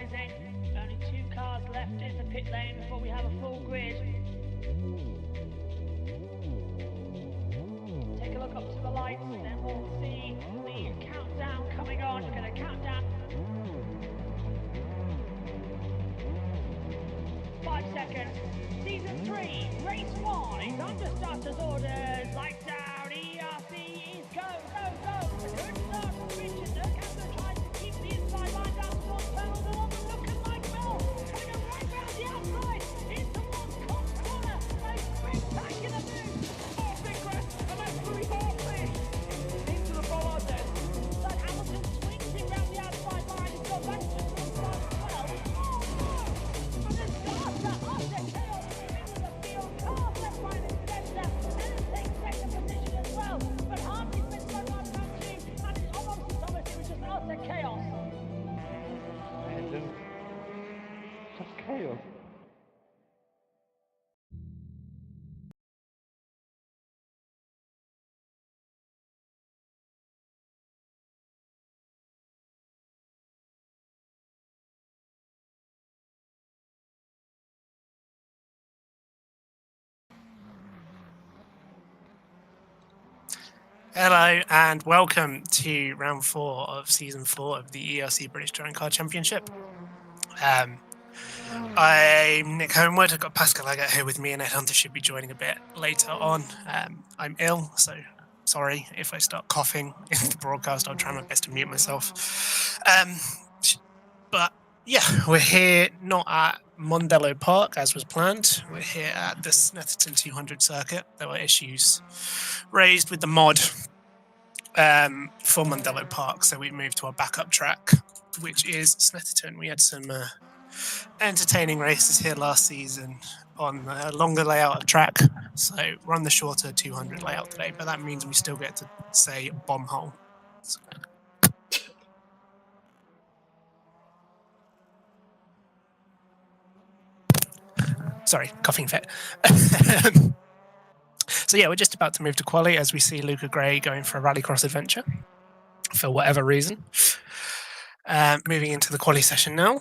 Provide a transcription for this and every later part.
stabilising. Only 2 cars left in the pit lane before we have a full grid. Take a look up to the lights, then we'll see the countdown coming on. We're going to count down. 5 seconds. Season 3, race 1. It's under starters orders. Lights down. EERC is go, go, go. Good start. Richard, no camera tries to keep the inside line down towards Bell. The one looking like Bell. Going to go right round the outside. In towards Cox corner. A spectacular move. Oh, big crest. And that's really horribly into the bollard then. But Hamilton swings him round the outside line. He's got back to the start as well. Oh, no. And the starter after chaos into the field. Cars left, right and centre. And it takes second position as well. But Hartley's been so hard round 2. And it's almost as obvious it was just utter chaos. Just chaos. Hello and welcome to round 4 of season 4 of the EERC British Touring Car Championship. I'm Nick Homewood. I've got Pascal Leggett here with me, and Ed Hunter should be joining a bit later on. I'm ill, so sorry if I start coughing in the broadcast. I'll try my best to mute myself. But yeah, we're here not at Mondello Park as was planned. We're here at the Snetterton 200 circuit. There were issues raised with the mod for Mondello Park, so we moved to our backup track, which is Snetterton. We had some entertaining races here last season on a longer layout of track, so we're on the shorter 200 layout today, but that means we still get to say bomb hole. So, sorry, coughing fit. So yeah, we're just about to move to quali as we see Luca Gray going for a rallycross adventure for whatever reason. Moving into the quali session now.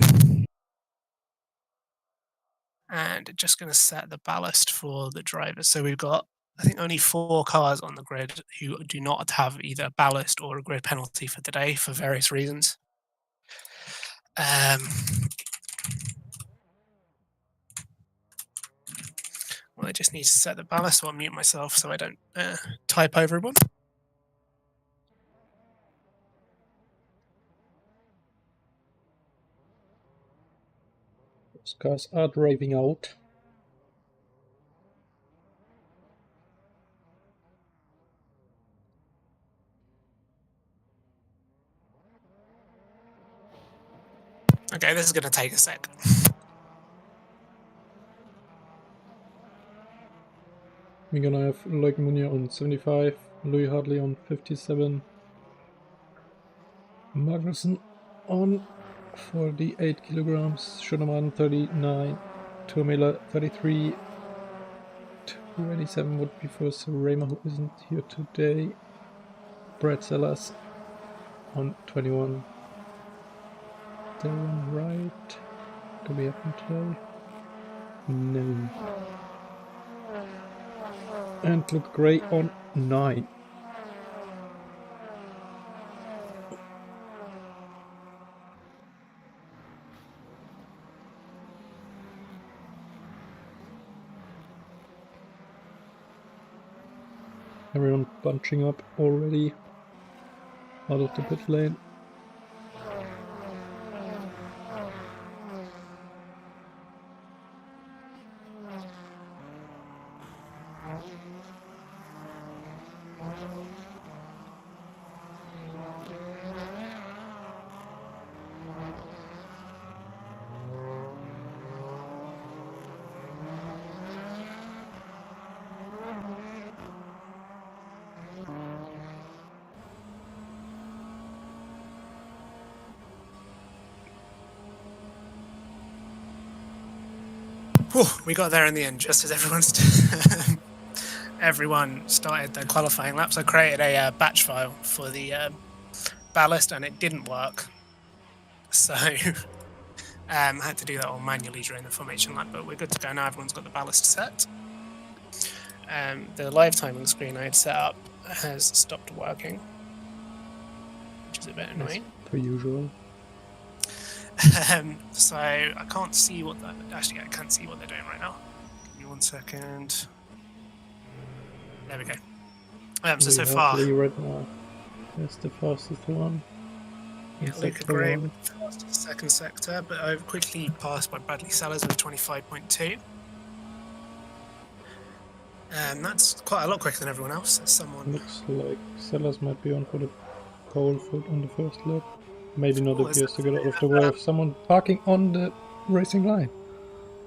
And just going to set the ballast for the drivers. So we've got, I think, only 4 cars on the grid who do not have either a ballast or a grid penalty for today for various reasons. Well, I just need to set the ballast, so I'll mute myself so I don't type over everyone. Those cars are driving out. Okay, this is going to take a sec. We're gonna have Loic Munier on 75, Louis Hartley on 57, Magnussen on 48 kilograms, Schoenemann 39, Tourmiller 33, 27 would be for Raymer, who isn't here today, Brad Sellers on 21, Darren Wright, could be happening today? No. And Luke Gray on 9. Everyone bunching up already out of the pit lane. Whew, we got there in the end, just as everyone started their qualifying laps. I created a batch file for the ballast, and it didn't work. So I had to do that all manually during the formation lap, but we're good to go now. Everyone's got the ballast set. The live timing screen I had set up has stopped working, which is a bit annoying. Per usual. So I can't see what that. Actually, I can't see what they're doing right now. Give me 1 second. There we go. So far, Lee right now. That's the fastest one. yeah, Luca Gray with the fastest second sector, but I've quickly passed by Bradley Sellers with 25.2. That's quite a lot quicker than everyone else. There's someone. Looks like Sellers might be on for the pole foot on the first lap. Maybe not appears to get out of the way of someone parking on the racing line.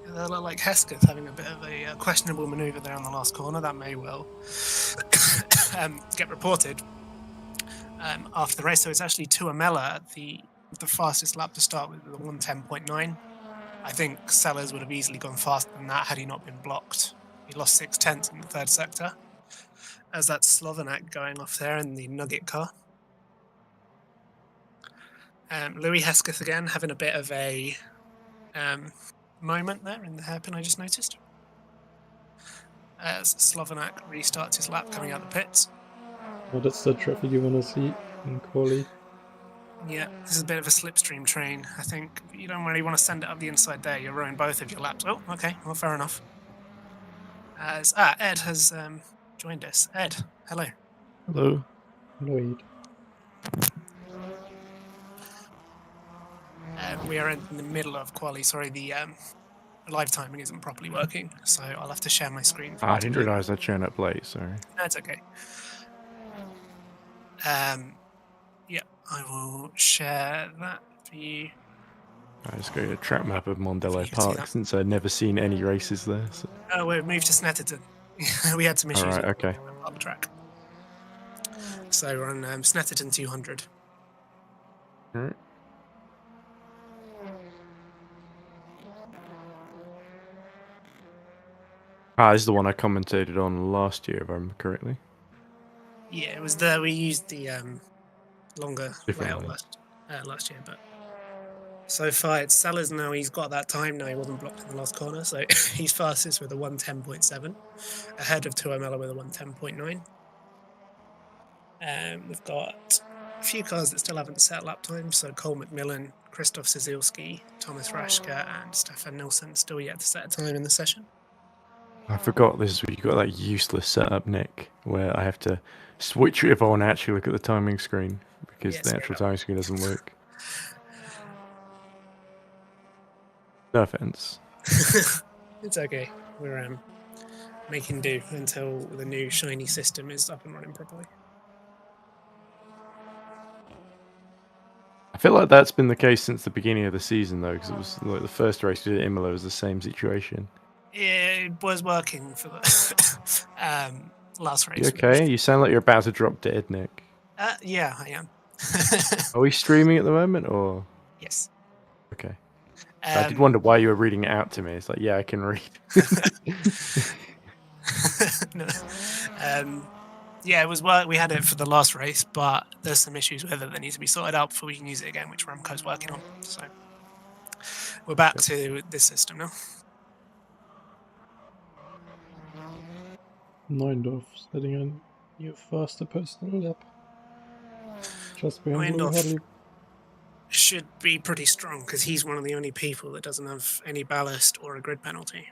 They look like Hesketh having a bit of a questionable manoeuvre there on the last corner. That may well get reported after the race. So it's actually Tuamela, the fastest lap to start with 1:10.9. I think Sellers would have easily gone faster than that had he not been blocked. He lost 0.6 in the third sector. As that's Slovenak going off there in the Nugget car. Louis Hesketh again having a bit of a moment there in the hairpin I just noticed. As Slovenak restarts his lap coming out the pits. Well, that's the traffic you want to see in quali. Yeah, this is a bit of a slipstream train. I think you don't really want to send it up the inside there. You're ruining both of your laps. Oh, okay. Well, fair enough. As Ed has joined us. Ed, hello. Hello. Lloyd. We are in the middle of quali. Sorry, the live timing isn't properly working, so I'll have to share my screen. I didn't realise I'd shown up late, sorry. That's okay. Yeah, I will share that for you. I just got a track map of Mondello Park since I'd never seen any races there. So. Oh, we've moved to Snetterton. We had some issues Alright, okay. on the track. So we're on Snetterton 200. Alright. This is the one I commentated on last year, if I remember correctly. Yeah, it was we used the longer layout last year, but so far it's Sellers now. He's got that time now. He wasn't blocked in the last corner, so he's fastest with a 1:10.7, ahead of Tuamela with a 1:10.9. We've got a few cars that still haven't set lap times, so Cole McMillan, Krzysztof Szylski, Thomas Rashka, and Stefan Nilsson still yet to set a time in the session. I forgot this is where you got that useless setup, Nick, where I have to switch it if I want to actually look at the timing screen, because the actual timing screen doesn't work. No offense. It's okay. We're making do until the new shiny system is up and running properly. I feel like that's been the case since the beginning of the season, though, because it was like the first race we did at Imola was the same situation. It was working for the last race. You okay? You sound like you're about to drop dead, Nick. Yeah, I am. Are we streaming at the moment, or? Yes. Okay. I did wonder why you were reading it out to me. It's like, yeah, I can read. No. Yeah, it was work. We had it for the last race, but there's some issues with it that need to be sorted out before we can use it again, which Remco's working on. So we're back to this system now. Neundorf setting a new faster personal lap. Just behind Louis Hadley. Should be pretty strong because he's one of the only people that doesn't have any ballast or a grid penalty.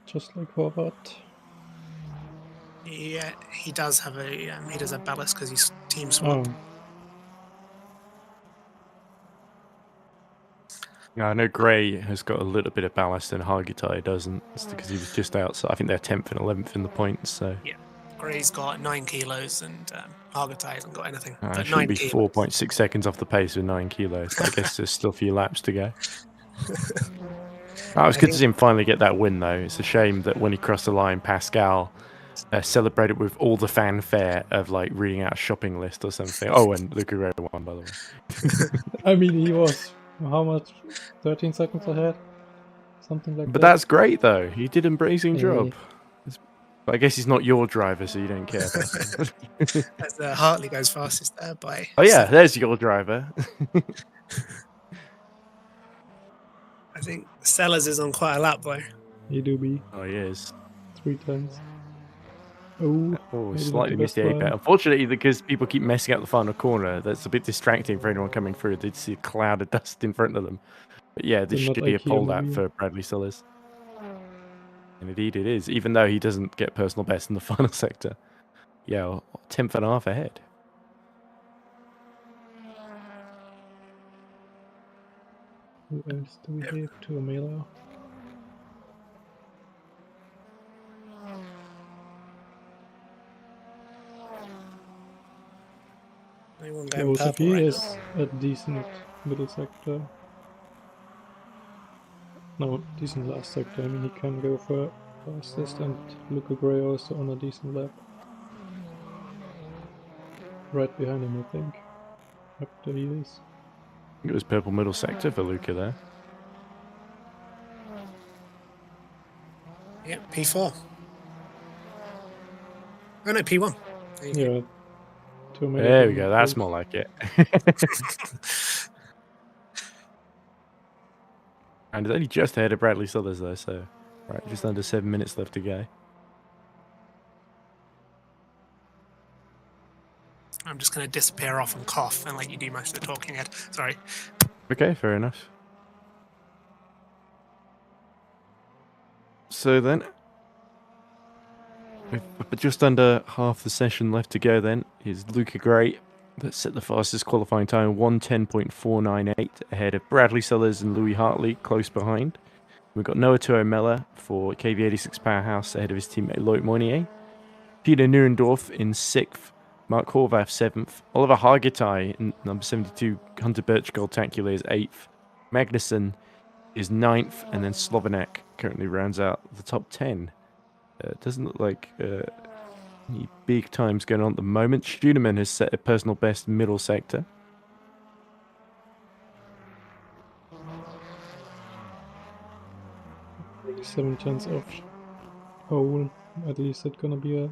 Just like Horvath. Yeah, he does have ballast because he's team swap. Oh. Yeah, I know Gray has got a little bit of ballast and Hargitay doesn't. It's because he was just outside. I think they're 10th and 11th in the points. So yeah, Gray's got 9 kilos and Hargitay hasn't got anything. It should be 4.6 seconds off the pace with 9 kilos. I guess there's still a few laps to go. It was good to see him finally get that win, though. It's a shame that when he crossed the line, Pascal celebrated with all the fanfare of like reading out a shopping list or something. Oh, and Luca Gray won, by the way. I mean, he was how much? 13 seconds ahead, something like that. But that's great, though. He did an amazing job. But I guess he's not your driver, so you don't care. As Hartley goes fastest there by. Oh yeah, there's your driver. I think Sellers is on quite a lap though. He do be Oh, he is. 3 times. Oh, Oh, maybe not slightly the missed best the line. apex. Unfortunately, because people keep messing up the final corner, that's a bit distracting for anyone coming through. They see a cloud of dust in front of them. But yeah, this So not should be a IKEA pole lap maybe. for Bradley Sellers. And indeed it is, even though he doesn't get personal best in the final sector. Yeah, 10th and a half ahead. Who else do we have? To Miller. Anyone going purple Josephy right is a decent middle sector. No, decent last sector. I mean, he can go for fastest, and Luca Gray also on a decent lap. Right behind him, I think. Yep, there he is. It was purple middle sector for Luca there. now? Yeah, P4. Oh no, P1. There you go. Yeah. To Miller There we getting go, that's close. more like it. And it's only just ahead of Bradley Sellers though, so right, just under 7 minutes left to go. I'm just going to disappear off and cough and let you do most of the talking, Ed. Sorry. Okay, fair enough. So then, with just under half the session left to go then, is Luca Gray that set the fastest qualifying time, 1:10.498, ahead of Bradley Sellers and Louis Hartley, close behind. We've got Noah Tuomela for KV86 Powerhouse ahead of his teammate Loic Moynier. Peter Nurendorf in 6th, Mark Horvath 7th, Oliver Hargitay in number 72, Hunter Birchgold Tacular is 8th, Magnussen is 9th, and then Slovanek currently rounds out the top 10. Doesn't look like any big times going on at the moment. Studeman has set a personal best middle sector. Really 7 chance of pole. At least it's gonna be a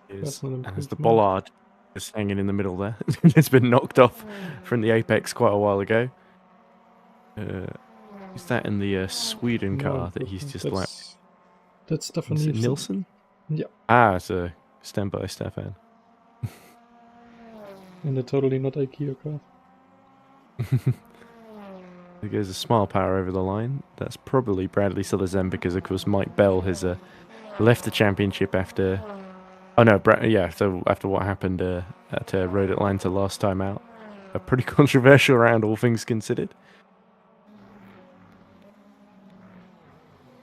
Is, personal and as the improvement. bollard is hanging in the middle there. It's been knocked off from the apex quite a while ago. Is that in the Sweden car that he's just like? That's Stefan Is it Nilsson. Nilsson? Yeah. Ah, it's a stand by Stefan. And a totally not IKEA car. There goes a smile power over the line. That's probably Bradley Sellers then, because of course Mike Bell has left the championship after. Oh no, so after what happened at Road Atlanta last time out, a pretty controversial round, all things considered.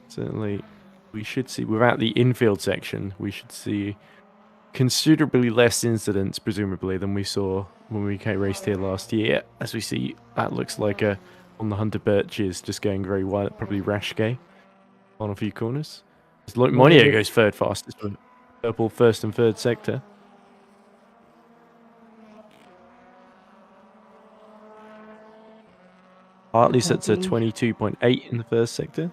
Certainly, we should see without the infield section, we should see considerably less incidents, presumably, than we saw when we raced here last year. As we see, that looks like on the Hunter Birches, just going very wide, probably Rashke on a few corners. Moynier goes third fastest for purple first and third sector. Hartley sets a 22.8 in the first sector.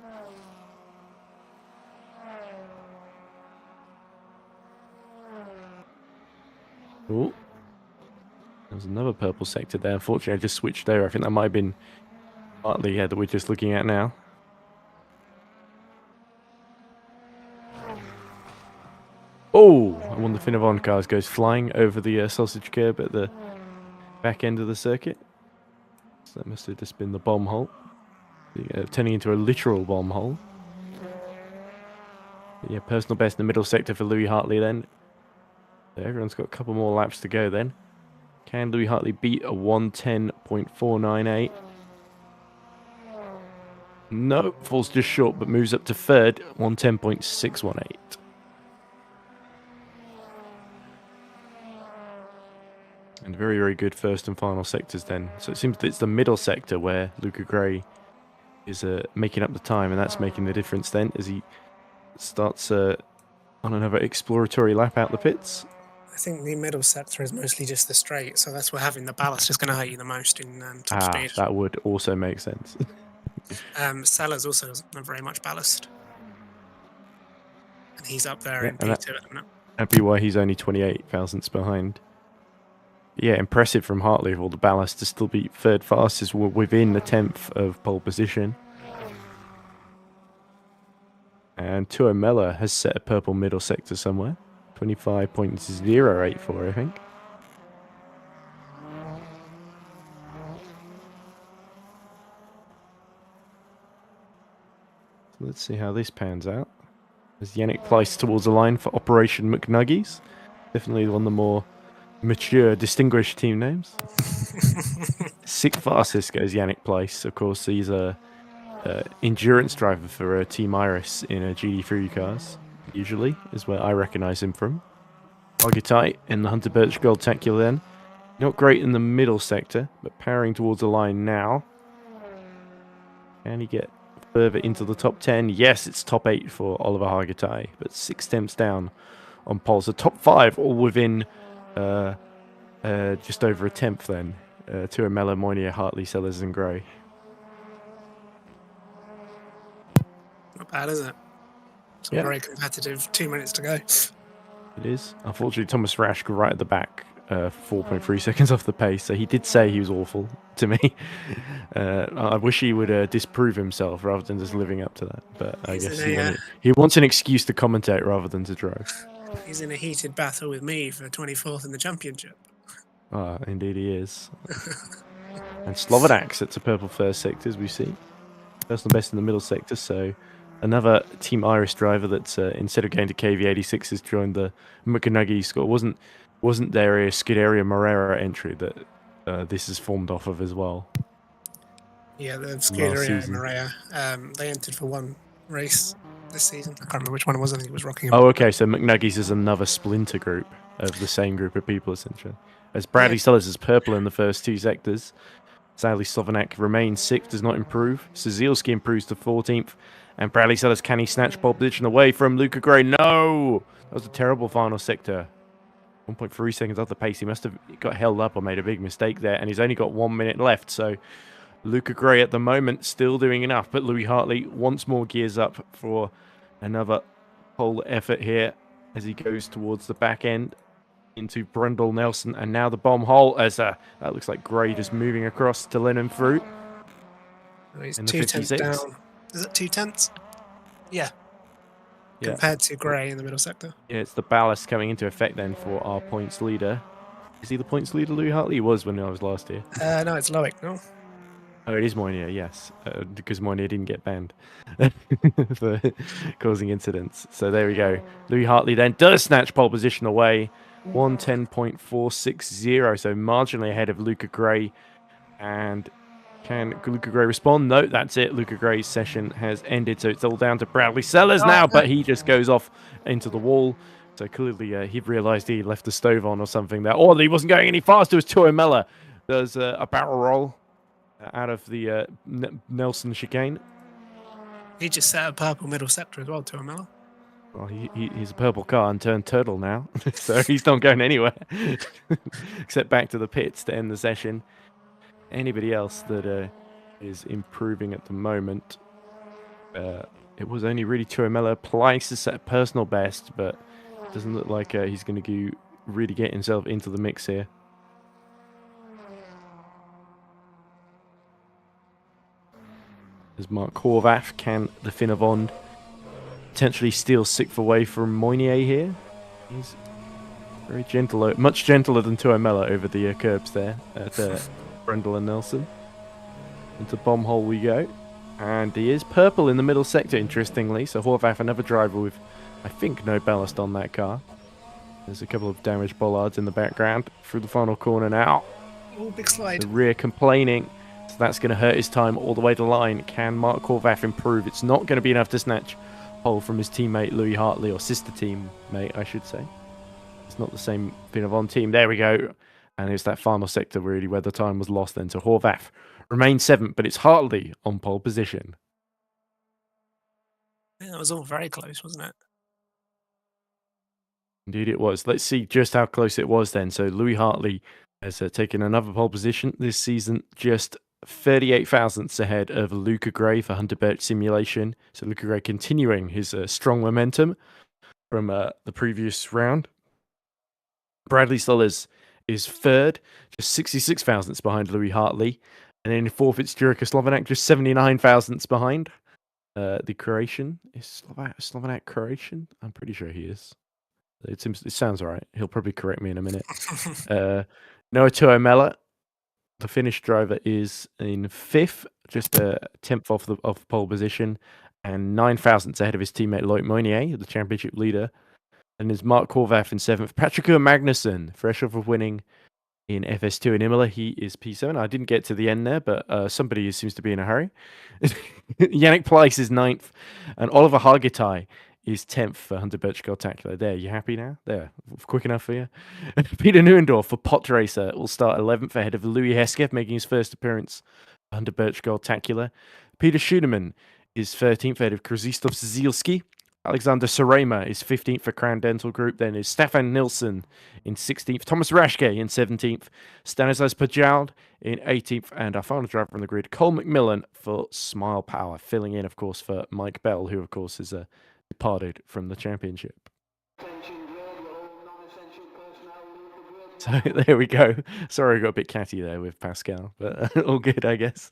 Oh, there's another purple sector there. Unfortunately, I just switched over. I think that might have been Hartley that we're just looking at now. Oh, and one of the Finnevon cars goes flying over the sausage curb at the back end of the circuit. So that must have just been the bomb hole. Turning into a literal bomb hole. But yeah, personal best in the middle sector for Louis Hartley then. So everyone's got a couple more laps to go then. Can Louis Hartley beat a 1:10.498? No, falls just short, but moves up to third, 1:10.618. And very, very good first and final sectors then. So it seems that it's the middle sector where Luca Gray is making up the time, and that's making the difference then as he starts on another exploratory lap out the pits. I think the middle sector is mostly just the straight, so that's where having the ballast is going to hurt you the most in top speed. That would also make sense. Sellers also doesn't have very much ballast. And he's up there in P2 at the minute. That'd be why he's only 28 thousandths behind. Yeah, impressive from Hartley with all the ballast to still be third fastest within the 10th of pole position. And Tuamela has set a purple middle sector somewhere. 25.084, I think. So let's see how this pans out. As Yannick Pleiss towards the line for Operation McNuggies. Definitely one of the more mature, distinguished team names. Sixth fastest goes Yannick Pleiss. Of course, he's a endurance driver for Team Iris in GD3 cars. Usually is where I recognise him from. Argitai in the Hunter Birch Gold Tacular then. Not great in the middle sector, but powering towards the line now. Can he get further into the top 10? Yes, it's top 8 for Oliver Hargitai, but 6 tenths down on pole. So top 5 all within just over a tenth then. Tuamela, Moynier, Hartley, Sellers and Gray. Not bad, is it? It's a very competitive 2 minutes to go. It is. Unfortunately, Thomas Raschke right at the back, 4.3 seconds off the pace. So he did say he was awful to me. I wish he would disprove himself rather than just living up to that. But I guess he wants an excuse to commentate rather than to drive. He's in a heated battle with me for 24th in the championship. Ah, indeed he is. And Slovak sets a purple first sector, as we see. Personal best in the middle sector, so another Team Iris driver that instead of going to KV86 has joined the McNuggy squad. Wasn't there a Scuderia Morera entry that this is formed off of as well? Yeah, the Scuderia Morera. They entered for one race this season. I can't remember which one it was. I think it was Rockingham. Oh, okay. So McNuggies is another splinter group of the same group of people, essentially. As Bradley Sellers is purple in the first 2 sectors. Sadly, Slovanak remains 6th, does not improve. Szylski improves to 14th. And Bradley Sellers, can he snatch pole position away from Luca Gray? No! That was a terrible final sector. 1.3 seconds off the pace. He must have got held up or made a big mistake there. And he's only got 1 minute left. So Luca Gray at the moment still doing enough. But Louis Hartley once more gears up for another pole effort here as he goes towards the back end into Brundle Nelson. And now the bomb hole as that looks like Gray just moving across to Lennon Fruit. Oh, he's 2 tenths down. Is it 2 tenths? Yeah. Compared to Gray in the middle sector. Yeah, it's the ballast coming into effect then for our points leader. Is he the points leader, Louis Hartley? He was when I was last here. No, it's Loic, no? Oh, it is Moynier, yes. Because Moynier didn't get banned for causing incidents. So there we go. Louis Hartley then does snatch pole position away. 110.460, so marginally ahead of Luca Gray. And can Luca Gray respond? No, that's it. Luca Gray's session has ended, so it's all down to Bradley Sellers now, but he just goes off into the wall. So clearly he realised he left the stove on or something there. Or he wasn't going any faster. It was Tuamela. There's a barrel roll out of the Nelson chicane. He just set a purple middle sector as well, Tuamela. Well, he's a purple car and turned turtle now, so he's not going anywhere except back to the pits to end the session. Anybody else that is improving at the moment? It was only really Tuamela. Pleiss has set a personal best, but it doesn't look like he's going to really get himself into the mix here. As Mark Horvath, can the Finnavond potentially steal 6th away from Moynier here? He's very gentle, much gentler than Tuamela over the curbs there at Brundle and Nelson. Into bomb hole we go. And he is purple in the middle sector, interestingly. So Horvath, another driver with, I think, no ballast on that car. There's a couple of damaged bollards in the background. Through the final corner now. Oh, big slide. The rear complaining. So that's going to hurt his time all the way to the line. Can Mark Horvath improve? It's not going to be enough to snatch pole from his teammate Louis Hartley, or sister teammate, I should say. It's not the same Finnavon team. There we go. And it's that final sector really where the time was lost then. So Horvath remains 7th, but it's Hartley on pole position. Yeah, that was all very close, wasn't it? Indeed it was. Let's see just how close it was then. So Louis Hartley has taken another pole position this season, just 38 thousandths ahead of Luca Gray for Hunter Birch Simulation. So Luca Gray continuing his strong momentum from the previous round. Bradley Sellers is 3rd, just 66 thousandths behind Louis Hartley. And then 4th, it's Jurka Slovanak, just 79 thousandths behind. the Croatian. Is Slovak Croatian? I'm pretty sure he is. It sounds all right. He'll probably correct me in a minute. Noah Tuomela, the Finnish driver, is in 5th, just a 10th off pole position, and 9 thousandths ahead of his teammate Loic Meunier, the championship leader. And there's Mark Horvath in 7th. Patrick Magnussen, fresh off of winning in FS2 in Imola, he is P7. I didn't get to the end there, but somebody seems to be in a hurry. Yannick Pleiss is 9th, and Oliver Hargitay is 10th for Hunter Birchgold Tacular. There, you happy now? There, quick enough for you? Peter Neuendorf for Pot Racer will start 11th ahead of Louis Hesketh, making his first appearance for Hunter Birchgold Tacular. Peter Schunemann is 13th ahead of Krzysztof Zielski. Alexander Sorema is 15th for Crown Dental Group. Then is Stefan Nilsson in 16th. Thomas Raschke in 17th. Stanislas Pajald in 18th. And our final driver on the grid, Cole McMillan for Smile Power, filling in, of course, for Mike Bell, who, of course, is departed from the championship. So there we go. Sorry, I got a bit catty there with Pascal, but all good, I guess.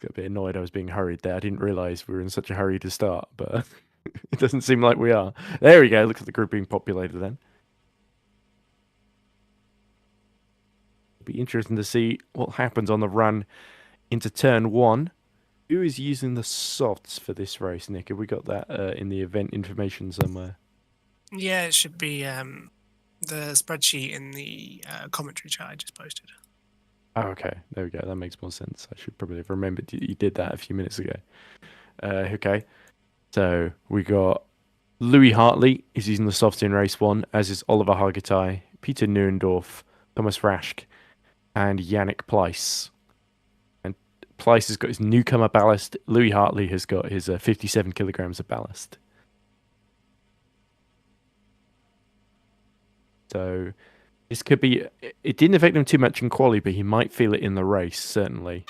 Got a bit annoyed I was being hurried there. I didn't realise we were in such a hurry to start, but it doesn't seem like we are. There we go. Looks like the group being populated then. It'll be interesting to see what happens on the run into turn 1. Who is using the softs for this race, Nick? Have we got that in the event information somewhere? Yeah, it should be the spreadsheet in the commentary chat I just posted. Oh, okay. There we go. That makes more sense. I should probably have remembered you did that a few minutes ago. Okay. So we got Louis Hartley is using the softs in race 1, as is Oliver Hargitay, Peter Neuendorf, Thomas Raschke, and Yannick Pleiss. And Pleiss has got his newcomer ballast. Louis Hartley has got his 57 kilograms of ballast. So this could be... It didn't affect him too much in quali, but he might feel it in the race, certainly.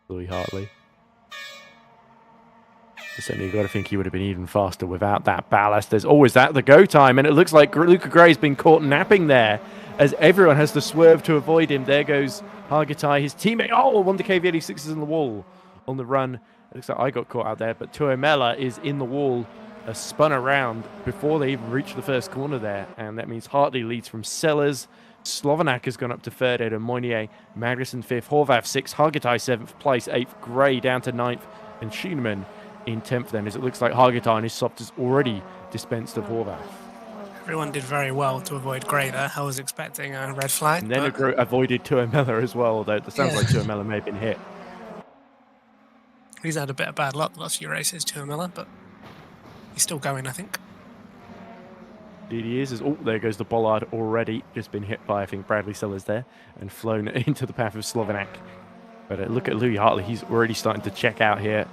Louis Hartley. Certainly, you've got to think he would have been even faster without that ballast. There's always the go time, and it looks like Luca Gray's been caught napping there, as everyone has to swerve to avoid him. There goes Hargitay, his teammate. Oh, one of the KV86 is in the wall on the run. It looks like I got caught out there, but Tuomela is in the wall, spun around before they even reached the first corner there, and that means Hartley leads from Sellers. Slovanak has gone up to 3rd, Ed Moinier, Magnussen 5th, Horvath 6th, Hargitay 7th, Place 8th, Gray down to 9th, and Schunemann in 10th then, as it looks like Hargitay and his soft has already dispensed of Horvath. Everyone did very well to avoid Gray there. I was expecting a red flag. And then avoided Tuomela as well, although it sounds like Tuomela may have been hit. He's had a bit of bad luck the last few races, Tuomela, but he's still going, I think. Indeed he is. Oh, there goes the bollard already. Just been hit by, I think, Bradley Sellers there and flown into the path of Slovanak. But look at Louis Hartley. He's already starting to check out here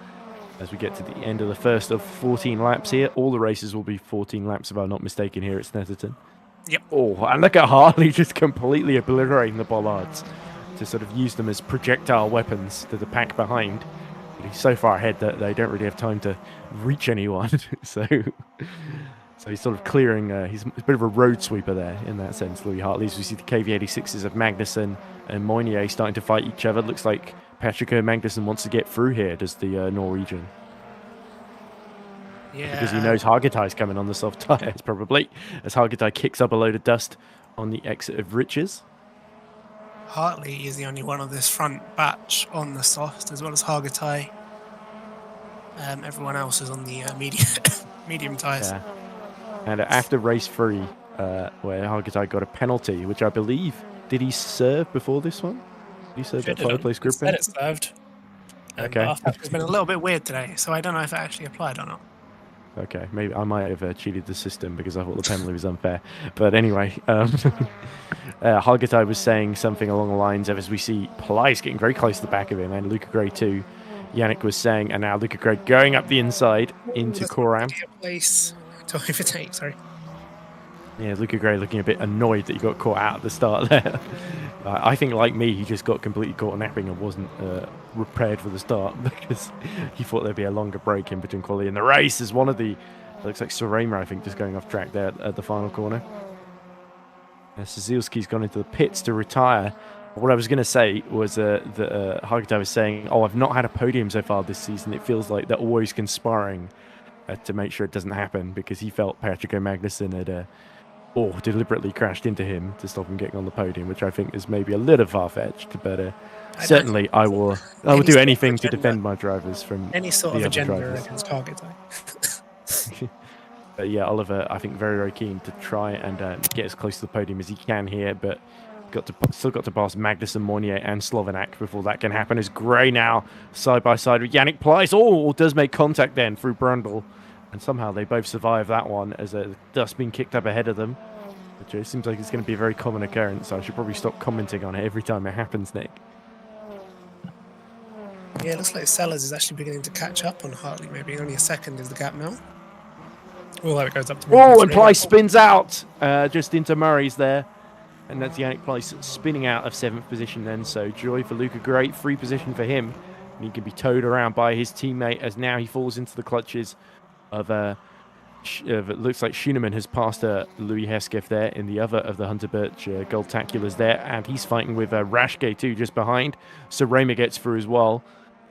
as we get to the end of the first of 14 laps here. All the races will be 14 laps, if I'm not mistaken, here at Snetterton. Yep. Oh, and look at Hartley just completely obliterating the bollards to sort of use them as projectile weapons to the pack behind. But he's so far ahead that they don't really have time to reach anyone. So he's sort of clearing. He's a bit of a road sweeper there in that sense, Louis Hartley. As we see the KV86s of Magnussen and Moinier starting to fight each other. Looks like Patrick Magnussen wants to get through here, does the Norwegian. Yeah. Because he knows Hargitay's coming on the soft tyres, probably, as Hargitay kicks up a load of dust on the exit of Riches. Hartley is the only one of this front batch on the soft, as well as Hargitay. Everyone else is on the medium tyres. Yeah. And after race 3, where Hargitay got a penalty, which I believe, did he serve before this one? Did he serve that fireplace group? Instead it served. Okay. It's been a little bit weird today, so I don't know if it actually applied or not. Okay, maybe I might have cheated the system because I thought the penalty was unfair. But anyway, Hargitay was saying something along the lines of, as we see Pleiss getting very close to the back of him, and Luca Gray too. Yannick was saying, and now Luca Gray going up the inside into Coram. Place to overtake, sorry. Yeah, Luca Gray looking a bit annoyed that he got caught out at the start there. I think, like me, he just got completely caught napping and wasn't prepared for the start because he thought there'd be a longer break in between quality and the race. As one of the, looks like Sorema, I think, just going off track there at the final corner. Zielski's gone into the pits to retire, What I was going to say was that Hagita was saying, oh, I've not had a podium so far this season. It feels like they're always conspiring to make sure it doesn't happen, because he felt Patrick O'Magnuson had deliberately crashed into him to stop him getting on the podium, which I think is maybe a little far-fetched, but certainly I will do anything to defend my drivers from any sort the of other agenda drivers. against Hagita. But yeah, Oliver, I think very, very keen to try and get as close to the podium as he can here, but still got to pass Magnussen, Mornier, and Slovenak before that can happen. As Gray now side by side with Yannick Pleiss. Oh, does make contact then through Brundle, and somehow they both survive that one as dust being kicked up ahead of them. Which it seems like it's going to be a very common occurrence, so I should probably stop commenting on it every time it happens, Nick. Yeah, it looks like Sellers is actually beginning to catch up on Hartley. Maybe only a second is the gap now. Although it goes up to 1.3. And Pleiss spins out just into Murray's there. And that's Yannick Pleiss spinning out of 7th position then. So joy for Luca Gray, free position for him. And he can be towed around by his teammate as now he falls into the clutches of it looks like Schooneman has passed Louis Hesketh there in the other of the Hunter Birch Gold-taculars there. And he's fighting with Rashke too just behind. So Raymer gets through as well.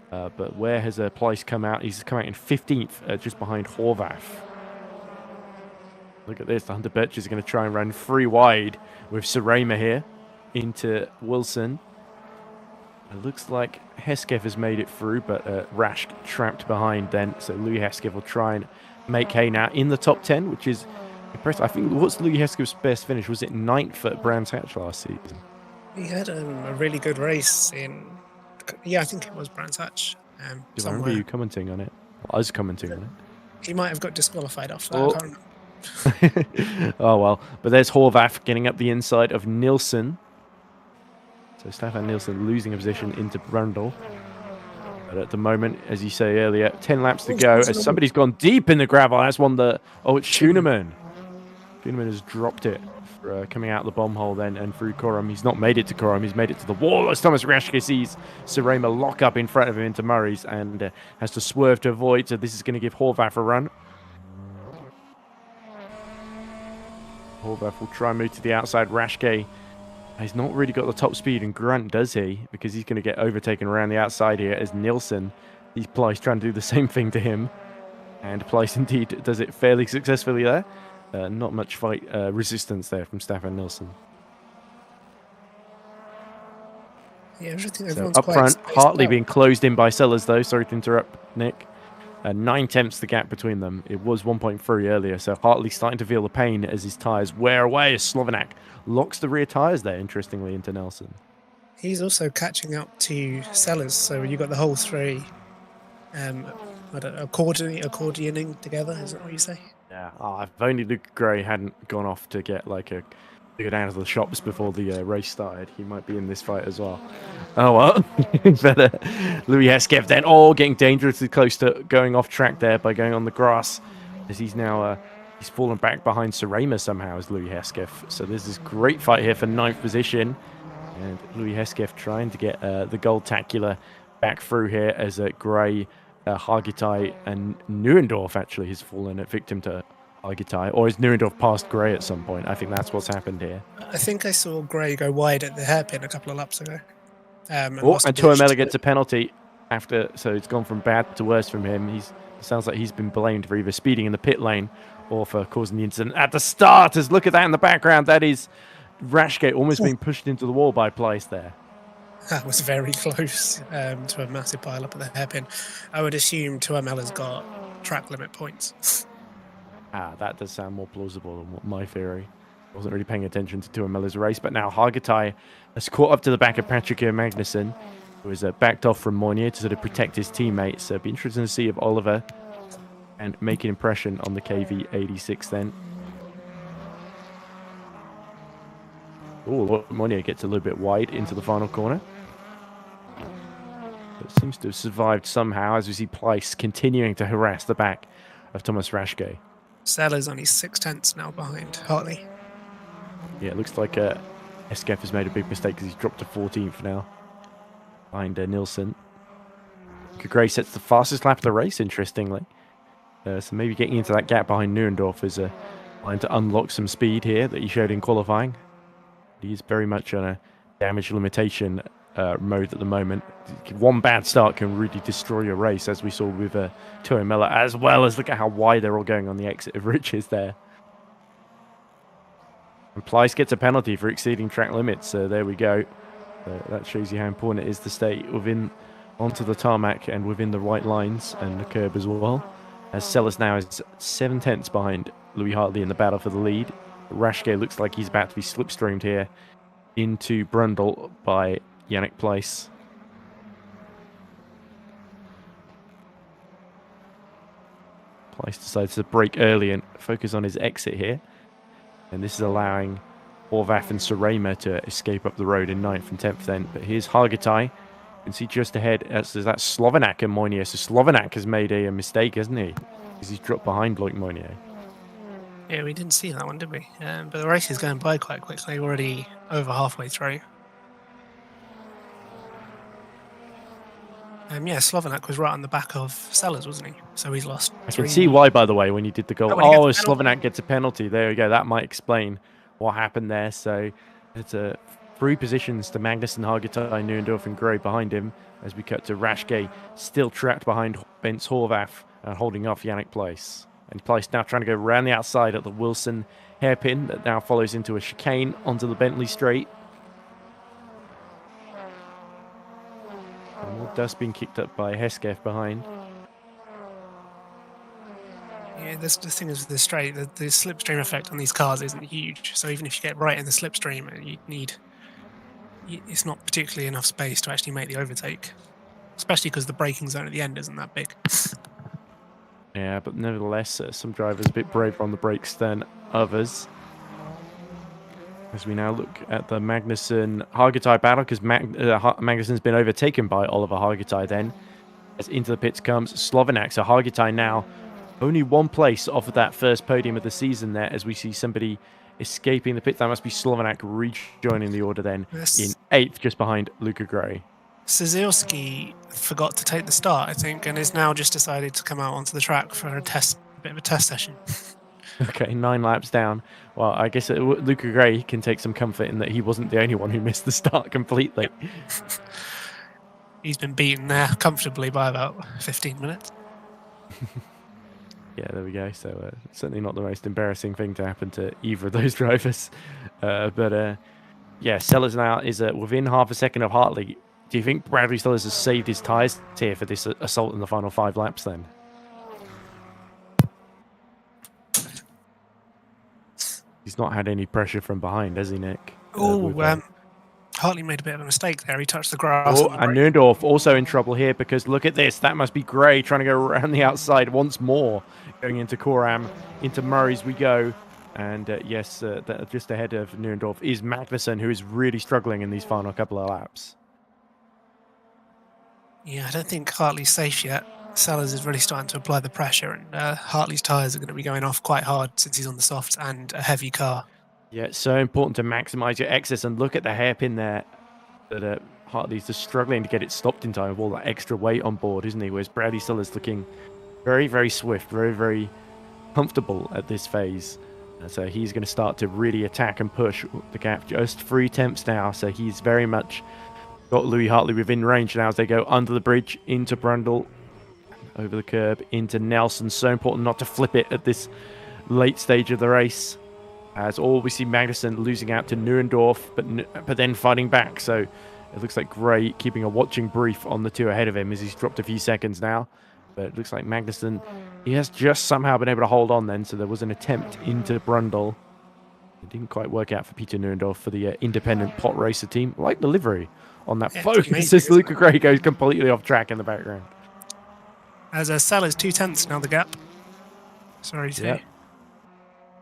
But where has Pleiss come out? He's come out in 15th just behind Horvath. Look at this, the Hunter Birch is going to try and run 3 wide with Serema here into Wilson. It looks like Hesketh has made it through, but Rash trapped behind then. So Louis Hesketh will try and make hay now in the top 10, which is impressive. I think, what's Louis Hesketh's best finish? Was it 9th at Brands Hatch last season? He had a really good race in... Yeah, I think it was Brands Hatch. I remember you commenting on it. Well, I was commenting on it. He might have got disqualified after that. Oh. I can't remember. Oh well, but there's Horvath getting up the inside of Nielsen. So Stefan Nielsen losing a position into Brundle. But at the moment, as you say earlier, 10 laps to go as somebody's gone deep in the gravel. That's one that... Oh, it's Schooneman. Schooneman has dropped it for coming out the bomb hole then and through Coram. He's not made it to Coram. He's made it to the wall as Thomas Rashke sees Serema lock up in front of him into Murray's and has to swerve to avoid. So this is going to give Horvath a run. Horvath will try and move to the outside. Rashke has not really got the top speed in Grunt, does he? Because he's going to get overtaken around the outside here as Nielsen. He's Pleiss trying to do the same thing to him. And Pleiss indeed does it fairly successfully there. Not much fight resistance there from Stefan Nielsen. Yeah, everything. So Everyone's up quite front, spaced Hartley out. being closed in by Sellers though. Sorry to interrupt, Nick. 9/10 the gap between them. It was 1.3 earlier, so Hartley starting to feel the pain as his tyres wear away as Slovenak locks the rear tyres there, interestingly, into Nelson. He's also catching up to Sellers, so you've got the whole three accordioning together, is that what you say? Yeah, if only Luke Gray hadn't gone off to get to go down to the shops before the race started, he might be in this fight as well. Oh well, better. Louis Hesketh then, getting dangerously close to going off track there by going on the grass, as he's now he's fallen back behind Serema somehow as Louis Hesketh. So there's this great fight here for 9th position, and Louis Hesketh trying to get the Gold-tacular back through here as Gray, Hargitay, and Neuendorf actually has fallen a victim to Hargitay, or is Neuendorf past Gray at some point? I think that's what's happened here. I think I saw Gray go wide at the hairpin a couple of laps ago. And Tuamela gets a penalty after, so it's gone from bad to worse from him. It sounds like he's been blamed for either speeding in the pit lane or for causing the incident at the start. As look at that in the background, that is Rashke almost being pushed into the wall by Pleiss there. That was very close to a massive pile up at the hairpin. I would assume Tuamela's got track limit points. That does sound more plausible than what my theory. I wasn't really paying attention to Tuamela's race, but now Hargitay has caught up to the back of Patrick Magnussen, who has backed off from Mornier to sort of protect his teammates. So it'll be interesting to see if Oliver can make an impression on the KV86 then. Mornier gets a little bit wide into the final corner. But seems to have survived somehow as we see Pleiss continuing to harass the back of Thomas Rashke. Sellers only 6/10 now behind Hartley. Yeah, it looks like Hesketh has made a big mistake because he's dropped to 14th now behind Nielsen. Gray sets the fastest lap of the race, interestingly. So maybe getting into that gap behind Neuendorf is trying to unlock some speed here that he showed in qualifying. He is very much on a damage limitation mode at the moment. One bad start can really destroy your race, as we saw with Tony Miller, as well as look at how wide they're all going on the exit of Riches there. And Plyce gets a penalty for exceeding track limits, so there we go. That shows you how important it is to stay onto the tarmac and within the right lines and the curb as well. As Sellers now is 7/10 behind Louis Hartley in the battle for the lead. Rashke looks like he's about to be slipstreamed here into Brundle by Yannick Plyce. Plyce decides to brake early and focus on his exit here. And this is allowing Horvath and Sorema to escape up the road in 9th and 10th then. But here's Hargitay. You can see just ahead, that's Slovenac and Moynier. So Slovenac has made a mistake, hasn't he? Because he's dropped behind Loic Moynier. Yeah, we didn't see that one, did we? But the race is going by quite quickly. We're already over halfway through. Yeah, Slovenac was right on the back of Sellers, wasn't he? So he's lost. I can see why, by the way, when you did the goal. Oh, Slovenac gets a penalty. There we go. That might explain what happened there. So it's a 3 positions to Magnussen, Hargitay, Neuendorf and Gray behind him as we cut to Rashke, still trapped behind Bence Horvath and holding off Yannick Plyce. And Plyce now trying to go around the outside at the Wilson hairpin that now follows into a chicane onto the Bentley straight. And more dust being kicked up by Hesketh behind. Yeah, the thing is with the straight, the slipstream effect on these cars isn't huge. So even if you get right in the slipstream, it's not particularly enough space to actually make the overtake. Especially because the braking zone at the end isn't that big. Yeah, but nevertheless, some drivers a bit braver on the brakes than others. As we now look at the Magnussen-Hargitay battle, because Magnussen's been overtaken by Oliver Hargitay then. As into the pits comes Slovenac. So Hargitay now only 1 place off of that first podium of the season there, as we see somebody escaping the pits. That must be Slovenac rejoining the order then in 8th, just behind Luca Gray. Szylski forgot to take the start, I think, and has now just decided to come out onto the track for a bit of a test session. Okay, 9 laps down. Well, I guess Luca Gray can take some comfort in that he wasn't the only one who missed the start completely. He's been beaten there comfortably by about 15 minutes. Yeah, there we go. So certainly not the most embarrassing thing to happen to either of those drivers. Yeah, Sellers now is within half a second of Hartley. Do you think Bradley Sellers has saved his tyres here for this assault in the final 5 laps then? He's not had any pressure from behind, has he, Nick? Hartley made a bit of a mistake there. He touched the grass. And Neuendorf also in trouble here, because look at this. That must be Gray trying to go around the outside once more. Going into Coram, into Murray's we go. And yes, just ahead of Neuendorf is Magnussen, who is really struggling in these final couple of laps. Yeah, I don't think Hartley's safe yet. Sellers is really starting to apply the pressure, and Hartley's tyres are going to be going off quite hard since he's on the softs and a heavy car. Yeah, it's so important to maximise your excess, and look at the hairpin there. That Hartley's just struggling to get it stopped in time with all that extra weight on board, isn't he? Whereas Bradley Sellers looking very, very swift, very, very comfortable at this phase. So he's going to start to really attack and push the gap. Just 3 tenths now, so he's very much got Louis Hartley within range now as they go under the bridge into Brundle, over the curb into Nelson. So important not to flip it at this late stage of the race. As all we see Magnussen losing out to Neuendorf, but then fighting back. So it looks like Gray keeping a watching brief on the 2 ahead of him as he's dropped a few seconds now. But it looks like Magnussen, he has just somehow been able to hold on then. So there was an attempt into Brundle. It didn't quite work out for Peter Neuendorf for the independent pot racer team. Like the livery on that focus as Luca Gray goes completely off track in the background. As Sellers 2 tenths now the gap. Sorry to say.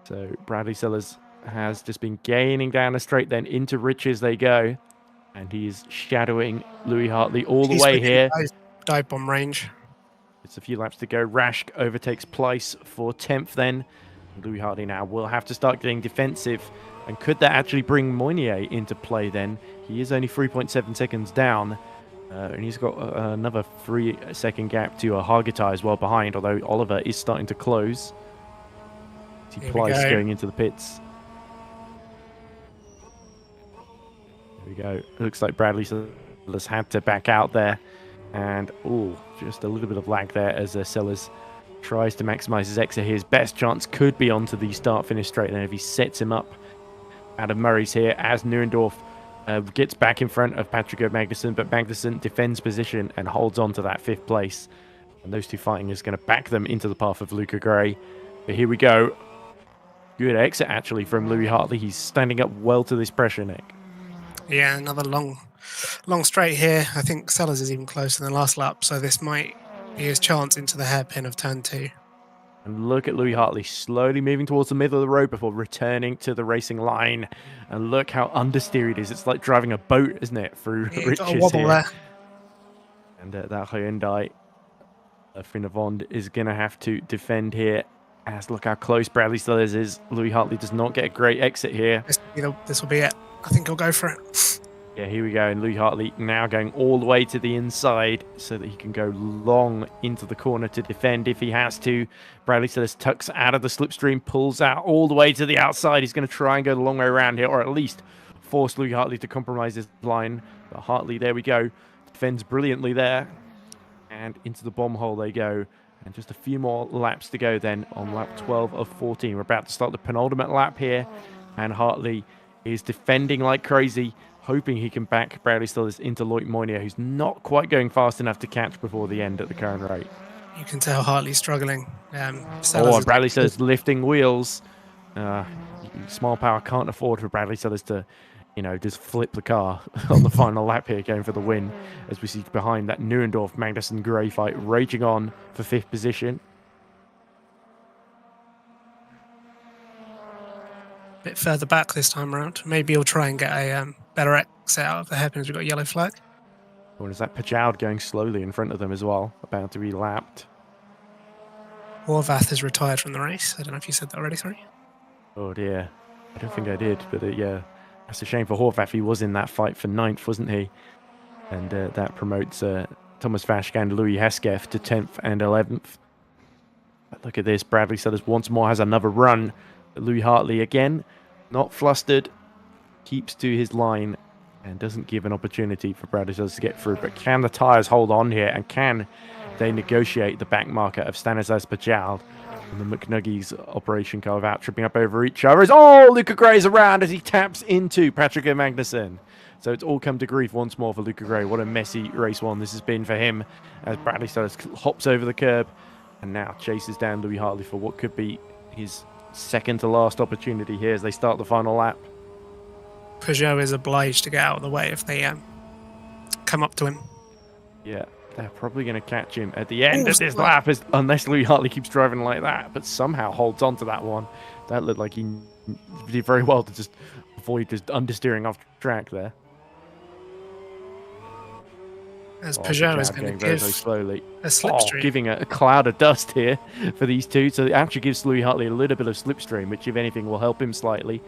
So Bradley Sellers has just been gaining down the straight, then into Riches they go. And he's shadowing Louis Hartley all the way here. Dive bomb range. It's a few laps to go. Rask overtakes Plyce for 10th then. Louis Hartley now will have to start getting defensive. And could that actually bring Moynier into play then? He is only 3.7 seconds down. And he's got another 3-second gap to Hargitay as well behind, although Oliver is starting to close. See Plyce going into the pits. There we go. Looks like Bradley Sellers had to back out there. And, just a little bit of lag there as Sellers tries to maximize his exit here. His best chance could be onto the start-finish straight then if he sets him up. Adam Murray's here as Neuendorf gets back in front of Patrick Magnussen, but Magnussen defends position and holds on to that 5th place. And those two fighting is going to back them into the path of Luca Gray. But here we go. Good exit, actually, from Louis Hartley. He's standing up well to this pressure, Nick. Yeah, another long straight here. I think Sellers is even closer than the last lap, so this might be his chance into the hairpin of turn 2. And look at Louis Hartley slowly moving towards the middle of the road before returning to the racing line. And look how understeer it is. It's like driving a boat, isn't it, through riches here. There. And that Hyundai Finavond is going to have to defend here. As look how close Bradley Sellers is. Louis Hartley does not get a great exit here. This will be it. I think he'll go for it. Yeah, here we go. And Louis Hartley now going all the way to the inside so that he can go long into the corner to defend if he has to. Bradley Sellers tucks out of the slipstream, pulls out all the way to the outside. He's going to try and go the long way around here, or at least force Louis Hartley to compromise his line. But Hartley, there we go, defends brilliantly there. And into the bomb hole they go. And just a few more laps to go then on lap 12 of 14. We're about to start the penultimate lap here. And Hartley is defending like crazy, hoping he can back Bradley Sellers into Loic Moynier, who's not quite going fast enough to catch before the end at the current rate. You can tell Hartley's struggling. And Bradley Sellers lifting wheels. Small power can't afford for Bradley Sellers to, just flip the car on the final lap here, going for the win. As we see behind that Neuendorf Magnussen Gray fight raging on for 5th position. A bit further back this time around. Maybe he'll try and get a better exit out of the hairpin as we've got a yellow flag. Or is that Pajoud going slowly in front of them as well, about to be lapped? Horvath has retired from the race. I don't know if you said that already, sorry. Oh dear. I don't think I did, but yeah. That's a shame for Horvath. He was in that fight for 9th, wasn't he? And that promotes Thomas Vaschke and Louis Hesketh to 10th and 11th. But look at this. Bradley Sellers once more has another run. Louis Hartley again, not flustered, keeps to his line and doesn't give an opportunity for Bradley Sellers to get through. But can the tyres hold on here, and can they negotiate the back marker of Stanislas Pajoud? And the McNuggies operation car without tripping up over each other. Luca Gray's around as he taps into Patrick Magnussen. So it's all come to grief once more for Luca Gray. What a messy race one this has been for him as Bradley Sellers hops over the curb and now chases down Louis Hartley for what could be his second to last opportunity here as they start the final lap. Peugeot is obliged to get out of the way if they come up to him. Yeah. They're probably going to catch him at the end of this lap, unless Louis Hartley keeps driving like that, but somehow holds on to that one. That looked like he did very well to just avoid just understeering off track there. As Peugeot is going to give very slowly a slipstream. Giving a cloud of dust here for these two. So it actually gives Louis Hartley a little bit of slipstream, which, if anything, will help him slightly.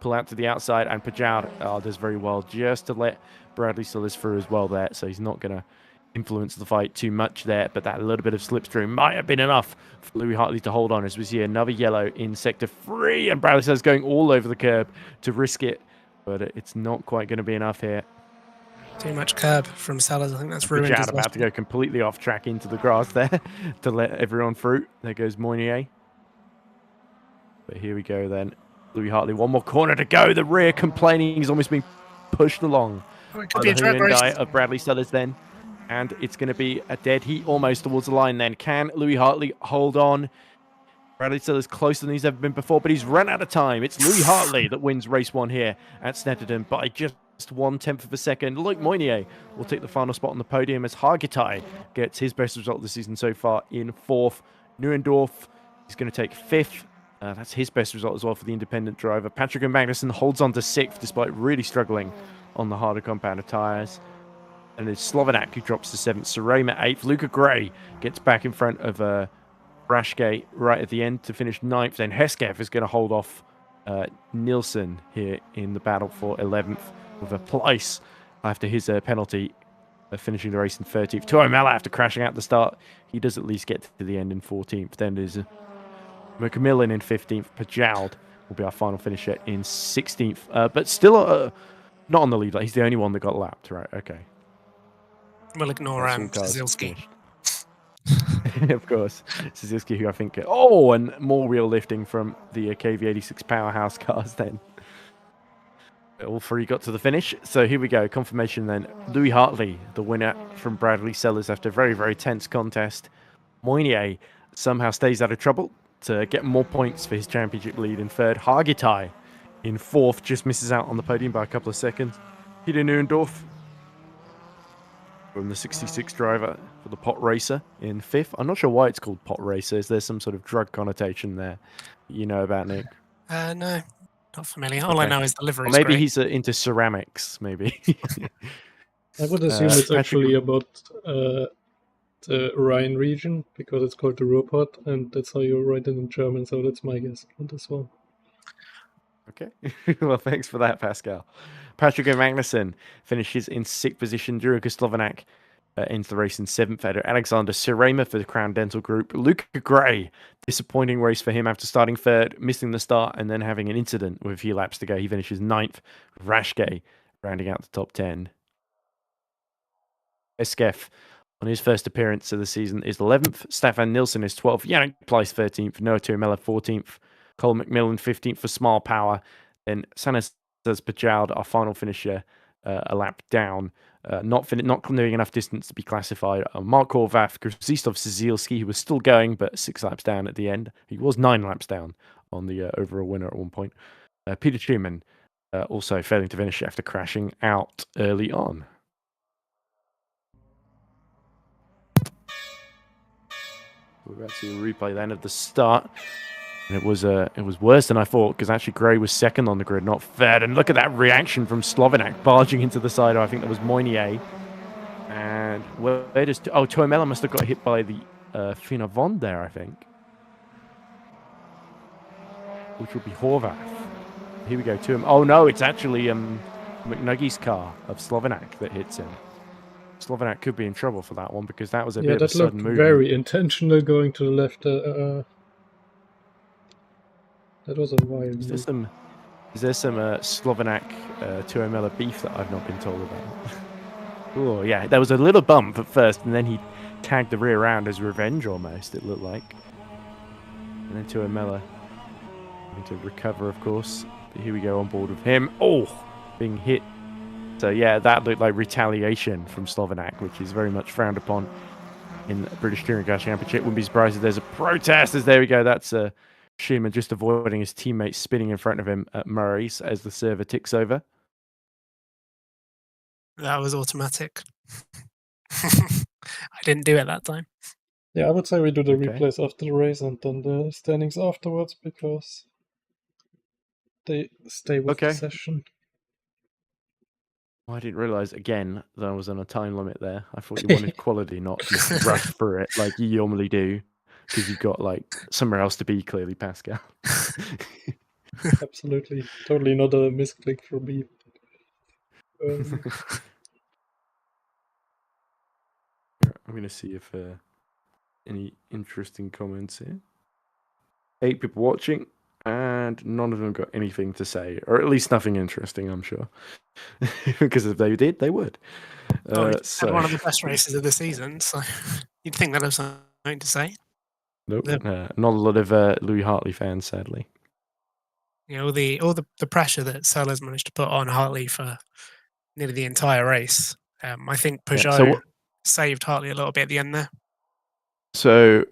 Pull out to the outside, and Peugeot does very well just to let Bradley Sellers through as well there. So he's not going to influence the fight too much there, but that little bit of slipstream might have been enough for Louis Hartley to hold on as we see another yellow in sector 3, and Bradley Sellers going all over the curb to risk it, but it's not quite going to be enough here. Too much curb from Sellers. I think that's ruined. Pajoud about to go completely off track into the grass there to let everyone through. There goes Moynier. But here we go then. Louis Hartley, one more corner to go. The rear complaining. He's almost been pushed along. It could be a drag race of Bradley Sellers then. And it's going to be a dead heat almost towards the line then. Can Louis Hartley hold on? Bradley Sellers closer than he's ever been before, but he's run out of time. It's Louis Hartley that wins race 1 here at Snetterton by just 1/10 of a second. Loic Moynier will take the final spot on the podium as Hargitay gets his best result this season so far in 4th. Neuendorf is going to take 5th. That's his best result as well for the independent driver. Patrick Magnussen holds on to 6th despite really struggling on the harder compound of tyres. And it's Slovenak who drops to 7th. Sorema 8th. Luca Gray gets back in front of Brashke right at the end to finish 9th. Then Hesketh is going to hold off Nielsen here in the battle for 11th with a place after his penalty, finishing the race in 13th. Tuo Mala after crashing out the start. He does at least get to the end in 14th. Then there's McMillan in 15th. Pajoud will be our final finisher in 16th. But still Not on the lead. Like, he's the only one that got lapped, right? Okay. We'll ignore That's all cars Szylski. finished. Of course, Szylski, who I think... Oh, and more wheel lifting from the KV86 powerhouse cars then. All three got to the finish. So here we go. Confirmation then. Louis Hartley, the winner from Bradley Sellers after a very, very tense contest. Moynier somehow stays out of trouble to get more points for his championship lead in third. Hargitay in fourth, just misses out on the podium by a couple of seconds. Peter Neuendorf from the 66 driver for the pot racer in fifth. I'm not sure why it's called pot racer. Is there some sort of drug connotation there you know about, Nick? No, not familiar. All I know is the livery. Or maybe he's into ceramics, maybe. I would assume it's actually about the Rhine region, because it's called the Ruhrpott, and that's how you write it in German, so that's my guess on this one. Okay, well, thanks for that, Pascal. Patrick Magnussen finishes in sixth position. Jurgen Slovanak into the race in seventh. Alexander Sirema for the Crown Dental Group. Luca Gray, disappointing race for him after starting third, missing the start, and then having an incident with a few laps to go. He finishes ninth. Rashke rounding out the top 10. Eskef on his first appearance of the season is 11th. Stefan Nilsson is 12th. Yannick Pleiss 13th. Noah Tuomela 14th. Cole McMillan 15th for Smile Power. Then Sanas Pajald, our final finisher, a lap down. Not clearing enough distance to be classified. Mark Horvath, Krzysztof Szylski, who was still going, but 6 laps down at the end. He was 9 laps down on the overall winner at one point. Peter Schumann also failing to finish after crashing out early on. We're about to replay then of the start. And it was worse than I thought, because actually Gray was second on the grid, not third. And look at that reaction from Slovanak barging into the side. I think that was Moynier. And where does... Oh, Tuomela must have got hit by the Finavon there, I think. Which would be Horvath. Here we go to him. Oh no, it's actually McNuggy's car of Slovanak that hits him. Slovanak could be in trouble for that one, because that was a bit of a sudden move. Very intentional going to the left. That was a wild Is there some Slovanak Tuomela beef that I've not been told about? Oh yeah, there was a little bump at first, and then he tagged the rear round as revenge almost, it looked like. And then Tuomela going to recover, of course. But here we go on board with him. Oh, being hit. So yeah, that looked like retaliation from Slovanak, which is very much frowned upon in the British Touring Car Championship. Wouldn't be surprised if there's a protest. There we go. That's Schumann just avoiding his teammate spinning in front of him at Murray's as the server ticks over. That was automatic. I didn't do it that time. Yeah, I would say we do the replays after the race and then the standings afterwards, because they stay with the session. Well, I didn't realise, again, that I was on a time limit there. I thought you wanted quality, not just rush through it like you normally do, because you've got like somewhere else to be, clearly, Pascal. Absolutely. Totally not a misclick for me. I'm going to see if any interesting comments here. 8 people watching, and none of them got anything to say, or at least nothing interesting, I'm sure. Because if they did, they would. It's one of the best races of the season, so you'd think they'd have something to say. Nope, not a lot of Louis Hartley fans, sadly. You know, all the pressure that Sellers managed to put on Hartley for nearly the entire race. I think Peugeot saved Hartley a little bit at the end there. So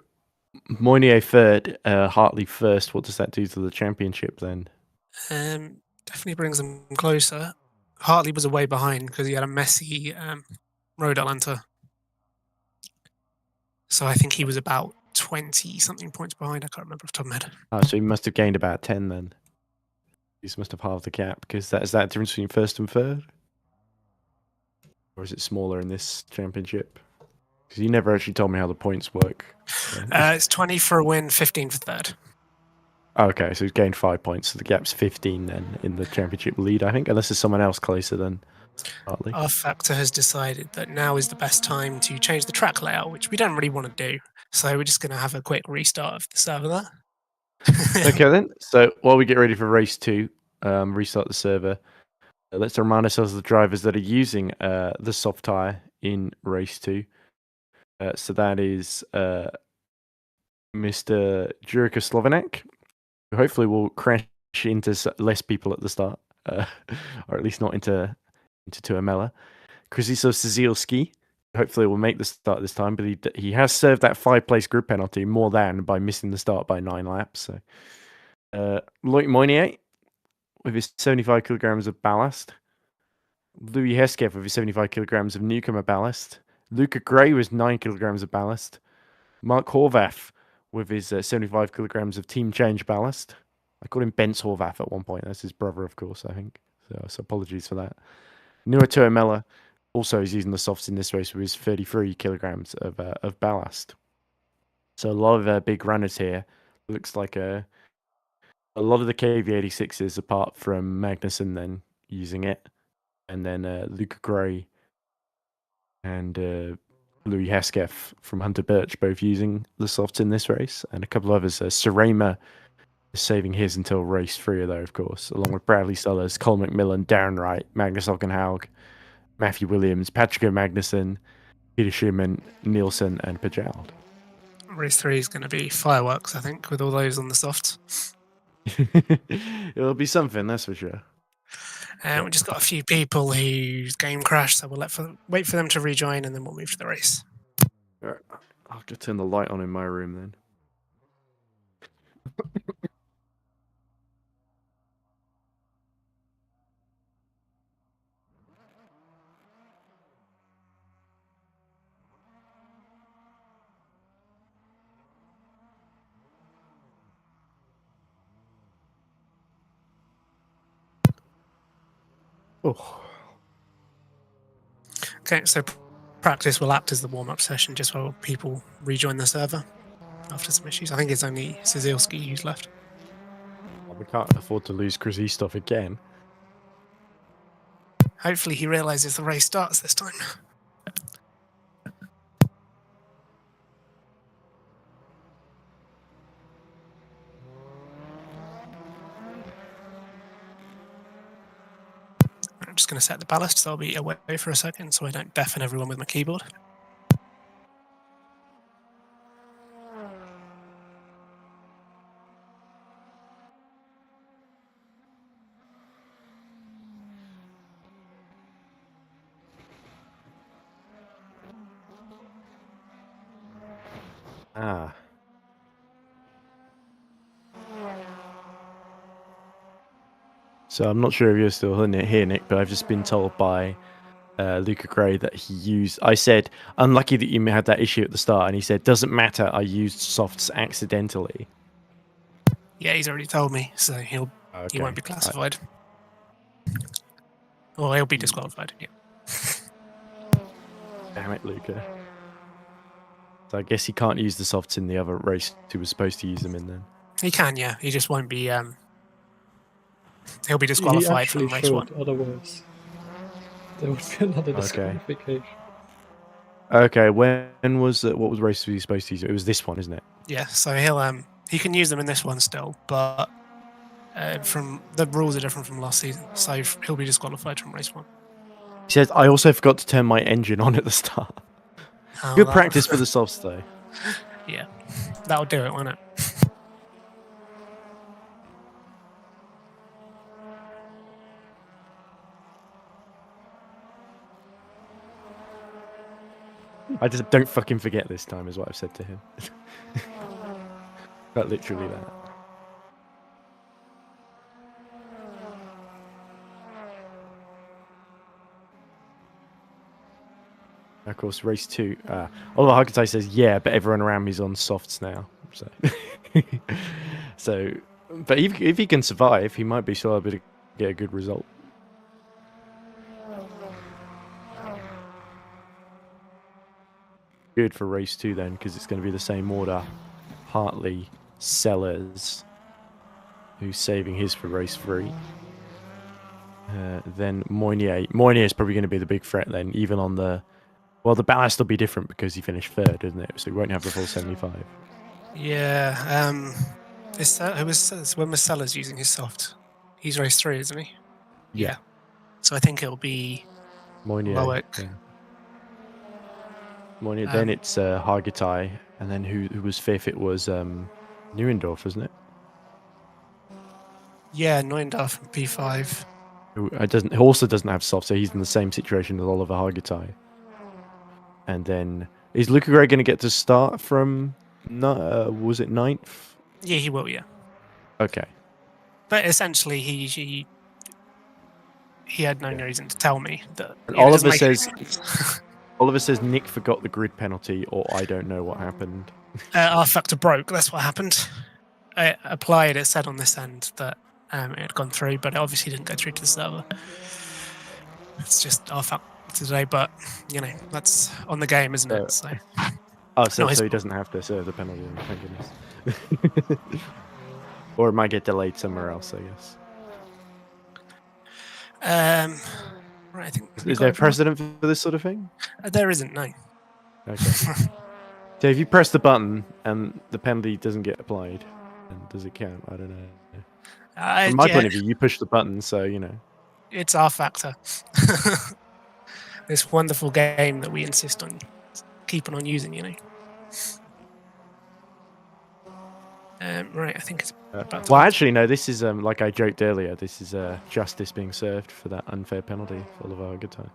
Moynier third, Hartley first. What does that do to the championship then? Definitely brings them closer. Hartley was away behind because he had a messy road Atlanta. So I think he was about 20-something points behind. I can't remember off the top of my head. Oh, so he must have gained about 10 then. He must have halved the gap, because is that difference between first and third? Or is it smaller in this championship? Because you never actually told me how the points work. It's 20 for a win, 15 for third. Okay, so he's gained 5 points. So the gap's 15 then in the championship lead, I think, unless there's someone else closer than Hartley. Our factor has decided that now is the best time to change the track layout, which we don't really want to do. So we're just going to have a quick restart of the server there. Okay then. So while we get ready for race 2, restart the server. Let's remind ourselves of the drivers that are using the soft tyre in race 2. So that is Mr. Jurka Slovenek, who hopefully will crash into less people at the start, or at least not into Tuamela. Krzysztof Szylski hopefully will make the start this time, but he has served that 5-place group penalty more than by missing the start by 9 laps. So, Loic Moynier with his 75 kilograms of ballast. Louis Hesketh with his 75 kilograms of newcomer ballast. Luca Gray with 9 kilograms of ballast. Mark Horvath with his 75 kilograms of team change ballast. I called him Bence Horvath at one point. That's his brother, of course, I think. So apologies for that. Nua Tuamela also is using the softs in this race with his 33 kilograms of ballast. So a lot of big runners here. Looks like a lot of the KV86s, apart from Magnussen, then using it. And then Luca Gray and Louis Hesketh from Hunter Birch both using the softs in this race. And a couple of others. Serema is saving his until race 3, though, of course, along with Bradley Sullers, Cole McMillan, Darren Wright, Magnus Ockenhaug, Matthew Williams, Patrick Magnussen, Peter Schumann, Nielsen, and Pajald. Race 3 is going to be fireworks, I think, with all those on the softs. It'll be something, that's for sure. We just got a few people whose game crashed, so we'll wait for them to rejoin, and then we'll move to the race. All right. I'll just turn the light on in my room then. Oh. Okay, so practice will act as the warm-up session just while people rejoin the server after some issues. I think it's only Szylski who's left. We can't afford to lose Krzysztof again. Hopefully he realises the race starts this time. I'm just going to set the ballast, so I'll be away for a second so I don't deafen everyone with my keyboard. Ah. So I'm not sure if you're still here, Nick, but I've just been told by Luca Gray that he used... I said, unlucky that you had that issue at the start, and he said, doesn't matter, I used softs accidentally. Yeah, he's already told me, so he won't be classified. Or he'll be disqualified, yeah. Damn it, Luca. So I guess he can't use the softs in the other race he was supposed to use them in then. He can, yeah. He just won't be... he'll be disqualified from race 1. Otherwise, there would be another disqualification. Okay, when was it? What was race he supposed to use? It was this one, isn't it? Yeah, so he can use them in this one still, but from the rules are different from last season, so he'll be disqualified from race 1. He says, I also forgot to turn my engine on at the start. Oh, Good practice for the softs, though. Yeah, that'll do it, won't it? I just don't fucking forget this time, is what I've said to him. But literally that. Of course, race 2. Oliver Harkentai says, yeah, but everyone around me's on softs now. So, but if he can survive, he might be still able to get a good result. Good for race 2 then, because it's going to be the same order. Hartley, Sellers, who's saving his for race 3. Then Moynier. Moynier is probably going to be the big threat then, even on the... Well, the ballast will be different because he finished 3rd, isn't it? So he won't have the full 75. Yeah. When was Sellers using his soft? He's race 3, isn't he? Yeah. So I think it'll be Moynier. Loic. Yeah. Moynier. Then it's Hargitay, and then who was fifth? It was Neuendorf, wasn't it? Yeah, Neuendorf from P5. Who also doesn't have soft, so he's in the same situation as Oliver Hargitay. And then is Luca Gray going to get to start from? Was it 9th? Yeah, he will. Yeah, Okay. but essentially, he had no reason to tell me that. And you know, it doesn't Oliver make any says sense. Oliver says Nick forgot the grid penalty, or I don't know what happened. R factor broke. That's what happened. I applied. It said on this end that it had gone through, but it obviously didn't go through to the server. It's just R factor today, but you know that's on the game, isn't it? So. So he doesn't have to serve the penalty. Thank goodness. Or it might get delayed somewhere else, I guess. Right, I think. Is there precedent for this sort of thing? There isn't, no. Okay. So if you press the button and the penalty doesn't get applied, then does it count? I don't know. From my point of view, you push the button, so you know. It's R factor. This wonderful game that we insist on keeping on using, you know. Right, I think it's about well, actually, no. This is like I joked earlier. This is justice being served for that unfair penalty for Oliver Hargitay.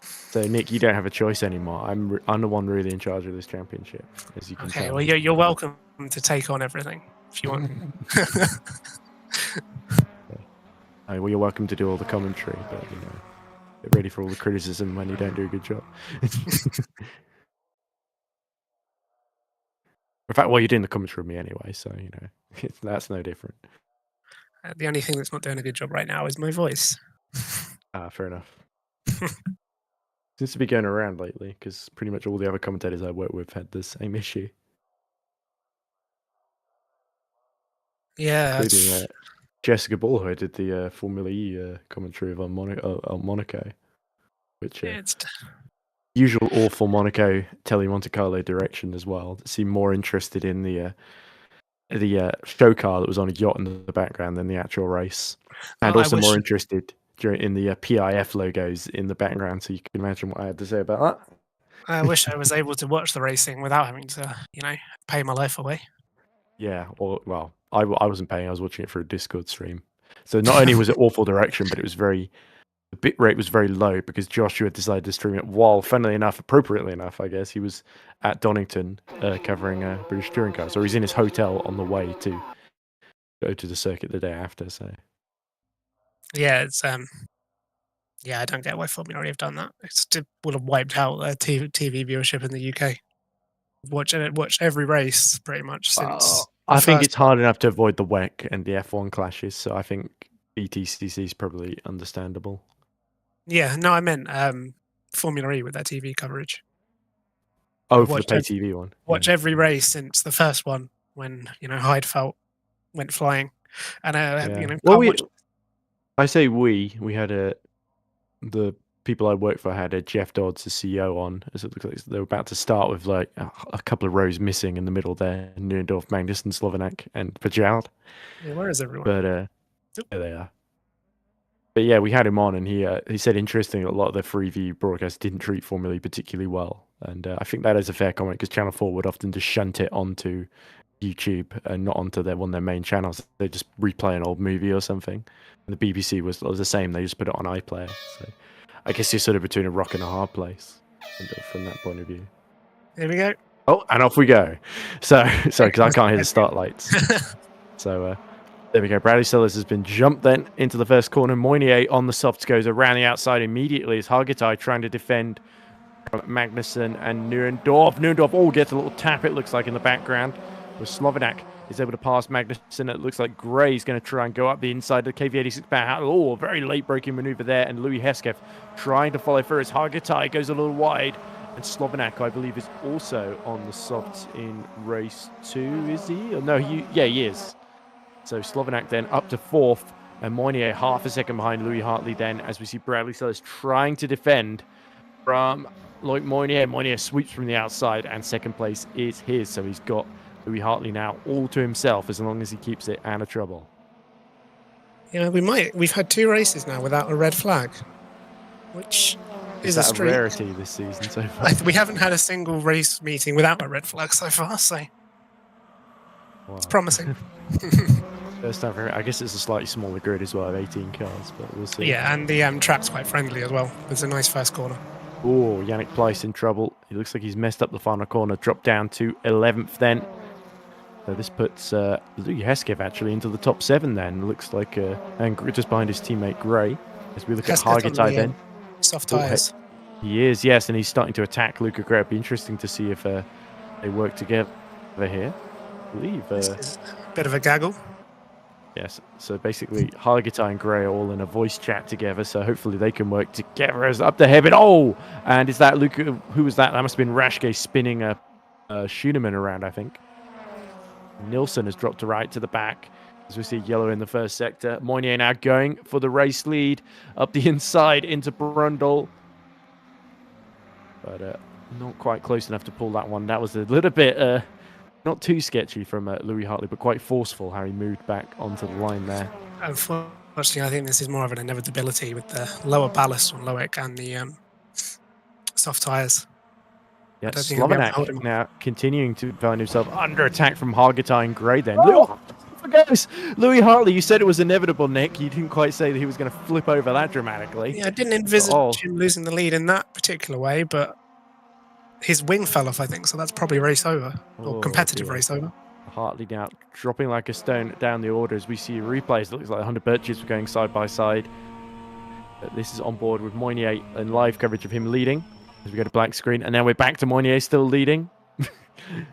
So, Nick, you don't have a choice anymore. I'm the one really in charge of this championship, as you can tell. Okay, well, you're welcome to take on everything if you want. Well, you're welcome to do all the commentary, but you know, get ready for all the criticism when you don't do a good job. In fact, well, you're doing the commentary with me anyway, so you know that's no different. The only thing that's not doing a good job right now is my voice. Fair enough. Seems to be going around lately because pretty much all the other commentators I work with had the same issue. Yeah, including Jessica Ball, who did the Formula E commentary of Monaco, which usual awful Monaco Telly Monte Carlo direction as well. Seemed more interested in the show car that was on a yacht in the background than the actual race, and also more interested in the PIF logos in the background. So you can imagine what I had to say about that. I wish I was able to watch the racing without having to, you know, pay my life away. Yeah, well, I wasn't paying. I was watching it through a Discord stream. So not only was it awful direction, but it was the bit rate was very low because Joshua decided to stream it while, funnily enough, appropriately enough, I guess, he was at Donington covering British touring cars. So he's in his hotel on the way to go to the circuit the day after. So yeah, it's yeah, I don't get why Formula E have done that. It would have wiped out TV viewership in the UK. Watch every race pretty much since. I think it's hard enough to avoid the WEC and the F1 clashes. So I think BTCC is probably understandable. Yeah, no, I meant Formula E with their TV coverage. Oh, for the pay TV one. Watch every race since the first one when, you know, Heidfeld went flying. And, you know, well, I say we had the people I work for had a Jeff Dodds, the CEO, on, as it looks like they were about to start with like a couple of rows missing in the middle there. Neuendorf, Magnussen, Slovenak, and Pajard. Yeah, where is everyone? But there they are. But yeah, we had him on, and he said interesting. A lot of the Freeview broadcasts didn't treat Formula E particularly well, and I think that is a fair comment because Channel 4 would often just shunt it onto YouTube and not onto one of their main channels. They just replay an old movie or something. And the BBC was the same. They just put it on iPlayer. So I guess you're sort of between a rock and a hard place from that point of view. Here we go. Oh, and off we go. So sorry, because I can't hear the start lights. So there we go. Bradley Sellers has been jumped then into the first corner. Moynier on the softs goes around the outside immediately as Hargitay trying to defend from Magnussen and Neuendorf. Neuendorf all gets a little tap, it looks like, in the background. With Slovenak is able to pass Magnussen. It looks like Gray's going to try and go up the inside of the KV86 back. Oh, very late braking maneuver there. And Louis Hesketh trying to follow through as Hargitay goes a little wide. And Slovenak, I believe, is also on the softs in race 2, is he? Or no, he is. So Slovenak then up to 4th, and Moynier half a second behind Louis Hartley then, as we see Bradley Sellers trying to defend from Loic Moynier. Moynier sweeps from the outside, and second place is his. So he's got Louis Hartley now all to himself as long as he keeps it out of trouble. Yeah, we've had 2 races now without a red flag, which is a that a streak. rarity this season so far? We haven't had a single race meeting without a red flag so far, so it's promising. First time for, I guess it's a slightly smaller grid as well, of 18 cars, but we'll see. Yeah, and the track's quite friendly as well. It's a nice first corner. Oh, Yannick Pleiss in trouble. He looks like he's messed up the final corner, dropped down to 11th then. So this puts Louis Hesketh actually into the top 7 then. Looks like, and just behind his teammate Gray. As we look at Hargitay then. Soft tyres. He is, yes, and he's starting to attack Luca Gray. It'd be interesting to see if they work together here. I believe. This is a bit of a gaggle. Yes, so basically Hargitay and Gray are all in a voice chat together, so hopefully they can work together as up the heaven. Oh, and is that Luca? Who was that? That must have been Rashke spinning a Schoenemann around, I think. Nilsson has dropped to right to the back. As we see yellow in the first sector. Moynier now going for the race lead up the inside into Brundle. But not quite close enough to pull that one. That was a little bit... not too sketchy from Louis Hartley, but quite forceful how he moved back onto the line there. Unfortunately, I think this is more of an inevitability with the lower ballast on Loic and the soft tyres. Yeah, Slovenak now continuing to find himself under attack from Hargitay and Gray then. Louis Hartley, you said it was inevitable, Nick. You didn't quite say that he was going to flip over that dramatically. Yeah, I didn't envisage him losing the lead in that particular way, but his wing fell off, I think, so that's probably race over, or competitive race over. Hartley now dropping like a stone down the order as we see replays. It looks like 100 Birches were going side by side. But this is on board with Moynier and live coverage of him leading as we go to black screen. And now we're back to Moynier still leading.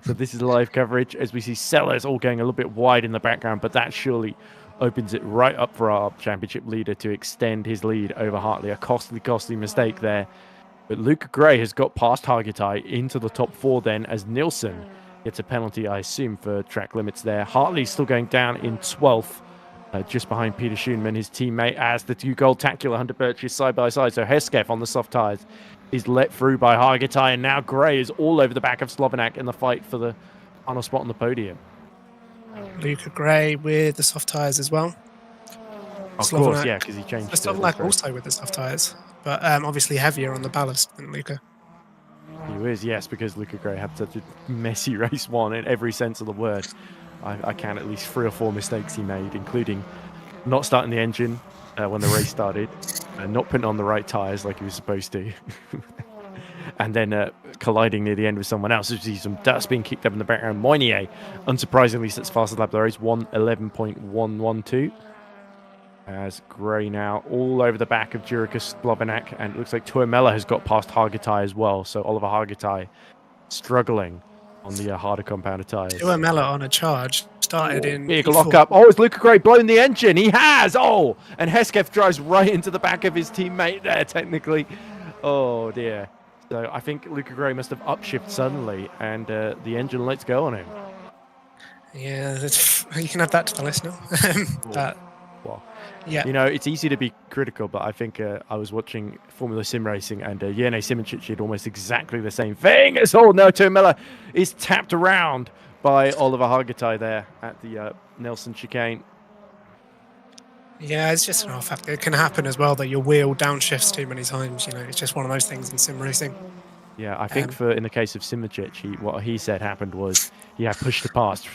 So this is live coverage as we see Sellers all going a little bit wide in the background, but that surely opens it right up for our championship leader to extend his lead over Hartley. A costly mistake there. But Luca Gray has got past Hargitay into the top 4 then as Nilsson gets a penalty, I assume, for track limits there. Hartley's still going down in 12th, just behind Peter Schoenemann, his teammate, as the 2 Gold-tacular 100 Birches side by side. So Hesketh on the soft tyres is let through by Hargitay, and now Gray is all over the back of Slovenak in the fight for the final spot on the podium. Luca Gray with the soft tyres as well. Of course, yeah, because he changed. Slovenak also with the soft tyres, but obviously heavier on the ballast than Luca. He is, yes, because Luca Gray had such a messy race 1 in every sense of the word. I count at least 3 or 4 mistakes he made, including not starting the engine when the race started, not putting on the right tyres like he was supposed to, and then colliding near the end with someone else. You see some dust being kicked up in the background. Moynier, unsurprisingly, sets fastest lap of the race, 1:11.112. As Gray now all over the back of Jurica Slovenak, and it looks like Tuomela has got past Hargitay as well. So Oliver Hargitay struggling on the harder compounded tyres. Tuomela on a charge started in big lock up. Oh, is Luca Gray blown the engine? He has. Oh, and Hesketh drives right into the back of his teammate there. Technically, oh dear. So I think Luca Gray must have upshifted suddenly, and the engine lets go on him. Yeah, you can add that to the list now. Well, yeah, you know, it's easy to be critical, but I think I was watching Formula Sim Racing, and Jene Simoncic did almost exactly the same thing. It's no, Tuomela is tapped around by Oliver Hargitay there at the Nelson chicane. Yeah, it's just an off fact. It can happen as well that your wheel downshifts too many times. You know, it's just one of those things in sim racing. Yeah, I think in the case of Simoncic, what he said happened was he had pushed the past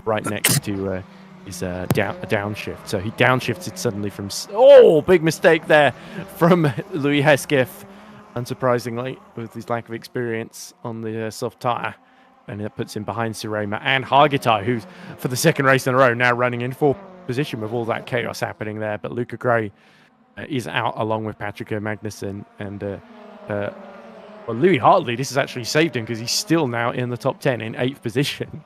right next to his downshift. So he downshifted suddenly from... Oh, big mistake there from Louis Hesketh, unsurprisingly, with his lack of experience on the soft tyre. And that puts him behind Surema and Hargitay, who's, for the 2nd race in a row, now running in 4th position with all that chaos happening there. But Luca Gray is out along with Patrick Magnussen. And well, Louis Hartley, this has actually saved him because he's still now in the top 10 in 8th position.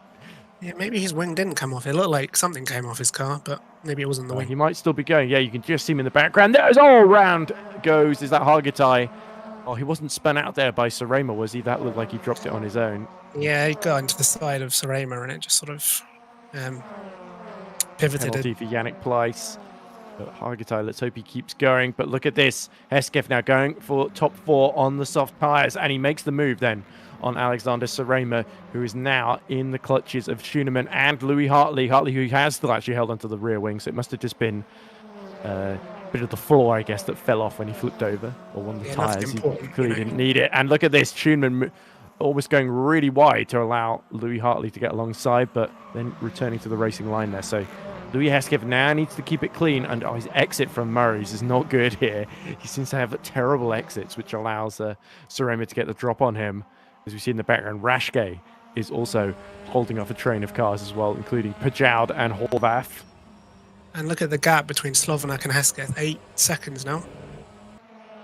Yeah, maybe his wing didn't come off. It looked like something came off his car, but maybe it wasn't the wing. He might still be going. Yeah, you can just see him in the background. There's all round goes. Is that Hargitay? Oh, he wasn't spun out there by Surema, was he? That looked like he dropped it on his own. Yeah, he got into the side of Surema and it just sort of pivoted. Penalty for Yannick Pleiss. But Hargitay, let's hope he keeps going. But look at this. Hesketh now going for top 4 on the soft tyres. And he makes the move then on Alexander Surema, who is now in the clutches of Schoenemann and Louis Hartley. Hartley, who has still actually held onto the rear wing. So it must have just been bit of the floor, I guess, that fell off when he flipped over, or one of the tyres. He clearly didn't need it. And look at this, Schoenemann almost going really wide to allow Louis Hartley to get alongside, but then returning to the racing line there. So Louis Hesketh now needs to keep it clean, and his exit from Murray's is not good here. He seems to have terrible exits, which allows Sarema to get the drop on him. As we see in the background, Rashke is also holding off a train of cars as well, including Pajoud and Horvath. And look at the gap between Slovenak and Hesketh, 8 seconds now.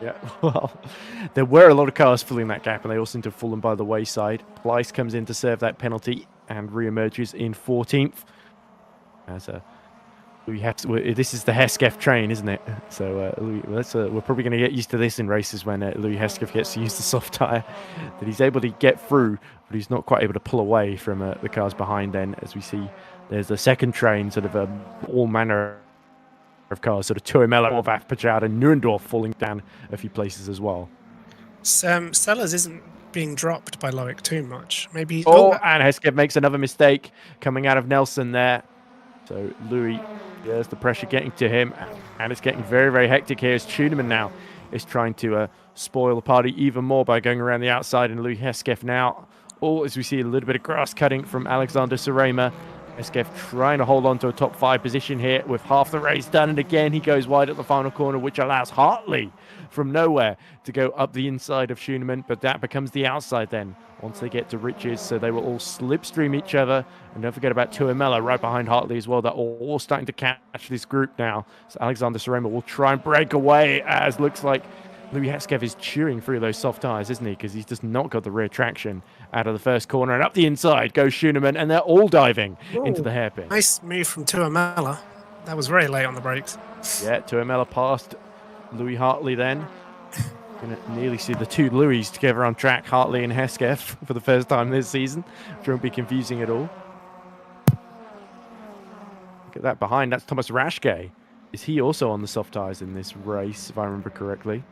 Yeah, well, there were a lot of cars filling that gap, and they all seem to have fallen by the wayside. Pleiss comes in to serve that penalty and re-emerges in 14th. As this is the Hesketh train, isn't it? So we're probably going to get used to this in races when Louis Hesketh gets to use the soft tyre, that he's able to get through, but he's not quite able to pull away from the cars behind. Then, as we see, there's a second train, sort of all manner of cars, sort of Tuamela, Horvath, Pajoud, and Neuendorf falling down a few places as well. Sellers isn't being dropped by Loic too much. Maybe. And Hesketh makes another mistake coming out of Nelson there. So Louis, there's the pressure getting to him, and it's getting very, very hectic here as Schoenemann now is trying to spoil the party even more by going around the outside, and Louis Hesketh now, as we see a little bit of grass cutting from Alexander Sarema. Hesketh trying to hold on to a top 5 position here with half the race done, and again he goes wide at the final corner, which allows Hartley from nowhere to go up the inside of Schoenemann, but that becomes the outside then once they get to Riches, so they will all slipstream each other. And don't forget about Tuamela right behind Hartley as well. They're all starting to catch this group now. So Alexander Sarema will try and break away, as looks like Louis Hesketh is chewing through those soft tyres, isn't he? Because he's just not got the rear traction out of the first corner. And up the inside goes Schoenemann, and they're all diving into the hairpin. Nice move from Tuamela. That was very late on the brakes. Yeah, Tuamela passed Louis Hartley then. Going to nearly see the two Louis together on track, Hartley and Hesketh, for the first time this season, which won't be confusing at all. Look at that behind. That's Thomas Rashke. Is he also on the soft tyres in this race, if I remember correctly?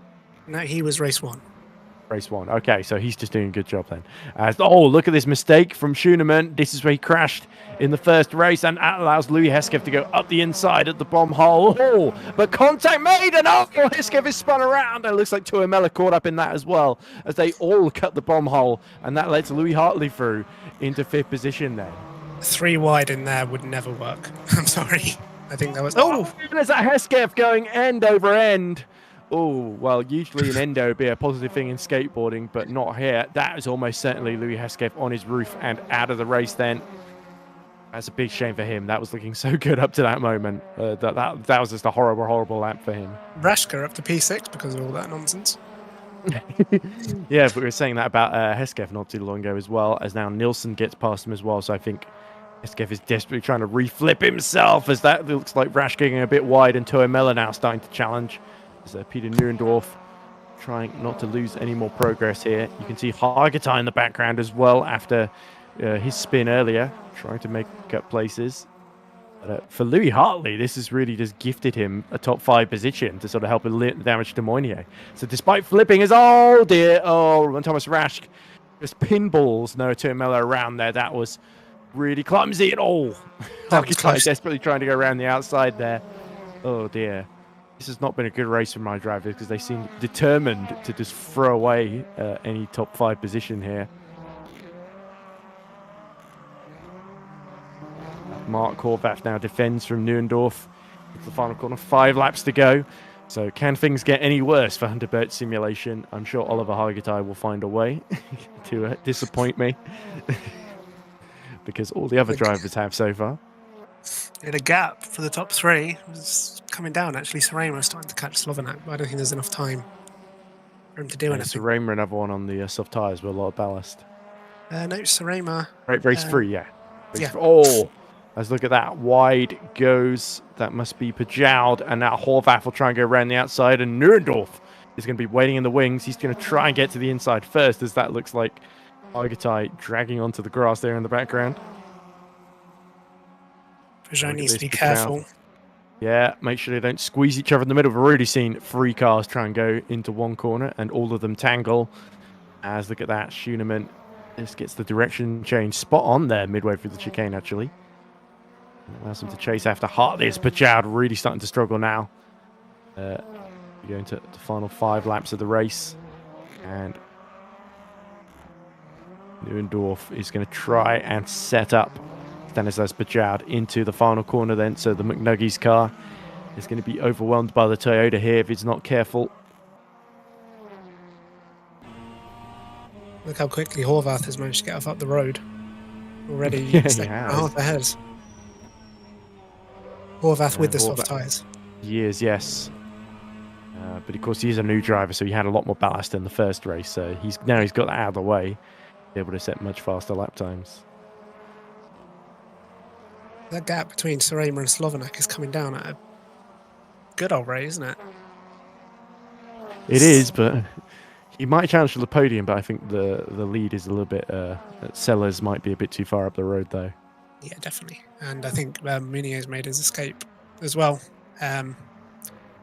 No, he was race 1. Race 1. Okay, so he's just doing a good job then. Look at this mistake from Schoenemann. This is where he crashed in the first race, and that allows Louis Hesketh to go up the inside at the bomb hole. But contact made, and Hesketh is spun around. And it looks like Tuamela caught up in that as well, as they all cut the bomb hole, and that lets Louis Hartley through into 5th position then. 3 wide in there would never work. I'm sorry. I think that was... There's that Hesketh going end over end. Well, usually an endo would be a positive thing in skateboarding, but not here. That is almost certainly Louis Hesketh on his roof and out of the race then. That's a big shame for him. That was looking so good up to that moment. That was just a horrible, horrible lap for him. Rashke up to P6 because of all that nonsense. Yeah, but we were saying that about Hesketh not too long ago as well, as now Nilsson gets past him as well. So I think Hesketh is desperately trying to reflip himself, as that looks like Rashke getting a bit wide, and Tuamela now starting to challenge. As Peter Neuendorf trying not to lose any more progress here. You can see Hargitay in the background as well after his spin earlier, trying to make up places. But, for Louis Hartley, this has really just gifted him a top 5 position to sort of help limit the damage to Moynier. So despite flipping his, and Thomas Rashke just pinballs Noah Tuamela around there. That was really clumsy and Hargitay desperately trying to go around the outside there. Oh dear. This has not been a good race for my drivers because they seem determined to just throw away any top 5 position here. Mark Horvath now defends from Neuendorf. It's the final corner, 5 laps to go. So can things get any worse for Hunterbert Simulation? I'm sure Oliver Hargitay will find a way to disappoint me because all the other drivers have so far. In a gap for the top 3 was coming down. Actually, Sarema was starting to catch Slovenak, but I don't think there's enough time for him to do anything. Sarema another one on the soft tyres with a lot of ballast. No, Sarema. Race 3, yeah. Let's look at that. Wide goes. That must be Pajoud, and now Horvath will try and go around the outside, and Neuendorf is going to be waiting in the wings. He's going to try and get to the inside first, as that looks like Hargitay dragging onto the grass there in the background. Pajoud needs to be careful. Yeah, make sure they don't squeeze each other in the middle. We've already seen 3 cars try and go into one corner, and all of them tangle. As look at that, Schoenemann just gets the direction change spot on there midway through the chicane, actually. Allows him to chase after Hartley. It's Pajoud really starting to struggle now. Going to the final 5 laps of the race, and Neuendorf is going to try and set up Stanislas Bajard into the final corner then, so the McNuggies car is going to be overwhelmed by the Toyota here if he's not careful. Look how quickly Horvath has managed to get up the road. Already Yeah, he second and a has. half ahead. Horvath with the Horvath. soft tyres. He is, yes. But of course, he's a new driver, so he had a lot more ballast in the first race. So he's got that out of the way, be able to set much faster lap times. That gap between Surema and Slovenac is coming down at a good old rate, isn't it? It is, but he might challenge for the podium. But I think the lead is a little bit. Sellers might be a bit too far up the road, though. Yeah, definitely. And I think Munier's made his escape as well.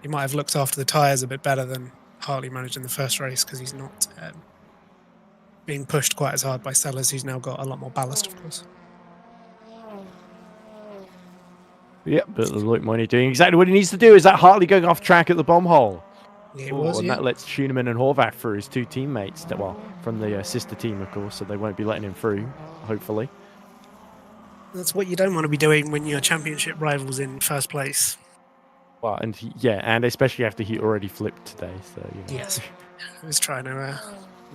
He might have looked after the tyres a bit better than Hartley managed in the first race because he's not being pushed quite as hard by Sellers, who's now got a lot more ballast, of course. Yeah, but look, Moynier doing exactly what he needs to do. Is that Hartley going off track at the bomb hole? Yeah, it was, and yeah. that lets Schoenemann and Horvath through, his 2 teammates. Well, from the sister team, of course, so they won't be letting him through, hopefully. That's what you don't want to be doing when your championship rival's in first place. Well, and and especially after he already flipped today. So Yes, I was trying to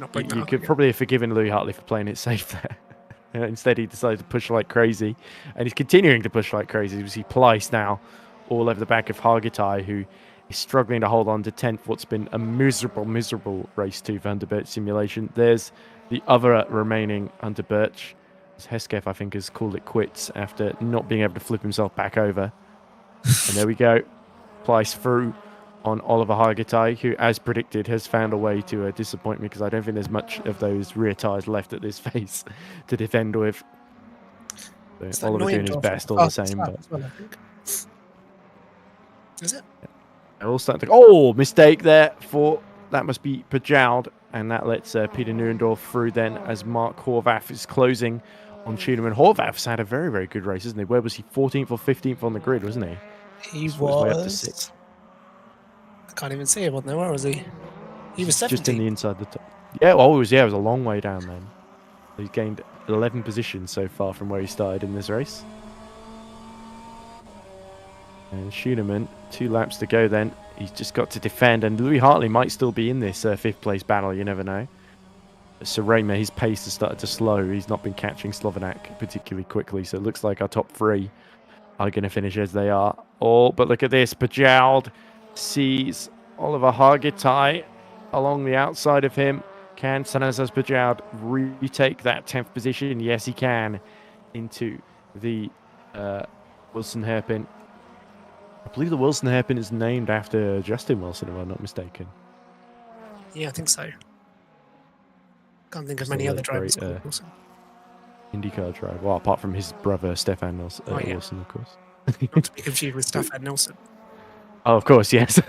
not bring that you up could again. probably have forgiven Louis Hartley for playing it safe there. Instead, he decided to push like crazy, and he's continuing to push like crazy. You see Pleiss now all over the back of Hargitay, who is struggling to hold on to 10th. What's been a miserable race to Van der Birch simulation. There's the other remaining Hunter Birch. Hesketh, I think, has called it quits after not being able to flip himself back over. And there we go. Pleiss through on Oliver Hargitay, who, as predicted, has found a way to disappoint me because I don't think there's much of those rear tyres left at this phase to defend with. So Oliver doing his best all the same. But well, I think. Is it? they're all starting to... Oh, mistake there for... That must be Pajard, and that lets Peter Neuendorf through then as Mark Horvath is closing on Schoenemann. Horvath's had a very, very good race, isn't he? Where was he? 14th or 15th on the grid, wasn't he? He was. Way up to 6th. I can't even see him on there. Where was he? He was 17th. Just in the inside the top. Yeah, well, it was a long way down then. He's gained 11 positions so far from where he started in this race. And Schoenemann, 2 laps to go then. He's just got to defend, and Louis Hartley might still be in this 5th place battle, you never know. Surema, his pace has started to slow. He's not been catching Slovenac particularly quickly, so it looks like our top 3 are going to finish as they are. Oh, but look at this. Pajard sees Oliver Hargitay along the outside of him. Can Stanislas Pajard retake that 10th position? Yes, he can. Into the Wilson hairpin. I believe the Wilson hairpin is named after Justin Wilson, if I'm not mistaken. Yeah, I think so. Can't think of many other drivers called Wilson. IndyCar driver. Well, apart from his brother Stefan Wilson, of course. Not to be confused with Stefan Nelson. Oh, of course, yes.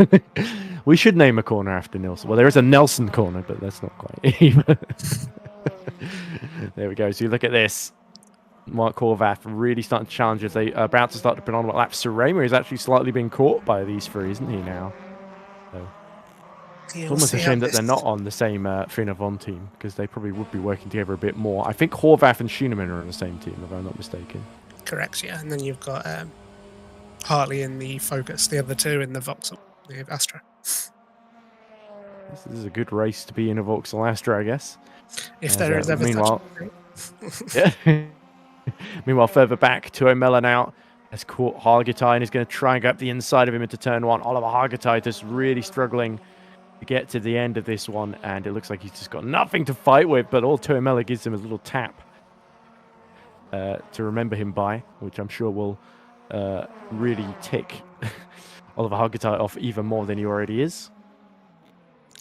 We should name a corner after Nelson. Well, there is a Nelson corner, but that's not quite even. There we go. So you look at this. Mark Horvath really starting to challenge as they are about to start the penultimate lap. Surema is actually slightly being caught by these 3, isn't he, now? So it's almost a shame that they're not on the same Finavon team, because they probably would be working together a bit more. I think Horvath and Schoenemann are on the same team, if I'm not mistaken. Correct, yeah. And then you've got Hartley in the Focus, the other 2 in the Vauxhall, the Astra. This is a good race to be in a Vauxhall Astra, I guess. If there is ever meanwhile, such a yeah. Meanwhile, further back, Tuomela now has caught Hargitay and is going to try and go up the inside of him into turn 1. Oliver Hargitay just really struggling to get to the end of this one, and it looks like he's just got nothing to fight with, but all Tuomela gives him a little tap to remember him by, which I'm sure will really tick Oliver Hargitay off even more than he already is.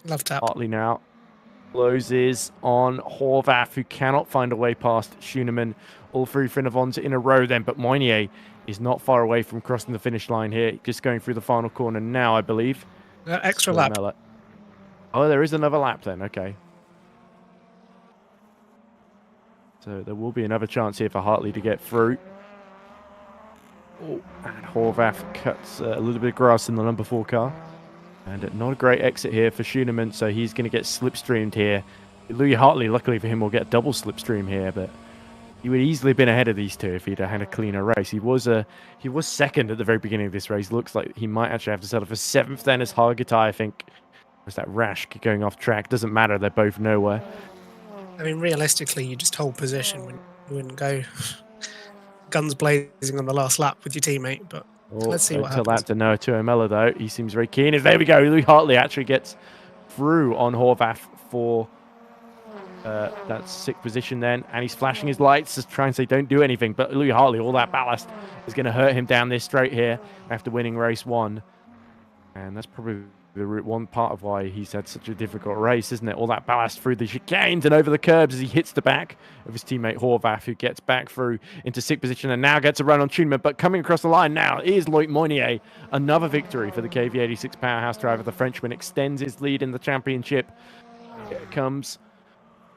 Love tap. Hartley now closes on Horvath, who cannot find a way past Schoenemann. All 3 Finavons in a row then, but Moynier is not far away from crossing the finish line here. Just going through the final corner now, I believe. Extra lap. Oh, there is another lap then, okay. So there will be another chance here for Hartley to get through. Oh, and Horvath cuts a little bit of grass in the number 4 car. And not a great exit here for Schooneman, so he's going to get slipstreamed here. Louis Hartley, luckily for him, will get double slipstream here, but he would easily have been ahead of these two if he'd had a cleaner race. He was second at the very beginning of this race. Looks like he might actually have to settle for 7th then as Hargitay, I think. Was that Rash going off track? Doesn't matter, they're both nowhere. I mean, realistically, you just hold position when you wouldn't go guns blazing on the last lap with your teammate, but let's see what happens. Tell that to Noah Tuomela, though. He seems very keen. There we go. Louis Hartley actually gets through on Horvath for that 6th position then, and he's flashing his lights to try and say don't do anything, but Louis Hartley, all that ballast is going to hurt him down this straight here after winning race 1, and that's probably one part of why he's had such a difficult race, isn't it? All that ballast through the chicanes and over the curbs as he hits the back of his teammate Horvath, who gets back through into 6th position and now gets a run on Tuneman. But coming across the line now is Loic Mounier. Another victory for the KV86 powerhouse driver. The Frenchman extends his lead in the championship. Here comes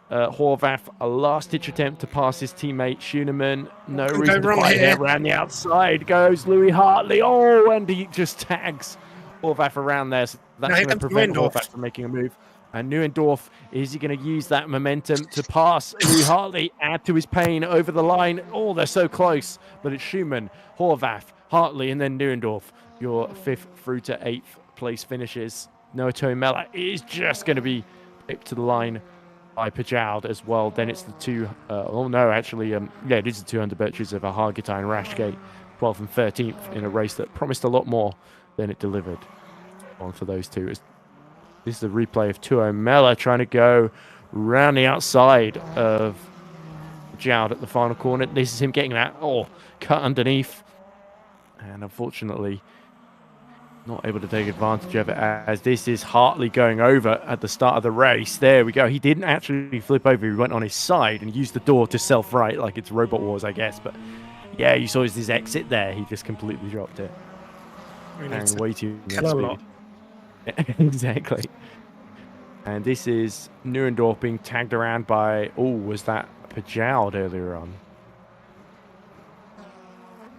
Horvath, a last-ditch attempt to pass his teammate Schooneman. No reason to fight here. Around the outside goes Louis Hartley. Oh, and he just tags Horvath around there. So that's going to prevent Horvath from making a move. And Neuendorf, is he going to use that momentum to pass Louis Hartley, add to his pain over the line? Oh, they're so close. But it's Schumann, Horvath, Hartley, and then Neuendorf. Your 5th through to 8th place finishes. Noah Tuomela is just going to be picked to the line by Pajoud as well. Then it's the two, it is the 200 birches of Hargitay and Rashgate, 12th and 13th in a race that promised a lot more than it delivered on for those two. This is a replay of Tuomela trying to go round the outside of Pajoud at the final corner. This is him getting that cut underneath, and unfortunately not able to take advantage of it, as this is Hartley going over at the start of the race. There we go. He didn't actually flip over. He went on his side and used the door to self-right like it's Robot Wars, I guess. But yeah, you saw his exit there. He just completely dropped it. And way too much speed. Exactly. And this is Neuendorf being tagged around by, was that Pajoud earlier on?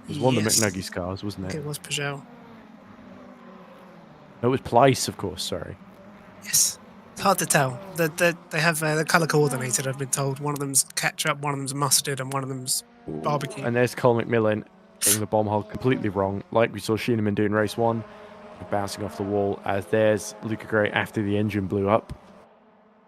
It was one of the McNuggies cars, wasn't it? It was Pajoud. No, it was Pleiss, of course, sorry. Yes. It's hard to tell. They have they're colour coordinated, I've been told. One of them's ketchup, one of them's mustard, and one of them's barbecue. And there's Cole McMillan getting the bomb hole completely wrong, like we saw Schooneman do in race 1, bouncing off the wall, as there's Luca Gray after the engine blew up.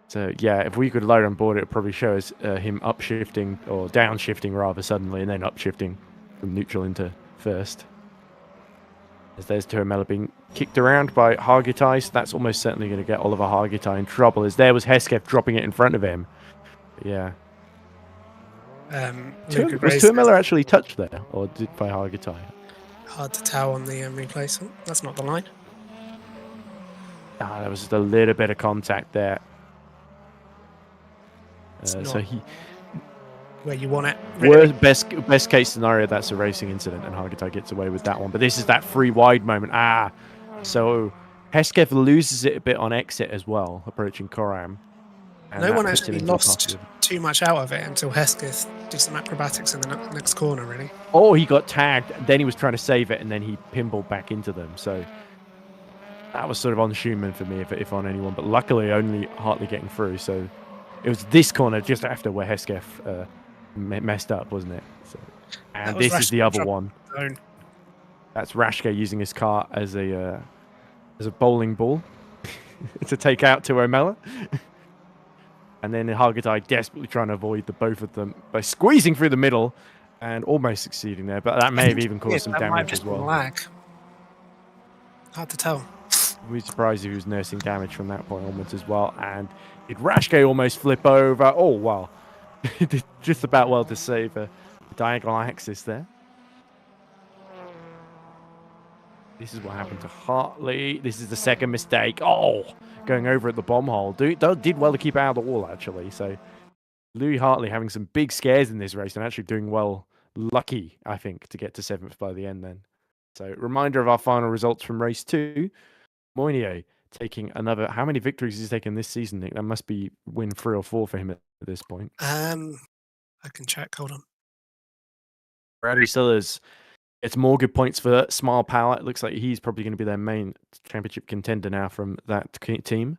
So yeah, if we could load on board, it would probably show us him upshifting, or downshifting rather, suddenly, and then upshifting from neutral into first. As there's Tuomela being kicked around by Hargitay, so that's almost certainly going to get Oliver Hargitay in trouble, as there was Hesketh dropping it in front of him. But yeah. Was Tuomela actually touched there, or did by Hargitay? Hard to tell on the replay, so that's not the line. There was just a little bit of contact there. So he... where you want it. Really. Best case scenario, that's a racing incident, and Hargitay gets away with that one. But this is that free wide moment. So Hesketh loses it a bit on exit as well, approaching Coram. No one actually lost too much out of it until Hesketh did some acrobatics in the next corner, really. Oh, he got tagged, then he was trying to save it, and then he pinballed back into them. So that was sort of on Schumann for me, if on anyone. But luckily, only Hartley getting through. So it was this corner just after where Hesketh messed up, wasn't it? So, and this is the other one. That's Rashke using his car as a bowling ball to take out Tuomela. And then Hargitay desperately trying to avoid the both of them by squeezing through the middle and almost succeeding there. But that may have even caused some damage as well. Lag. Hard to tell. I'd be surprised if he was nursing damage from that point onwards as well. And did Rashke almost flip over? Oh, wow. He did just about well to save a diagonal axis there. This is what happened to Hartley. This is the second mistake. Oh, going over at the bomb hole. Did well to keep out of the wall, actually. So Louis Hartley having some big scares in this race and actually doing well. Lucky, I think, to get to 7th by the end then. So reminder of our final results from race 2. Mounier taking another... How many victories has he taken this season, Nick? That must be win 3 or 4 for him at this point. I can check. Hold on. Bradley Sellers It's more good points for Smile Power. It looks like he's probably going to be their main championship contender now from that team.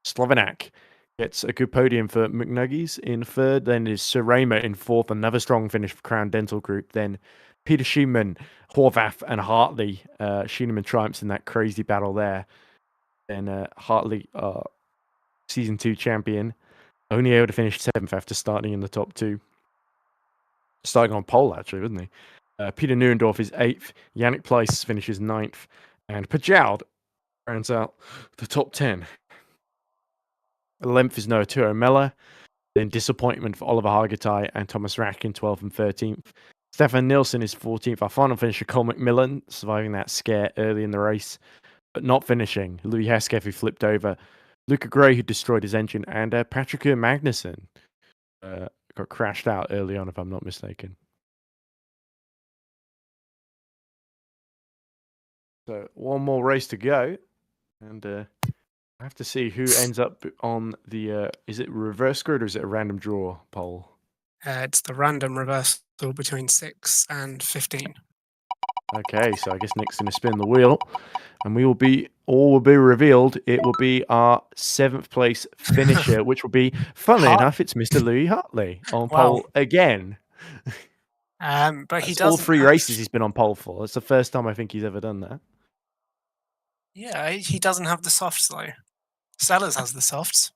Slovenak gets a good podium for McNuggies in third. Then is Surema in fourth. Another strong finish for Crown Dental Group. Then Peter Schumann, Horvath, and Hartley. Schumann triumphs in that crazy battle there. Then Hartley, Season 2 champion, only able to finish 7th after starting in the top 2. Starting on pole, actually, wasn't he? Peter Neuendorf is 8th. Yannick Pleiss finishes 9th. And Pajoud rounds out the top 10. 11th is Noah Turo Mella. Then disappointment for Oliver Hargitay and Thomas Rack in 12th and 13th. Stefan Nilsson is 14th. Our final finisher, Cole McMillan, surviving that scare early in the race, but not finishing. Louis Hesketh, who flipped over. Luca Gray, who destroyed his engine. And Patrick Magnussen got crashed out early on, if I'm not mistaken. So one more race to go. And I have to see who ends up on the, is it reverse grid or is it a random draw poll? It's the random reversal between 6 and 15. Okay, so I guess Nick's going to spin the wheel, and all will be revealed. It will be our 7th place finisher, which will be, funnily enough, it's Mr. Louis Hartley on pole again. But he does all 3 races he's been on pole for. It's the first time I think he's ever done that. Yeah, he doesn't have the softs though. Sellers has the softs.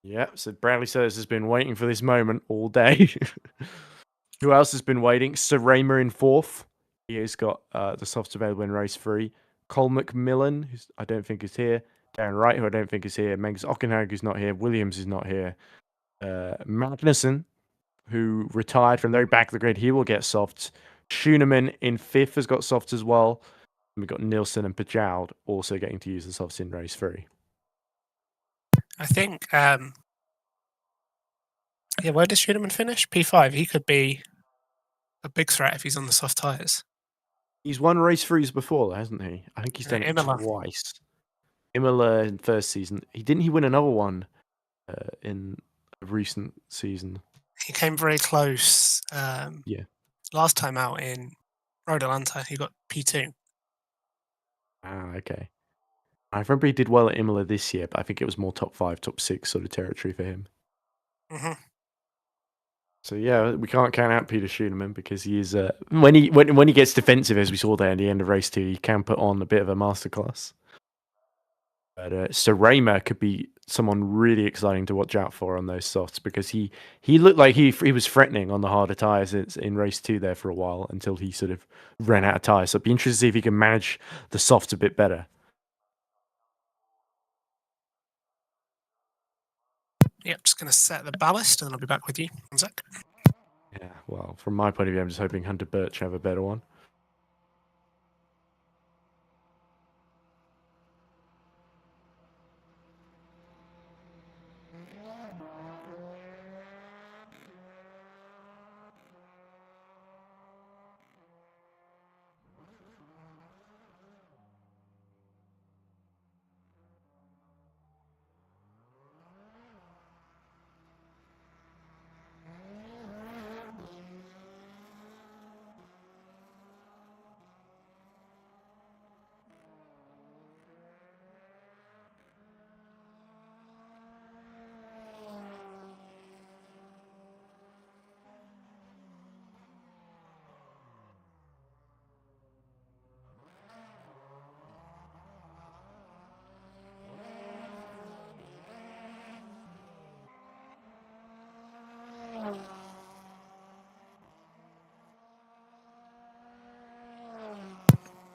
Yeah, so Bradley Sellers has been waiting for this moment all day. Who else has been waiting? Surema in 4th. He has got the softs available in race 3. Cole McMillan, who I don't think is here. Darren Wright, who I don't think is here. Megs Ockenhag, who's not here. Williams is not here. Magnussen, who retired from the very back of the grid, he will get softs. Schuneman in 5th has got softs as well. And we've got Nilsson and Pajoud also getting to use the softs in race 3. I think, where does Schuneman finish? P5. He could be a big threat if he's on the soft tyres. He's won race 3s before, hasn't he? I think he's done it twice. Imola in first season. Didn't he win another one in a recent season? He came very close. Last time out in Road Atlanta, he got P2. Ah, okay. I remember he did well at Imola this year, but I think it was more top 5, top 6 sort of territory for him. Mm-hmm. So yeah, we can't count out Peter Schuneman because he is when he gets defensive, as we saw there at the end of race 2, he can put on a bit of a masterclass. But Surema could be someone really exciting to watch out for on those softs because he looked like he was threatening on the harder tyres in race 2 there for a while until he sort of ran out of tyres. So it'd be interesting to see if he can manage the softs a bit better. Yep, just going to set the ballast and then I'll be back with you. 1 sec. Yeah, well, from my point of view, I'm just hoping Hunter Birch have a better one.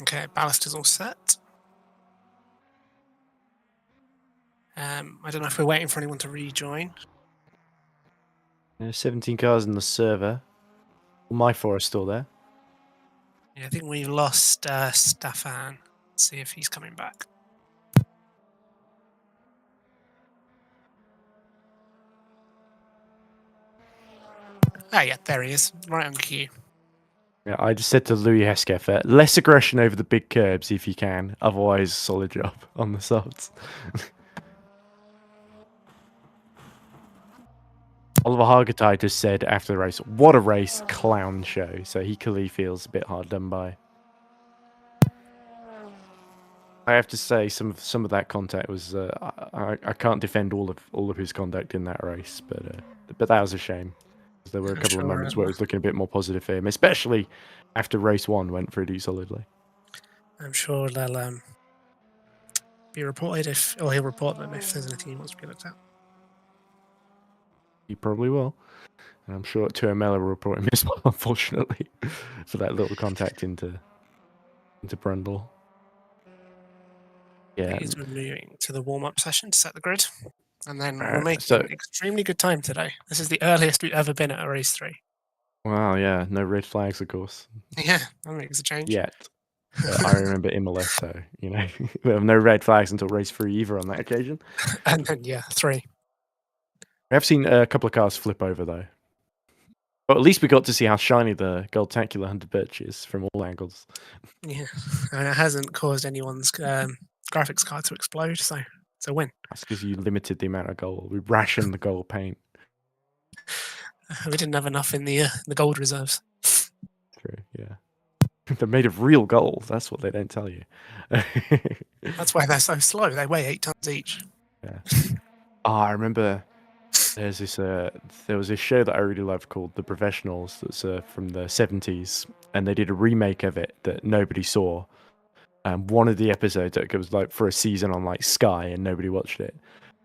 Okay, ballast is all set. I don't know if we're waiting for anyone to rejoin. 17 cars in the server. My 4 are still there. Yeah, I think we lost Stefan. Let's see if he's coming back. Oh yeah, there he is, right on cue. Yeah, I just said to Louis Hesketh, less aggression over the big curbs if you can. Otherwise, solid job on the softs. Oliver Hargitay just said after the race, "What a race, clown show." So he clearly feels a bit hard done by. I have to say, some of that contact was. I can't defend all of his conduct in that race, but that was a shame. There were a couple of moments where it was looking a bit more positive for him, especially after race 1 went pretty solidly. I'm sure they'll be reported he'll report them if there's anything he wants to be looked at. He probably will. And I'm sure Tuamela will report him as well, unfortunately, for that little contact into Brundle. Yeah. We're moving to the warm-up session to set the grid. And then we're making extremely good time today. This is the earliest we've ever been at a race 3. Wow, yeah. No red flags, of course. Yeah, that makes a change. Yet. I remember Imola, so, we have no red flags until race 3 either on that occasion. And then, 3. We have seen a couple of cars flip over, though. But at least we got to see how shiny the Goldtacular Hunter Birch is from all angles. Yeah, and it hasn't caused anyone's graphics card to explode, so it's a win. That's because you limited the amount of gold. We rationed the gold paint. We didn't have enough in the gold reserves. True, yeah. They're made of real gold. That's what they don't tell you. That's why they're so slow. They weigh 8 tons each. Yeah. I remember there was this show that I really loved called The Professionals. That's from the 70s, and they did a remake of it that nobody saw. One of the episodes that was like for a season on like Sky, and nobody watched it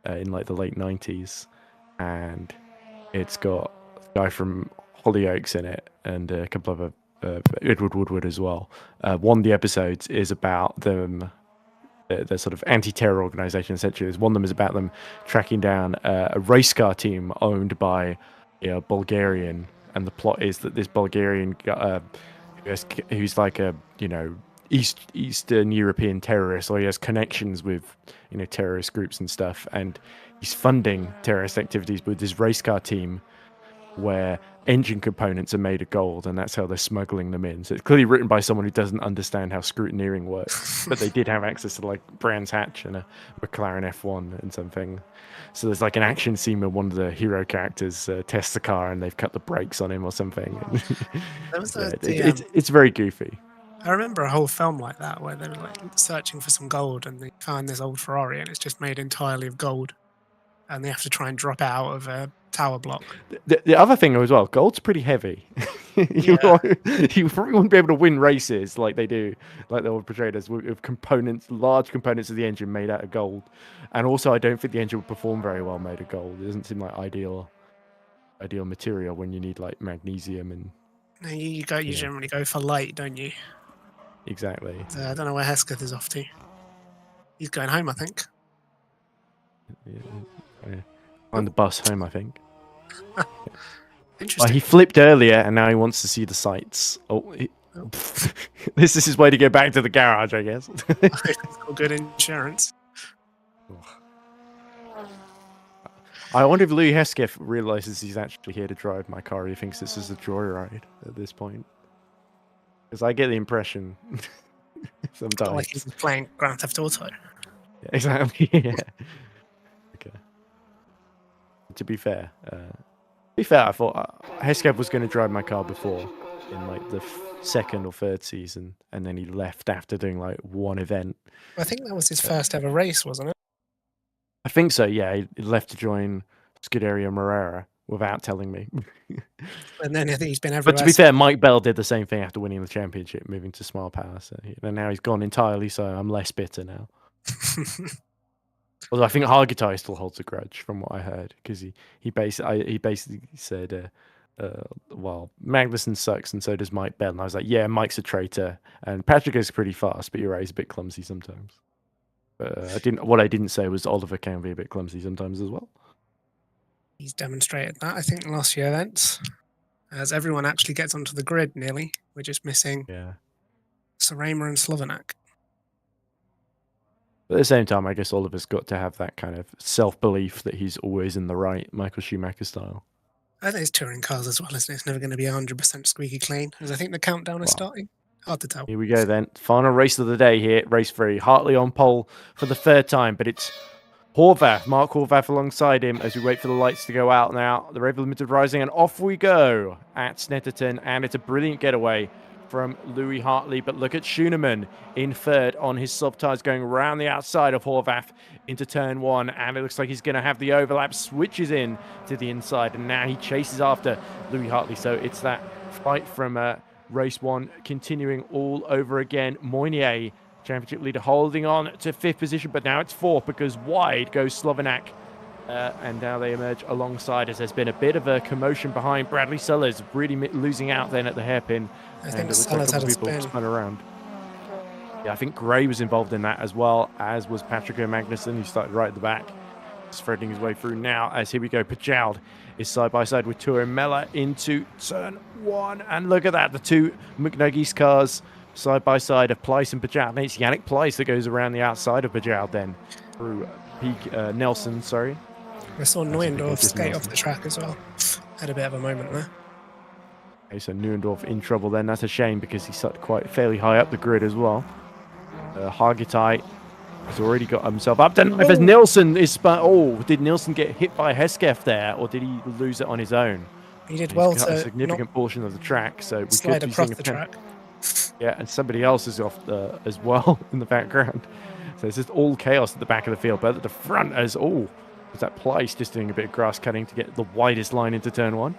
in like the late 90s. And it's got a guy from Hollyoaks in it, and a couple of Edward Woodward as well. One of the episodes is about them, the sort of anti-terror organization. Essentially, one of them is about them tracking down a race car team owned by a Bulgarian, and the plot is that this Bulgarian who's like a Eastern European terrorist, or he has connections with terrorist groups and stuff, and he's funding terrorist activities with this race car team where engine components are made of gold, and that's how they're smuggling them in. So it's clearly written by someone who doesn't understand how scrutineering works, but they did have access to like Brands Hatch and a McLaren F1 and something. So there's like an action scene where one of the hero characters tests the car and they've cut the brakes on him or something. It's very goofy. I remember a whole film like that where they were like searching for some gold, and they find this old Ferrari, and it's just made entirely of gold, and they have to try and drop it out of a tower block. The other thing as well, gold's pretty heavy. You probably wouldn't be able to win races like they do, like they were portrayed as, with components, large components of the engine made out of gold. And also, I don't think the engine would perform very well made of gold. It doesn't seem like ideal material when you need like magnesium and. No, you generally go for light, don't you? Exactly. I don't know where Hesketh is off to. He's going home, I think. Yeah. On the bus home, I think. Interesting. He flipped earlier, and now he wants to see the sights. This is his way to go back to the garage, I guess. It's got good insurance. I wonder if Louis Hesketh realizes he's actually here to drive my car. He thinks this is a joyride at this point. Because I get the impression sometimes. Like he's playing Grand Theft Auto. Yeah, exactly. Yeah. Okay. To be fair, I thought Hesketh was going to drive my car before in like the second or third season, and then he left after doing like one event. I think that was his first ever race, wasn't it? I think so. Yeah, he left to join Scuderia Morera without telling me. And then I think he's been everywhere. But to be fair, Mike Bell did the same thing after winning the championship, moving to Smile Power. So and now he's gone entirely. So I'm less bitter now. Although I think Hargitay still holds a grudge, from what I heard, because he basically said, "Well, Magnussen sucks, and so does Mike Bell." And I was like, "Yeah, Mike's a traitor, and Patrick is pretty fast, but you're right, he's a bit clumsy sometimes." What I didn't say was Oliver can be a bit clumsy sometimes as well. He's demonstrated that, I think, in the last few events. As everyone actually gets onto the grid nearly. We're just missing Sarema and Slovanak. But at the same time, I guess Oliver's got to have that kind of self-belief that he's always in the right, Michael Schumacher style. I think it's touring cars as well, isn't it? It's never going to be 100% squeaky clean, as I think the countdown is starting. Hard to tell. Here we go then. Final race of the day here, race 3. Hartley on pole for the third time, but it's Horvath, Mark Horvath alongside him as we wait for the lights to go out now. The Red Bull Limited rising, and off we go at Snetterton, and it's a brilliant getaway from Louis Hartley, but look at Schoenemann in third on his soft tyres going around the outside of Horvath into turn 1, and it looks like he's going to have the overlap, switches in to the inside, and now he chases after Louis Hartley. So it's that fight from race 1 continuing all over again. Moynier, championship leader, holding on to 5th position, but now it's 4th because wide goes Slovenak. And now they emerge alongside as there's been a bit of a commotion behind. Bradley Sellers really losing out then at the hairpin. I think Sellers had a spin. Spun around. Yeah, I think Gray was involved in that as well, as was Patrick Magnussen, who started right at the back. Threading his way through now as here we go. Pajoud is side by side with Turo Mella into turn 1. And look at that, the two McNuggies cars side by side of Pleiss and Pajoud. And it's Yannick Pleiss that goes around the outside of Pajoud then through Nelson, sorry. I saw Neuendorf skate off the track as well. Had a bit of a moment there. Okay, so Neuendorf in trouble then. That's a shame because he's quite fairly high up the grid as well. Hargitay has already got himself up. Don't know if Nilsson is spun. Oh, did Nilsson get hit by Hesketh there, or did he lose it on his own? He did well cut to a significant portion of the track, so we slide could be across seeing the track. Yeah, and somebody else is off as well in the background. So it's just all chaos at the back of the field, but at the front as is that Pleiss just doing a bit of grass cutting to get the widest line into turn 1.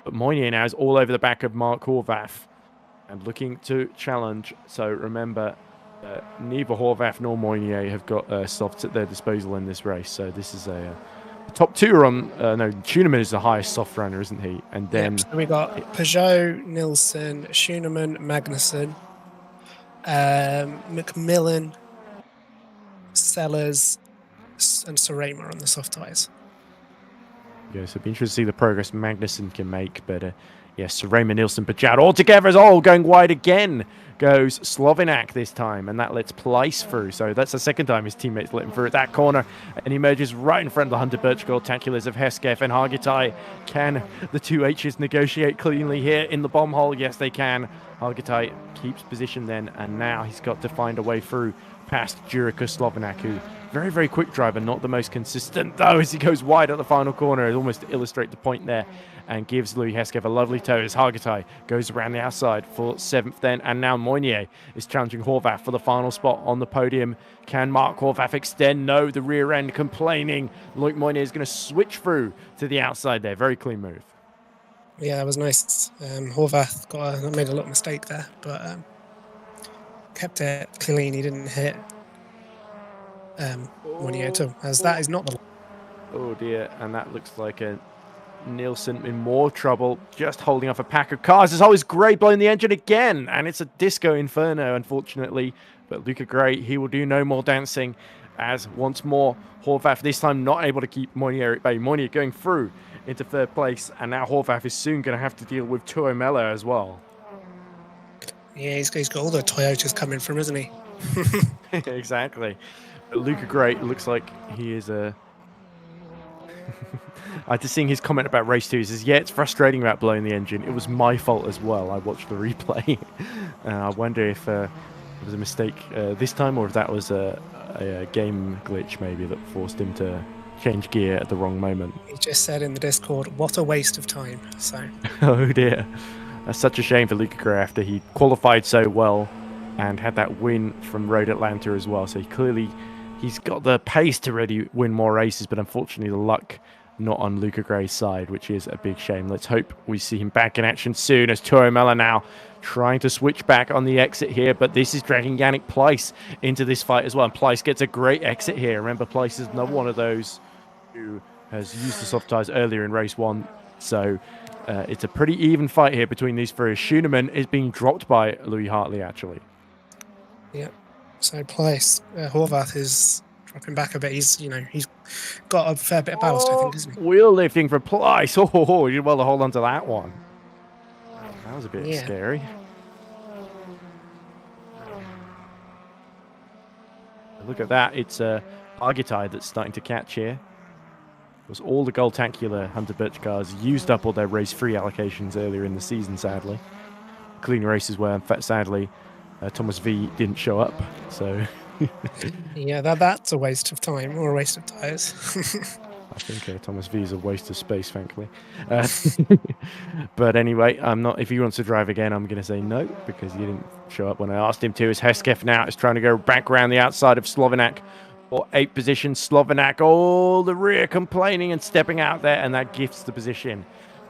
But Moynier now is all over the back of Mark Horvath and looking to challenge. So remember, neither Horvath nor Moynier have got softs at their disposal in this race. So this is the top 2 are on. No, Schoenemann is the highest soft runner, isn't he? And then so we got Peugeot, Nilsson, Schoenemann, Magnussen, McMillan, Sellers, and Sorema on the soft tyres. Yeah, so it'll be interesting to see the progress Magnussen can make. But yes, Sorema, Nilsson, Pajoud all together as going wide again goes Slovenak this time, and that lets Pleiss through. So that's the second time his teammates let him through at that corner, and he emerges right in front of the Hunter Birchgold Taculars of Hesketh and Hargitay. Can the two H's negotiate cleanly here in the bomb hole? Yes, they can. Hargitay keeps position then, and now he's got to find a way through past Jurica Slovenak, who very, very quick driver, not the most consistent though, as he goes wide at the final corner, almost to illustrate the point there, and gives Louis Hesketh a lovely tow as Hargitay goes around the outside for 7th then, and now Moynier is challenging Horvath for the final spot on the podium. Can Mark Horvath extend? No, the rear end complaining. Loic Moynier is going to switch through to the outside there. Very clean move. Yeah, that was nice. Horvath made a little mistake there, but kept it clean. He didn't hit Moynier at all, as that is not the... Oh dear, and that looks like a Nilsson in more trouble, just holding off a pack of cars. There's always Gray blowing the engine again, and it's a disco inferno, unfortunately. But Luca Gray, he will do no more dancing, as once more Horvath this time not able to keep Moynier at bay. Moynier going through into 3rd place, and now Horvath is soon going to have to deal with Turo Mella as well. Yeah, he's got all the Toyotas coming from, isn't he? Exactly. But Luca Gray looks like he is a... I just seeing his comment about race 2. He says, yeah, it's frustrating about blowing the engine. It was my fault as well. I watched the replay. I wonder if it was a mistake this time, or if that was a game glitch maybe that forced him to change gear at the wrong moment. He just said in the Discord, what a waste of time. So. Oh dear. That's such a shame for Luca Gray after he qualified so well and had that win from Road Atlanta as well. So he's got the pace to really win more races, but unfortunately the luck not on Luca Gray's side, which is a big shame. Let's hope we see him back in action soon, as Turo Mella now trying to switch back on the exit here, but this is dragging Yannick Pleiss into this fight as well, and Pleiss gets a great exit here. Remember, Pleiss is another one of those who has used the soft tyres earlier in race 1, so it's a pretty even fight here between these three. Schoenemann is being dropped by Louis Hartley, actually. Yeah, so Pleiss, Horvath is dropping back a bit. He's got a fair bit of ballast, I think, isn't he? Wheel lifting for Pleiss. Oh, you did well to hold on to that one. That was a bit scary. Look at that. It's Hargitay that's starting to catch here. Because all the Goldtacular Hunter Birch cars used up all their race 3 allocations earlier in the season, sadly. Clean races where, in fact, sadly, Thomas V didn't show up. So Yeah, that's a waste of time or a waste of tyres. I think Thomas V is a waste of space, thankfully. But anyway, I'm not. If he wants to drive again, I'm going to say no because he didn't show up when I asked him to. As Hesketh now is trying to go back around the outside of Slovenak for 8th position. Slovenak, all the rear complaining and stepping out there, and that gifts the position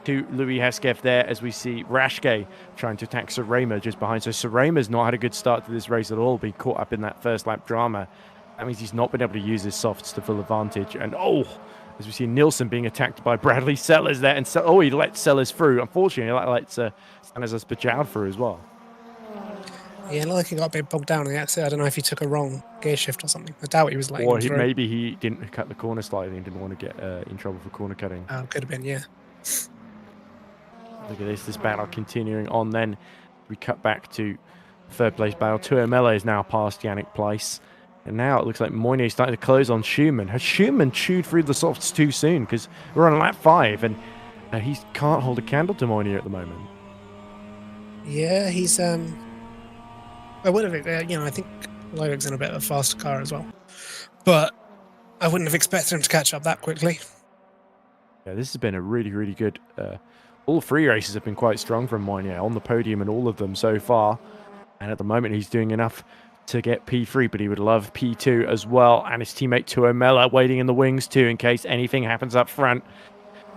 to Louis Hesketh there as we see Rashke trying to attack Sarema just behind. So Sarema's not had a good start to this race at all, being caught up in that first lap drama. That means he's not been able to use his softs to full advantage. And as we see Nilsson being attacked by Bradley Sellers there. And he lets Sellers through. Unfortunately, that lets Stanislas Bajal through as well. Yeah, like he got a bit bogged down in the exit. I don't know if he took a wrong gear shift or something. I doubt he was letting him through. Maybe he didn't cut the corner slightly and didn't want to get in trouble for corner cutting. Oh, could have been, yeah. Look at this battle continuing on then. We cut back to third place battle. Tuomela is now past Yannick Pleiss. And now it looks like Moynier is starting to close on Schumann. Has Schumann chewed through the softs too soon? Because we're on lap 5 and he can't hold a candle to Moynier at the moment. Yeah, he's I would have, I think Lyric's in a bit of a faster car as well. But I wouldn't have expected him to catch up that quickly. Yeah, this has been a really, really good... all 3 races have been quite strong from Moynier on the podium in all of them so far. And at the moment, he's doing enough to get P3, but he would love P2 as well. And his teammate Tuomela waiting in the wings too in case anything happens up front.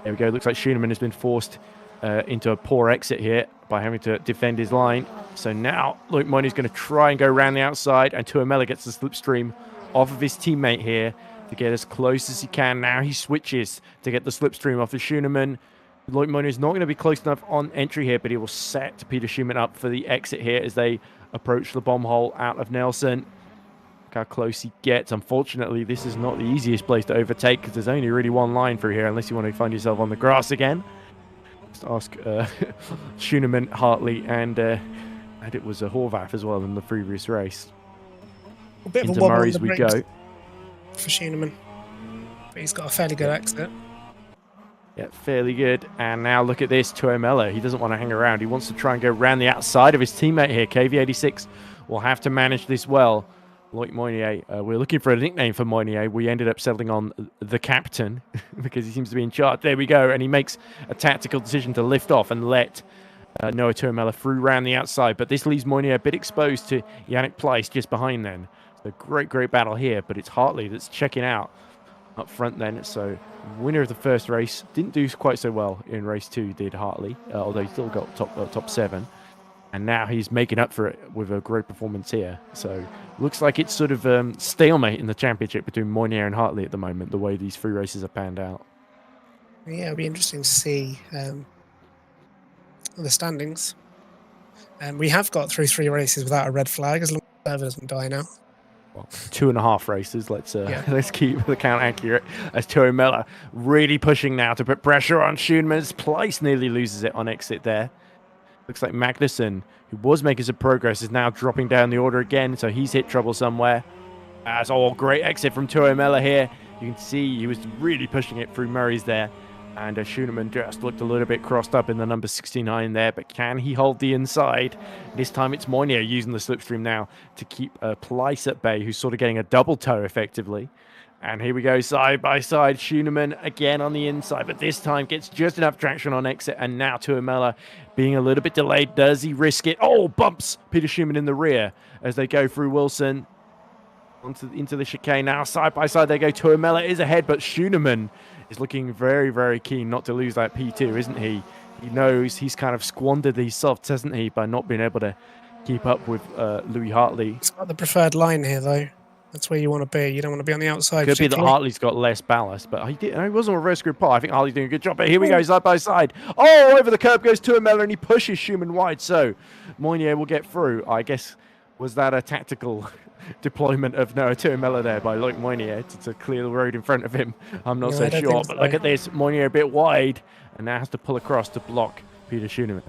There we go. Looks like Schumann has been forced into a poor exit here by having to defend his line. So now Loic Moynier's going to try and go around the outside, and Tuomela gets the slipstream off of his teammate here to get as close as he can. Now he switches to get the slipstream off of Schumann. Loic Moynier is not going to be close enough on entry here, but he will set Peter Schumann up for the exit here as they approach the bomb hole out of Nelson. Look how close he gets. Unfortunately, this is not the easiest place to overtake because there's only really one line through here unless you want to find yourself on the grass again. Just ask Schumann, Hartley, and it was a Horvath as well in the previous race. A bit Into of a wobble Murray's on the we brakes go. for Schumann. But he's got a fairly good exit. Yeah, fairly good. And now look at this, Tuomela. He doesn't want to hang around. He wants to try and go around the outside of his teammate here. KV86 will have to manage this well. Loic Moynier, we're looking for a nickname for Moynier. We ended up settling on the captain because he seems to be in charge. There we go. And he makes a tactical decision to lift off and let Noah Tuomela through around the outside. But this leaves Moynier a bit exposed to Yannick Pleiss just behind then. So great battle here. But it's Hartley that's checking out up front then. So winner of the first race. Didn't do quite so well in race 2, did Hartley, although he still got top 7. And now he's making up for it with a great performance here. So looks like it's sort of stalemate in the championship between Moynier and Hartley at the moment, the way these 3 races have panned out. Yeah, it'll be interesting to see the standings. And we have got through 3 races without a red flag, as long as server doesn't die now. Well, 2.5 races. Let's keep the count accurate. As Tuomela really pushing now to put pressure on Schumann's. Pleiss nearly loses it on exit there. Looks like Magnussen, who was making some progress, is now dropping down the order again, so he's hit trouble somewhere. That's all great exit from Tuomela here. You can see he was really pushing it through Murray's there. And Schumann just looked a little bit crossed up in the number 69 there, but can he hold the inside? This time it's Moynier using the slipstream now to keep Pleiss at bay, who's sort of getting a double toe effectively. And here we go, side by side. Schumann again on the inside, but this time gets just enough traction on exit. And now Tuomela being a little bit delayed. Does he risk it? Oh, bumps Peter Schumann in the rear as they go through Wilson into the chicane. Now side by side they go. Tuomela is ahead, but Schumann is looking very keen not to lose that P2, isn't he? He knows he's kind of squandered these softs, hasn't he, by not being able to keep up with Louis Hartley. He's got the preferred line here, though. That's where you want to be. You don't want to be on the outside. Could be that Hartley's got less ballast, but he wasn't a reverse grid part. I think Hartley's doing a good job. But here we go, side by side. Oh, over the curb goes Tuomela, and he pushes Schumann wide. So Moynier will get through. I guess, was that a tactical deployment of Noah Tuomela there by Loic Moynier to clear the road in front of him? I'm not so sure. But look at this. Moynier a bit wide, and now has to pull across to block Peter Schumann.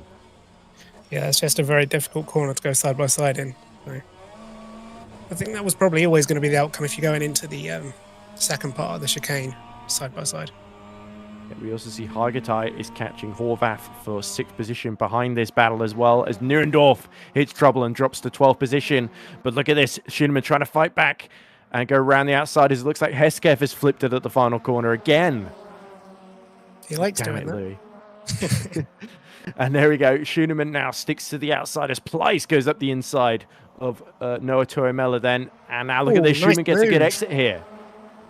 Yeah, it's just a very difficult corner to go side by side in. So I think that was probably always going to be the outcome if you're going into the second part of the chicane side by side. We also see Hargatai is catching Horvath for 6th position behind this battle, as well as Nurendorf hits trouble and drops to 12th position. But look at this, Schoenemann trying to fight back and go around the outside as it looks like Hesketh has flipped it at the final corner again. He likes Damn doing it, that. Louis. And there we go. Schoenemann now sticks to the outside as Pleiss goes up the inside of Noah Tuomela then. And now look at this. Nice Schoenemann gets a good move. exit here.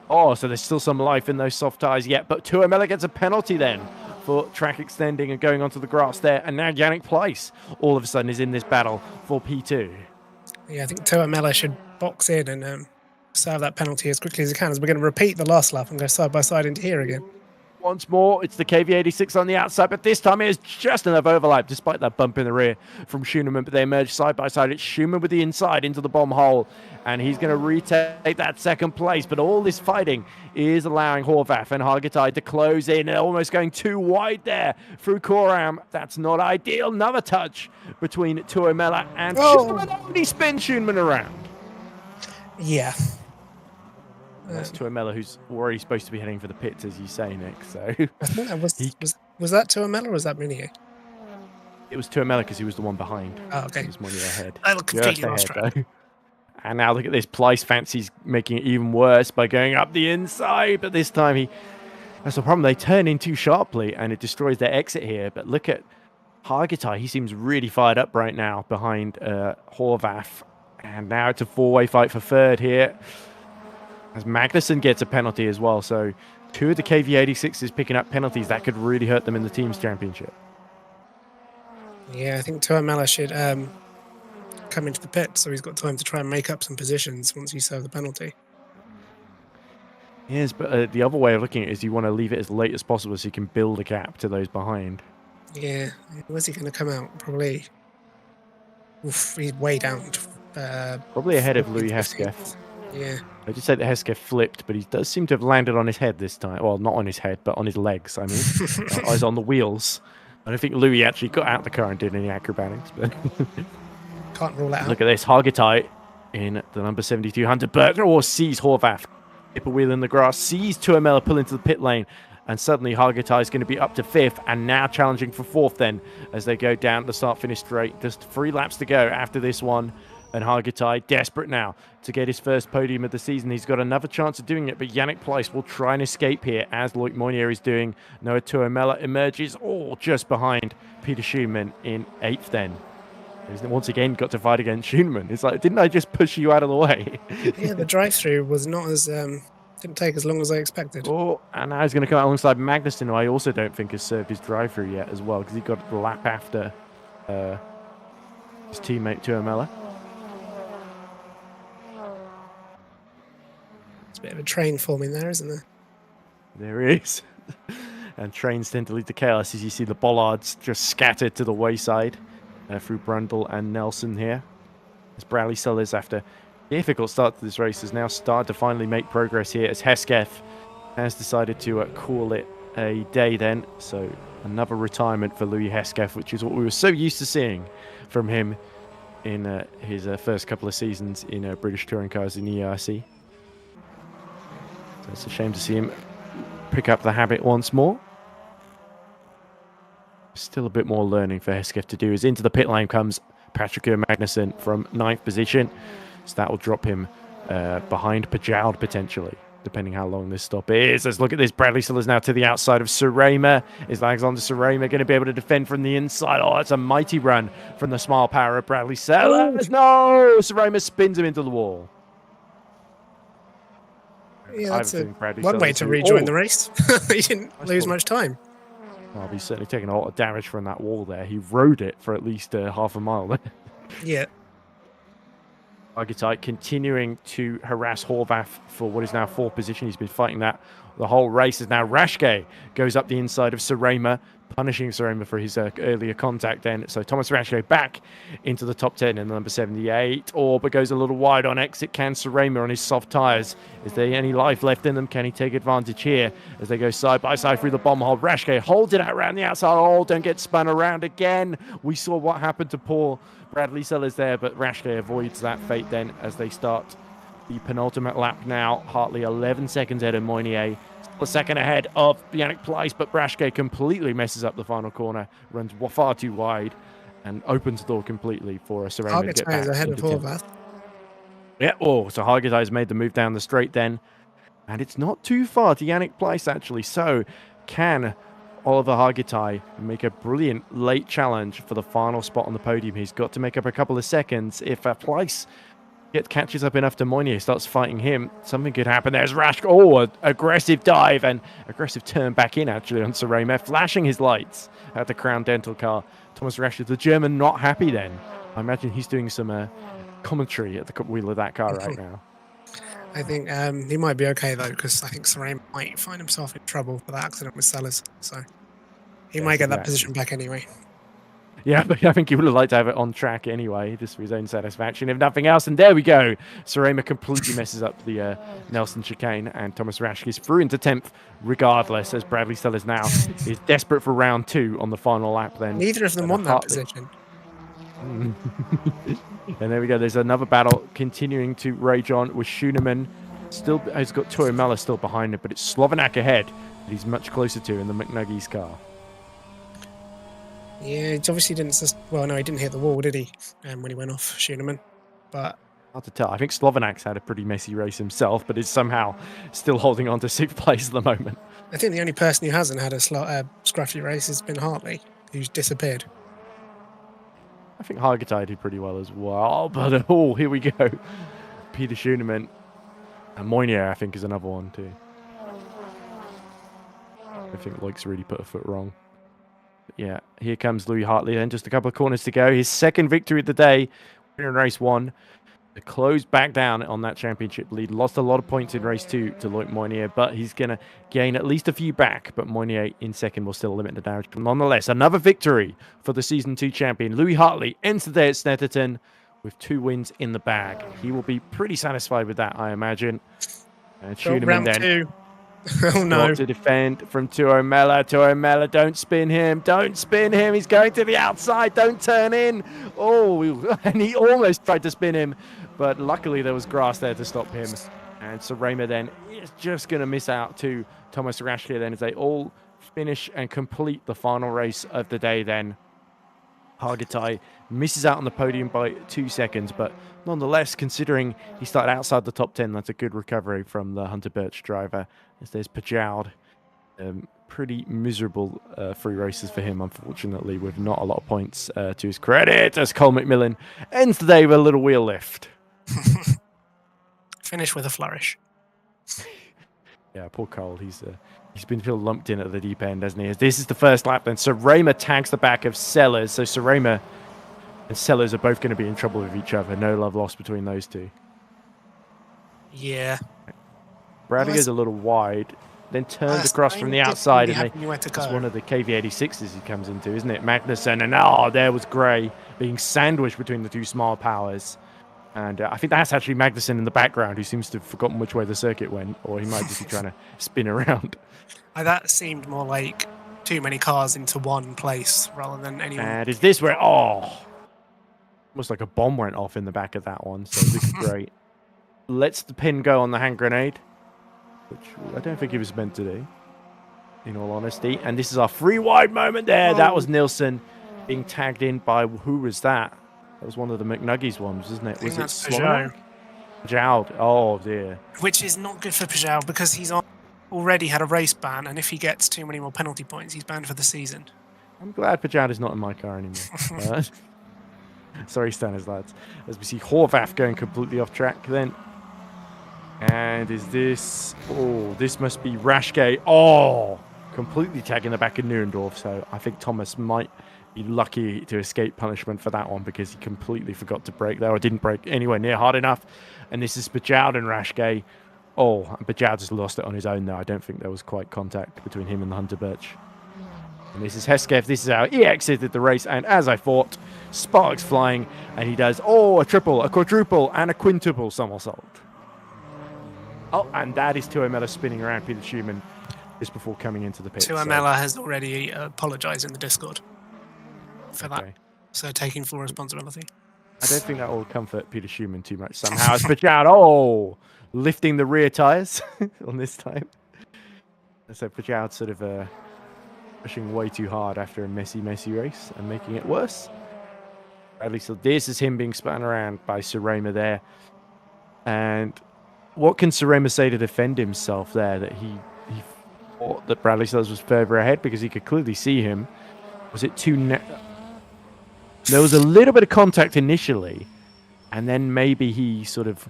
Oh, so there's still some life in those soft tyres yet. But Tuomela gets a penalty then for track extending and going onto the grass there. And now Yannick Pleiss all of a sudden is in this battle for P2. Yeah, I think Tuomela should box in and serve that penalty as quickly as he can, as we're going to repeat the last lap and go side by side into here again. Once more, it's the KV86 on the outside, but this time it is just enough overlap, despite that bump in the rear from Schoenemann, but they emerge side by side. It's Schoenemann with the inside into the bomb hole, and he's going to retake that second place, but all this fighting is allowing Horvath and Hargatai to close in, and almost going too wide there through Coram. That's not ideal. Another touch between Tuomela and Schoenemann. Only spins Schoenemann around. Yeah. That's Tuomela, who's already supposed to be heading for the pits, as you say, Nick. So I think that was that Tuomela or was that Minier? it was Tuomela because he was the one behind. Oh, okay. He was money ahead. I look completely Just lost ahead, track. though. And now look at this. Pleiss fancies making it even worse by going up the inside, but this time that's the problem. They turn in too sharply and it destroys their exit here. But look at Hargatai. He seems really fired up right now behind Horvath. And now it's a four-way fight for third here, as Magnussen gets a penalty as well. So 2 of the KV86s picking up penalties. That could really hurt them in the team's championship. Yeah, I think Tuomela should come into the pit, so he's got time to try and make up some positions once you serve the penalty. Yes, but the other way of looking at it is you want to leave it as late as possible so you can build a gap to those behind. Yeah, where's he going to come out? Probably. Oof, he's way down. Probably ahead of Louis Hesketh. Yeah. I just said that Hesketh flipped, but he does seem to have landed on his head this time. Well, not on his head, but on his legs, I mean. Eyes on the wheels. I don't think Louis actually got out the car and did any acrobatics. But Can't rule it out. look at this. Hargatai in the number 72 Hunter Berger sees Horvath dip a wheel in the grass, sees Tuomela pull into the pit lane, and suddenly Hargatai is going to be up to 5th and now challenging for 4th then as they go down the start-finish straight. Just 3 laps to go after this one. And Hargatai desperate now to get his first podium of the season. He's got another chance of doing it, but Yannick Pleiss will try and escape here, as Loic Mounier is doing. Noah Tuomela emerges just behind Peter Schoenemann in 8th then. He's once again got to fight against Schoenemann. It's like, didn't I just push you out of the way? Yeah, the drive-through was not as... didn't take as long as I expected. Oh, and now he's going to come out alongside Magnussen, who I also don't think has served his drive-through yet as well, because he got the lap after his teammate Tuomela. Bit of a train forming there, isn't there? There is. And trains tend to lead to chaos as you see the bollards just scattered to the wayside through Brundle and Nelson here. As Bradley Sellers, after a difficult start to this race, has now started to finally make progress here as Hesketh has decided to call it a day then. So another retirement for Louis Hesketh, which is what we were so used to seeing from him in his first couple of seasons in British touring cars in EERC. So it's a shame to see him pick up the habit once more. Still a bit more learning for Hesketh to do. As into the pit lane comes Patrick Magnussen from 9th position. So that will drop him behind Pajoud potentially, depending how long this stop is. Let's look at this. Bradley Sellers now to the outside of Surema. Is Alexander Surema going to be able to defend from the inside? Oh, it's a mighty run from the smile power of Bradley Sellers. No! Surema spins him into the wall. Yeah, that's one Sellers way to rejoin the race. He didn't lose much time. Well, he's certainly taken a lot of damage from that wall there. He rode it for at least half a mile there. Yeah. Hargatai continuing to harass Horvath for what is now 4th position. He's been fighting that the whole race. As now Rashke goes up the inside of Surema, punishing Surema for his earlier contact then. So Thomas Rashke back into the top 10 in the number 78. But goes a little wide on exit. Can Surema on his soft tyres? Is there any life left in them? Can he take advantage here as they go side by side through the bomb hole? Rashke holds it out around the outside. Don't get spun around again. We saw what happened to poor Bradley Sellers there, but Rashke avoids that fate then as they start the penultimate lap now. Hartley 11 seconds ahead of Moynier. Still a second ahead of Yannick Pleiss, but Brashke completely messes up the final corner, runs far too wide, and opens the door completely for Serena to get back is ahead of into 10th. Horvath. Yeah, so Hargitai's made the move down the straight then. And it's not too far to Yannick Pleiss, actually. So, can Oliver Hargitai make a brilliant late challenge for the final spot on the podium? He's got to make up a couple of seconds. If Pleiss catches up enough to Moynier, starts fighting him, something could happen. There's Rask. Oh, an aggressive dive and aggressive turn back in, actually, on Serema, flashing his lights at the Crown Dental car. Thomas Rasch, the German, not happy then. I imagine he's doing some commentary at the wheel of that car right now. I think he might be okay though, because I think Serena might find himself in trouble for that accident with Sellers. So he might get that position back anyway. Yeah, but I think he would have liked to have it on track anyway, just for his own satisfaction, if nothing else. And there we go. Serena completely messes up the Nelson chicane, and Thomas Rasch is through into 10th regardless, as Bradley Sellers now is desperate for round 2 on the final lap then. Neither of them won that position. And there we go. There's another battle continuing to rage on with Schoenemann. Still has got Tuomela still behind him, but it's Slovenak ahead that he's much closer to in the McNuggies car. Yeah, it obviously didn't. Well, no, he didn't hit the wall, did he? When he went off, Schoenemann. But hard to tell. I think Slovenak's had a pretty messy race himself, but is somehow still holding on to 6th place at the moment. I think the only person who hasn't had a scruffy race has been Hartley, who's disappeared. I think Hargitai did pretty well as well, but oh, here we go. Peter Schoenemann and Moynier, I think, is another one too. I think Loic's really put a foot wrong. But yeah, here comes Louis Hartley then, just a couple of corners to go. His second victory of the day, winner in race 1. To close back down on that championship lead. Lost a lot of points in race 2 to Loic Moynier, but he's going to gain at least a few back. But Moynier in second will still limit the damage. But nonetheless, another victory for the Season 2 champion. Louis Hartley ends the day at Snetterton with 2 wins in the bag. He will be pretty satisfied with that, I imagine. And Schoenemann then. 2. Oh no. To defend from Tuomela. Tuomela, don't spin him. Don't spin him. He's going to the outside. Don't turn in. Oh, and he almost tried to spin him. But luckily there was grass there to stop him. And Serema then is just going to miss out to Thomas Rasch then as they all finish and complete the final race of the day then. Hargitai misses out on the podium by 2 seconds, but nonetheless, considering he started outside the top 10, that's a good recovery from the Hunter Birch driver. As there's Pajoud. Pretty miserable 3 races for him, unfortunately, with not a lot of points to his credit, as Cole McMillan ends the day with a little wheel lift. Finish with a flourish. Yeah, poor Cole. He's been lumped in at the deep end, hasn't he? As this is the first lap, then Serema tags the back of Sellers. So Serema and Sellers are both going to be in trouble with each other. No love lost between those two. Yeah. Bradley goes a little wide, then turns across from the outside, and it's one of the KV86s he comes into, isn't it? Magnussen, and there was Gray being sandwiched between the 2 small powers. And I think that's actually Magnussen in the background, who seems to have forgotten which way the circuit went, or he might just be trying to spin around. That seemed more like too many cars into one place rather than anyone. And is this where, almost like a bomb went off in the back of that one, so this is great. Lets the pin go on the hand grenade, which I don't think he was meant to do, in all honesty. And this is our free wide moment there. Oh. That was Nilsson being tagged in by, who was that? That was one of the McNuggies ones, wasn't it? Was it Slovenak? Pajoud. Oh, dear. Which is not good for Pajoud because he's already had a race ban, and if he gets too many more penalty points, he's banned for the season. I'm glad Pajoud is not in my car anymore. Sorry, Stanners, lads. As we see Horvath going completely off track then. And is this... Oh, this must be Raschke. Oh, completely tagging the back of Nurendorf. So I think Thomas might be lucky to escape punishment for that one because he completely forgot to brake there, or didn't brake anywhere near hard enough. And this is Pajoud and Raschke. Oh, and Pajoud just lost it on his own there. I don't think there was quite contact between him and the Hunter Birch. And this is Hesketh. This is how he exited the race. And as I thought, sparks flying. And he does, a triple, a quadruple, and a quintuple somersault. Oh, and that is Tuomela spinning around Peter Schumann just before coming into the pit. Tuomela has already apologised in the Discord for that. So taking full responsibility. I don't think that will comfort Peter Schumann too much somehow. As Pajard, lifting the rear tyres on this time. So Pajard sort of pushing way too hard after a messy race and making it worse. Bradley still, this is him being spun around by Surrema there. And what can Surrema say to defend himself there? That he thought that Bradley Sellers was further ahead because he could clearly see him. Was it too... There was a little bit of contact initially, and then maybe he sort of...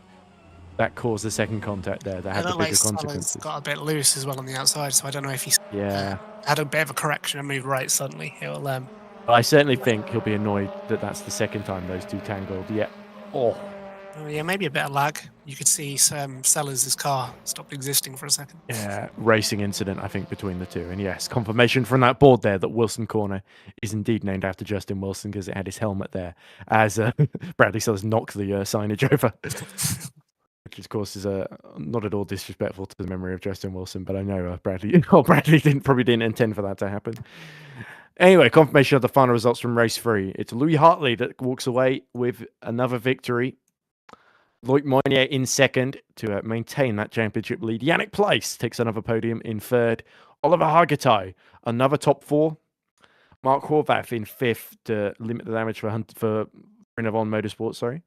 That caused the second contact there that had the bigger consequences. Got a bit loose as well on the outside, so I don't know if he had a bit of a correction and moved right suddenly. It'll... I certainly think he'll be annoyed that that's the second time those two tangled. Yeah. Oh, yeah, maybe a bit of lag. You could see Sellers' car stopped existing for a second. Yeah, racing incident, I think, between the two. And yes, confirmation from that board there that Wilson Corner is indeed named after Justin Wilson because it had his helmet there as Bradley Sellers knocked the signage over. Which, of course, is not at all disrespectful to the memory of Justin Wilson, but I know Bradley probably didn't intend for that to happen. Anyway, confirmation of the final results from race 3. It's Louis Hartley that walks away with another victory. Loic Moynier in second to maintain that championship lead. Yannick Pleiss takes another podium in third. Oliver Hargitay, another top 4. Mark Horvath in 5th to limit the damage for Rinavon Motorsport, sorry.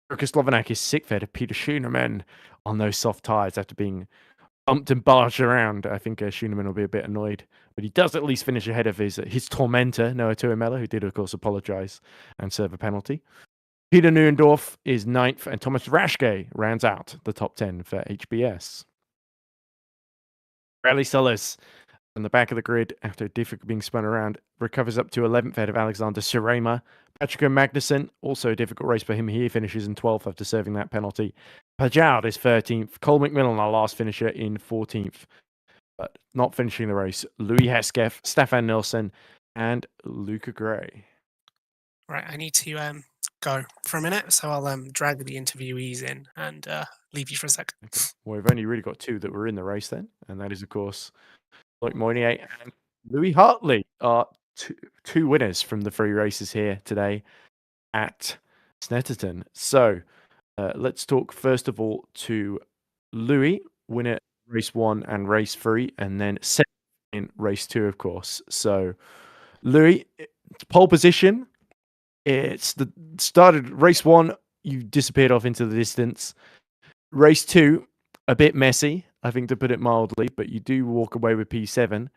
Marcus Slovanak is 6th ahead of Peter Schunemann on those soft tyres after being bumped and barged around. I think Schunemann will be a bit annoyed, but he does at least finish ahead of his tormentor, Noah Tuamela, who did, of course, apologise and serve a penalty. Peter Neuendorf is 9th, and Thomas Raschke rounds out the top 10 for HBS. Bradley Sellers, on the back of the grid, after difficult being spun around, recovers up to 11th ahead of Alexander Surrema. Patrick Magnussen, also a difficult race for him. He finishes in 12th after serving that penalty. Pajard is 13th. Cole McMillan, our last finisher, in 14th. But not finishing the race, Louis Hesketh, Stefan Nilsson, and Luca Gray. Right, I need to go for a minute, so I'll drag the interviewees in and leave you for a second. Okay. Well, we've only really got 2 that were in the race then, and that is, of course, Loic Moynier and Louis Hartley are two winners from the 3 races here today at Snetterton. So let's talk first of all to Louis, winner race 1 and race 3, and then second in race 2, of course. So Louis, pole position. It's the started race 1. You disappeared off into the distance. Race 2, a bit messy, I think, to put it mildly, but you do walk away with P7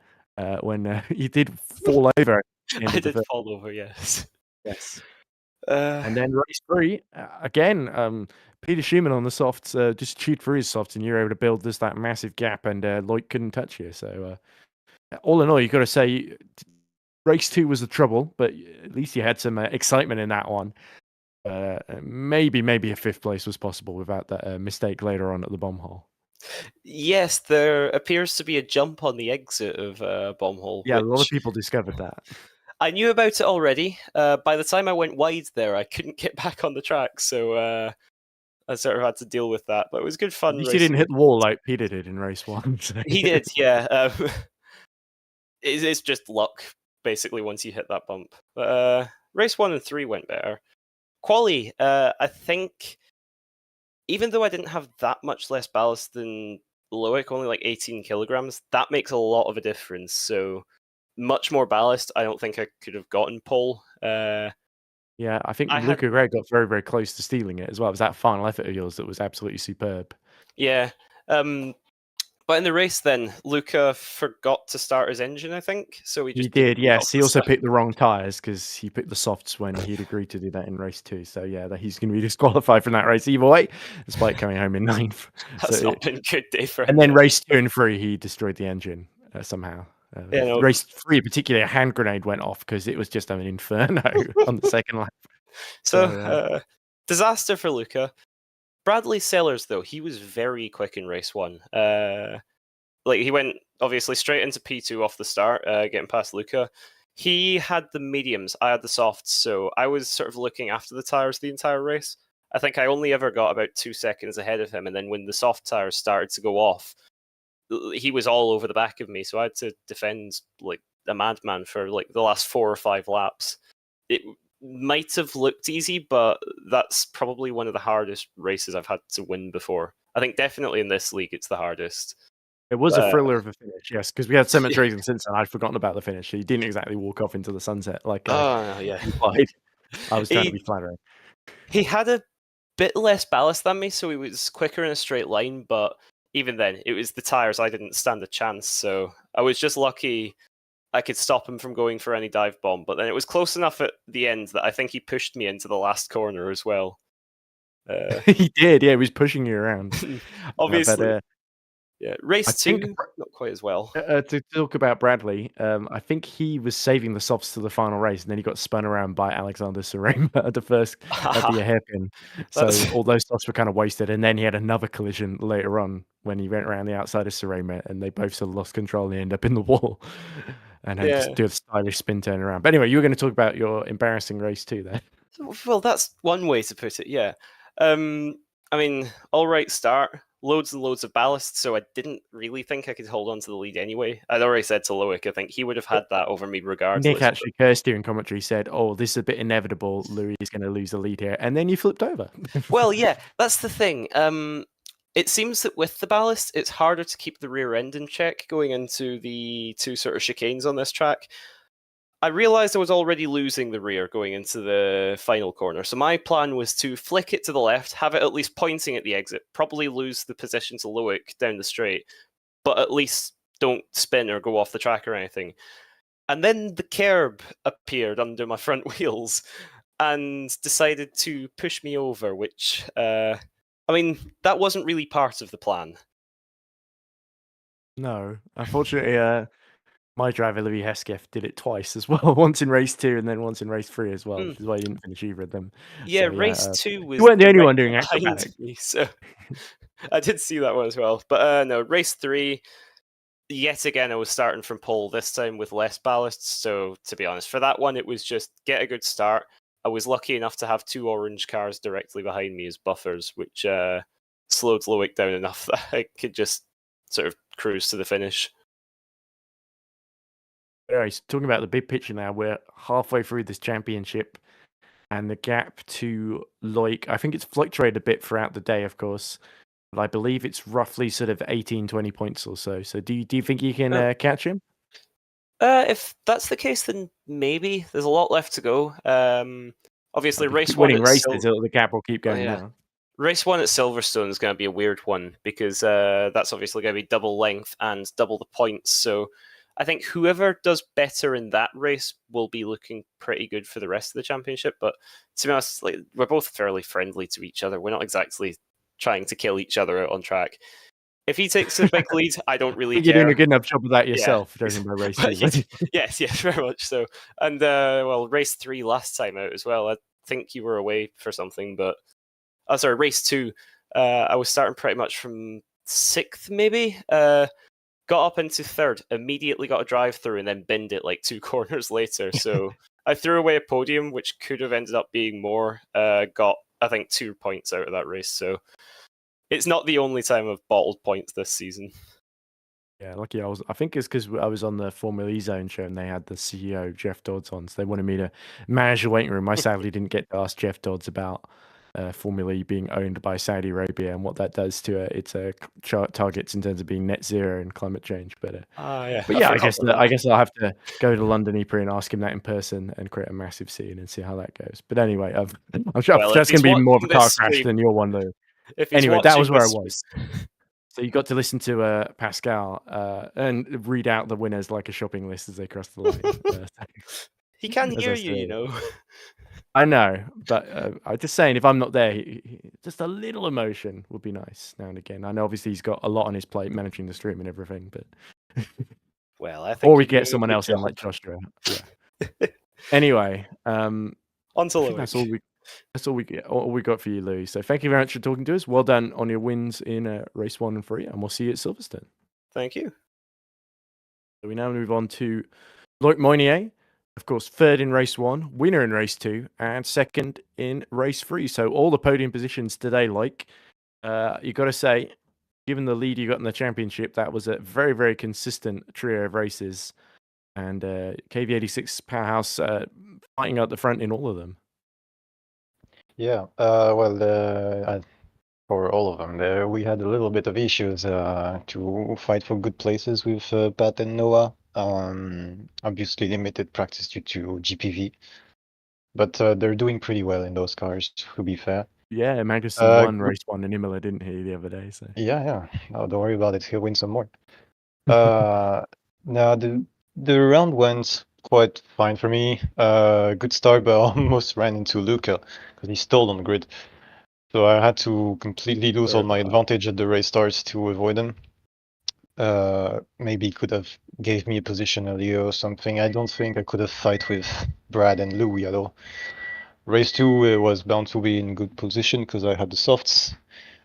when you did fall over. I did fall over, yes. Yes. And then race 3, again, Peter Schumann on the softs, just chewed through his softs, and you're able to build that massive gap, and Loic couldn't touch you. So, all in all, you've got to say, race 2 was the trouble, but at least you had some excitement in that one. Maybe a 5th place was possible without that mistake later on at the bomb hole. Yes, there appears to be a jump on the exit of bomb hole. Yeah, a lot of people discovered that. I knew about it already. By the time I went wide there, I couldn't get back on the track, so I sort of had to deal with that. But it was good fun. At least you didn't hit the wall like Peter did in race 1. So. He did, yeah. It's just luck, basically, once you hit that bump. But race 1 and 3 went better. Quali, I think, even though I didn't have that much less ballast than Loic, only like 18 kilograms, that makes a lot of a difference. So much more ballast, I don't think I could have gotten pole. Yeah, I think Luca Gray got very, very close to stealing it as well. It was that final effort of yours that was absolutely superb. Yeah. But in the race then, Luca forgot to start his engine, I think. So he did, yes. He also picked the wrong tyres because he picked the softs when he'd agreed to do that in race 2. So yeah, he's going to be disqualified from that race either way, despite coming home in 9th. That's not been a good day for him. And then race 2 and 3, he destroyed the engine somehow. Race 3, particularly, a hand grenade went off because it was just an inferno on the second lap. So disaster for Luca. Bradley Sellers, though, he was very quick in race 1. He went obviously straight into P2 off the start, getting past Luca. He had the mediums, I had the softs, so I was sort of looking after the tires the entire race. I think I only ever got about 2 seconds ahead of him, and then when the soft tires started to go off, he was all over the back of me, so I had to defend like a madman for like the last 4 or 5 laps. might have looked easy, but that's probably one of the hardest races I've had to win before. I think definitely in this league it's the hardest. It was a thriller of a finish, yes, because we had so much racing since then. I'd forgotten about the finish. He didn't exactly walk off into the sunset like yeah. implied. I was trying to be flattering. He had a bit less ballast than me, so he was quicker in a straight line, but even then, it was the tyres. I didn't stand a chance, so I was just lucky I could stop him from going for any dive bomb, but then it was close enough at the end that I think he pushed me into the last corner as well. He did, yeah, he was pushing you around. Obviously. Yeah, race 2, not quite as well. To talk about Bradley, I think he was saving the softs to the final race, and then he got spun around by Alexander Serema at the first at the hairpin. So all those softs were kind of wasted, and then he had another collision later on when he went around the outside of Serema, and they both sort of lost control and they ended up in the wall. And had to do a stylish spin turn around. But anyway, you were going to talk about your embarrassing race too, there. Well, that's one way to put it. Yeah. I mean, all right start. Loads and loads of ballast, so I didn't really think I could hold on to the lead anyway. I'd already said to Loic, I think he would have had that over me regardless. Nick actually cursed you in commentary, said, "Oh, this is a bit inevitable. Louis is going to lose the lead here," and then you flipped over. Well, yeah, that's the thing. It seems that with the ballast, it's harder to keep the rear end in check going into the two sort of chicanes on this track. I realised I was already losing the rear going into the final corner, so my plan was to flick it to the left, have it at least pointing at the exit, probably lose the position to Loic down the straight, but at least don't spin or go off the track or anything. And then the curb appeared under my front wheels and decided to push me over, which, I mean, that wasn't really part of the plan. No, unfortunately, my driver, Louis Hesketh, did it twice as well. Once in race 2 and then once in race 3 as well, which is why he didn't finish either of them. Yeah, so, race 2 was... You weren't the only one doing acrobatics. Me, so I did see that one as well. But no, race 3, yet again, I was starting from pole, this time with less ballast. So to be honest, for that one, it was just get a good start. I was lucky enough to have 2 orange cars directly behind me as buffers, which slowed Loic down enough that I could just sort of cruise to the finish. Anyway, so talking about the big picture now, we're halfway through this championship, and the gap to Loic, I think it's fluctuated a bit throughout the day, of course, but I believe it's roughly sort of 18, 20 points or so. So do you think you can catch him? If that's the case, then maybe. There's a lot left to go. Obviously, race 1 winning races, the gap will keep going down. Race 1 at Silverstone is going to be a weird one because that's obviously going to be double length and double the points. So I think whoever does better in that race will be looking pretty good for the rest of the championship. But to be honest, like, we're both fairly friendly to each other. We're not exactly trying to kill each other out on track. If he takes a big lead, I don't really care. You're doing a good enough job of that yourself, judging by race 2. Yes, very much so. And, well, race 3 last time out as well. I think you were away for something, but... Oh, sorry, race 2. I was starting pretty much from 6th, maybe. Got up into 3rd, immediately got a drive-through, and then binned it like 2 corners later. So I threw away a podium, which could have ended up being more. Got, I think, 2 points out of that race. So it's not the only time I've bottled points this season. Yeah, lucky I think it's because I was on the Formula E Zone show and they had the CEO, Jeff Dodds, on. So they wanted me to manage the waiting room. I sadly didn't get to ask Jeff Dodds about Formula E being owned by Saudi Arabia and what that does to its targets in terms of being net zero and climate change. But yeah, I guess I'll have to go to London EPRI and ask him that in person and create a massive scene and see how that goes. But anyway, I'm sure that's going to be more of a car crash than your one, though. Anyway, that was where I was. So you got to listen to Pascal and read out the winners like a shopping list as they cross the line. He can hear you, you know. I know, but I'm just saying, if I'm not there, just a little emotion would be nice now and again. I know, obviously, he's got a lot on his plate managing the stream and everything, but well, I think or we get someone else in like Joshua. Yeah. Anyway, on to Louis. That's all we got for you, Louis. So thank you very much for talking to us. Well done on your wins in race 1 and 3, and we'll see you at Silverstone. Thank you. So we now move on to Loic Moynier. Of course, 3rd in race 1, winner in race 2, and 2nd in race 3. So all the podium positions today, Loic. You got to say, given the lead you got in the championship, that was a very, very consistent trio of races. and KV86 Powerhouse fighting out the front in all of them. Yeah, for all of them, we had a little bit of issues to fight for good places with Pat and Noah. Obviously limited practice due to GPV, but they're doing pretty well in those cars, to be fair. Yeah, Magnussen won race 1 in Imola, didn't he, the other day? So Yeah. No, don't worry about it. He'll win some more. Now the round went quite fine for me. Good start, but I almost ran into Luca because he stalled on the grid. So I had to completely lose all my advantage at the race starts to avoid him. Maybe could have gave me a position earlier or something. I don't think I could have fight with Brad and Louis at all. Race 2 was bound to be in good position because I had the softs.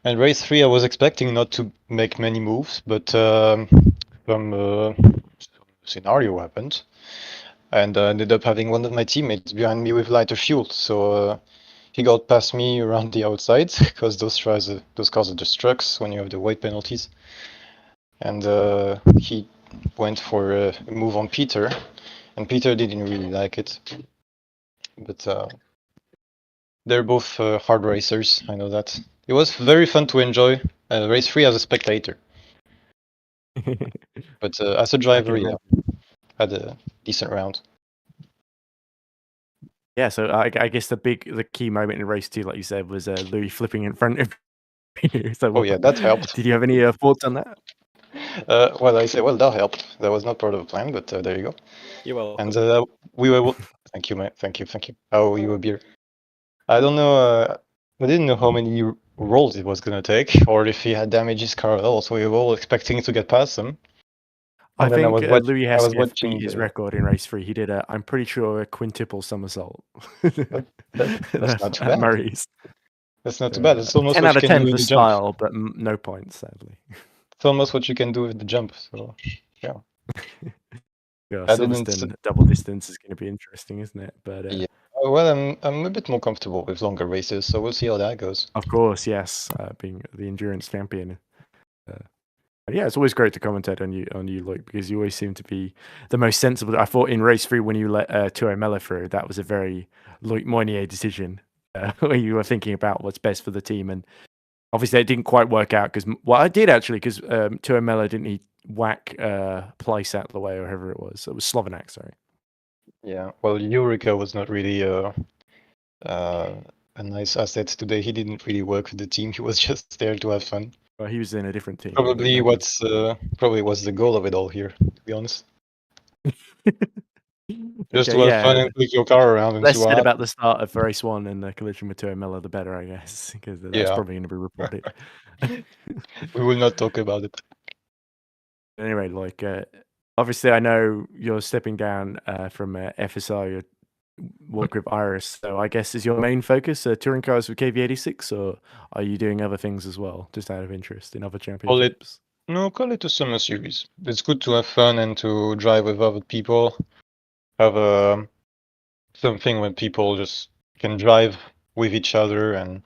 And race 3 I was expecting not to make many moves, but some scenario happened. And ended up having one of my teammates behind me with lighter fuel. So he got past me around the outside because those cars are just trucks when you have the weight penalties. And he went for a move on Peter, and Peter didn't really like it. But they're both hard racers, I know that. It was very fun to enjoy race 3 as a spectator. But as a driver, yeah, had a decent round. Yeah, so I guess the key moment in race 2, like you said, was Louis flipping in front of you. So yeah, that helped. Did you have any thoughts on that? Well, that helped. That was not part of the plan, but there you go. You're welcome. And we were. Thank you, mate. Thank you. Oh, you a beer. I don't know. I didn't know how many rolls it was gonna take, or if he had damaged his car at all. So we were all expecting to get past him. I think Louis has beat his record in race 3. He did I'm pretty sure, a quintuple somersault. That's not too bad. Murray's. That's not too bad. It's almost 10 what out you of can 10 do for with the jump. style, but no points, sadly. It's almost what you can do with the jump. So yeah. Yeah, Silverstone double distance is going to be interesting, isn't it? But yeah. Well, I'm a bit more comfortable with longer races, so we'll see how that goes. Of course, yes, being the endurance champion. Yeah, it's always great to commentate on you, Luke, because you always seem to be the most sensible. I thought in race 3 when you let Tuo Mella through, that was a very Luc Moynier decision, where you were thinking about what's best for the team, and obviously it didn't quite work out because I did actually, because Tuo Mella didn't he whack Place out of the way, or whoever it was. It was Slovenak, sorry. Yeah, well, Eureka was not really a nice asset today. He didn't really work with the team. He was just there to have fun. Well, he was in a different team. Probably was the goal of it all here, to be honest. Just to have fun and click your car around. And less said about the start of race 1 and the collision with Tuo Mella, the better, I guess, because that's probably going to be reported. We will not talk about it. Anyway, obviously, I know you're stepping down from FSR. You're work with Iris, so I guess is your main focus touring cars with KV86, or are you doing other things as well, just out of interest in other championships? Call it a summer series. It's good to have fun and to drive with other people. Have something where people just can drive with each other and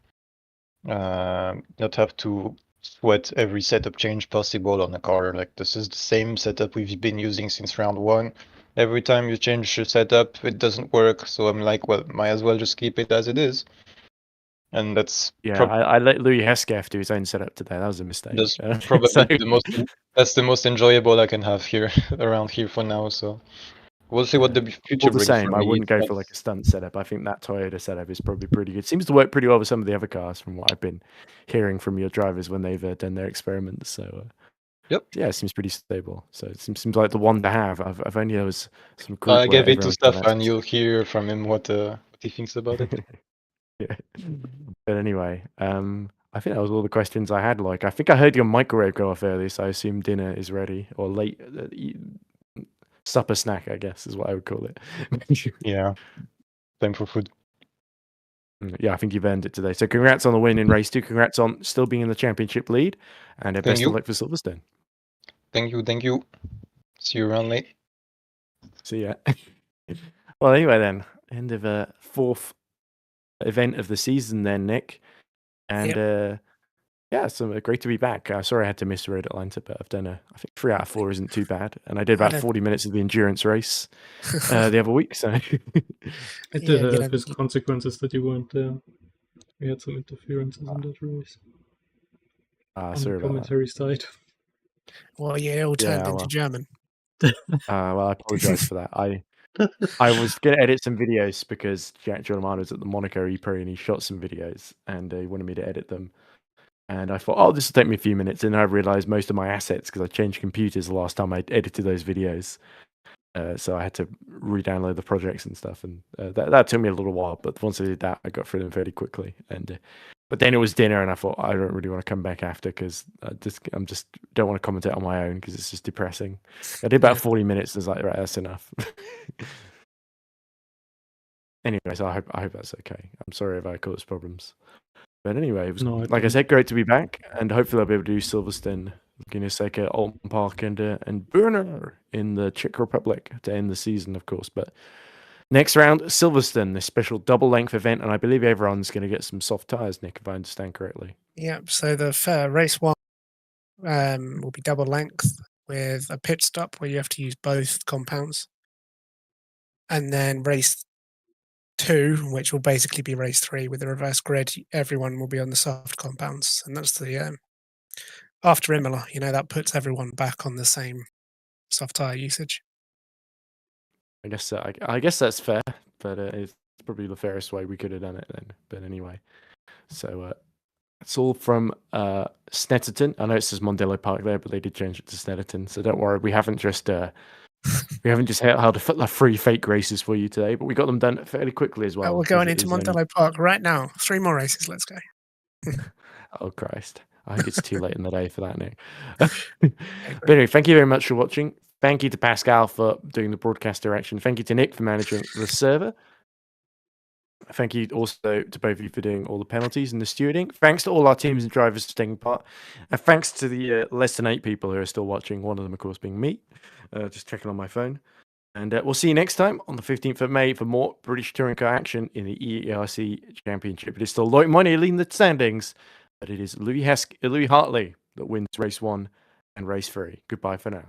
not have to sweat every setup change possible on a car. Like, this is the same setup we've been using since round 1. Every time you change your setup, it doesn't work. So I'm like, well, might as well just keep it as it is. And that's I let Louis Hesketh do his own setup today. That was a mistake. That's probably the most enjoyable I can have here around here for now. So we'll see what the future brings. Same. I wouldn't go for like a stunt setup. I think that Toyota setup is probably pretty good. Seems to work pretty well with some of the other cars, from what I've been hearing from your drivers when they've done their experiments. So yeah, it seems pretty stable. So it seems like the one to have. I've only there was some group. I gave it to Stefan. You'll hear from him what he thinks about it. Yeah. But anyway, I think that was all the questions I had. Like, I think I heard your microwave go off earlier, so I assume dinner is ready, or late supper snack, I guess, is what I would call it. Yeah, time for food. Yeah, I think you've earned it today. So congrats on the win in race 2. Congrats on still being in the championship lead, and best of luck for Silverstone. Thank you. See you around, mate. See ya. Well, anyway then, end of a 4th event of the season then, Nick. And Yeah, so great to be back. Sorry I had to miss the Road Atlanta, but I've done I think 3 out of 4 isn't too bad. And I did about 40 minutes of the endurance race the other week. So It did have its consequences that you weren't there. We had some interferences in that race. On sorry the about commentary side. Well, yeah, it all turned into German. Well, I apologize for that. I was going to edit some videos because Jack Giordano was at the Monaco E-Pro and he shot some videos and he wanted me to edit them. And I thought, oh, this will take me a few minutes. And I realized most of my assets, because I changed computers the last time I edited those videos. So I had to re-download the projects and stuff. And that took me a little while. But once I did that, I got through them fairly quickly. And but then it was dinner and I thought, I don't really want to come back after because I'm just don't want to commentate on my own because it's just depressing. I did about 40 minutes and I was like, right, that's enough. Anyway, so I hope that's okay. I'm sorry if I caused problems. But anyway, it was, like I said, great to be back, and hopefully I'll be able to do Silverstone, Guinness-Seka, Alton Park, and Brunner in the Czech Republic to end the season, of course. But next round, Silverstone, this special double-length event, and I believe everyone's going to get some soft tyres, Nick, if I understand correctly. Yeah, so the race 1 will be double length with a pit stop where you have to use both compounds. And then race 2, which will basically be race 3 with the reverse grid, everyone will be on the soft compounds. And that's the after Imola, that puts everyone back on the same soft tyre usage. I guess that's fair, but it's probably the fairest way we could have done it then. But anyway, so it's all from Snetterton. I know it says Mondello Park there, but they did change it to Snetterton. So don't worry, we haven't just held a free fake races for you today, but we got them done fairly quickly as well. We're going into Mondello Park right now. 3 more races. Let's go. Oh Christ! I think it's too late in the day for that, Nick. But anyway, thank you very much for watching. Thank you to Pascal for doing the broadcast direction. Thank you to Nick for managing the server. Thank you also to both of you for doing all the penalties and the stewarding. Thanks to all our teams and drivers for taking part. And thanks to the less than 8 people who are still watching. One of them, of course, being me. Just checking on my phone. And we'll see you next time on the 15th of May for more British Touring Car action in the EERC Championship. It is still Lloyd Money leading the standings, but it is Louis Hartley that wins race 1 and race 3. Goodbye for now.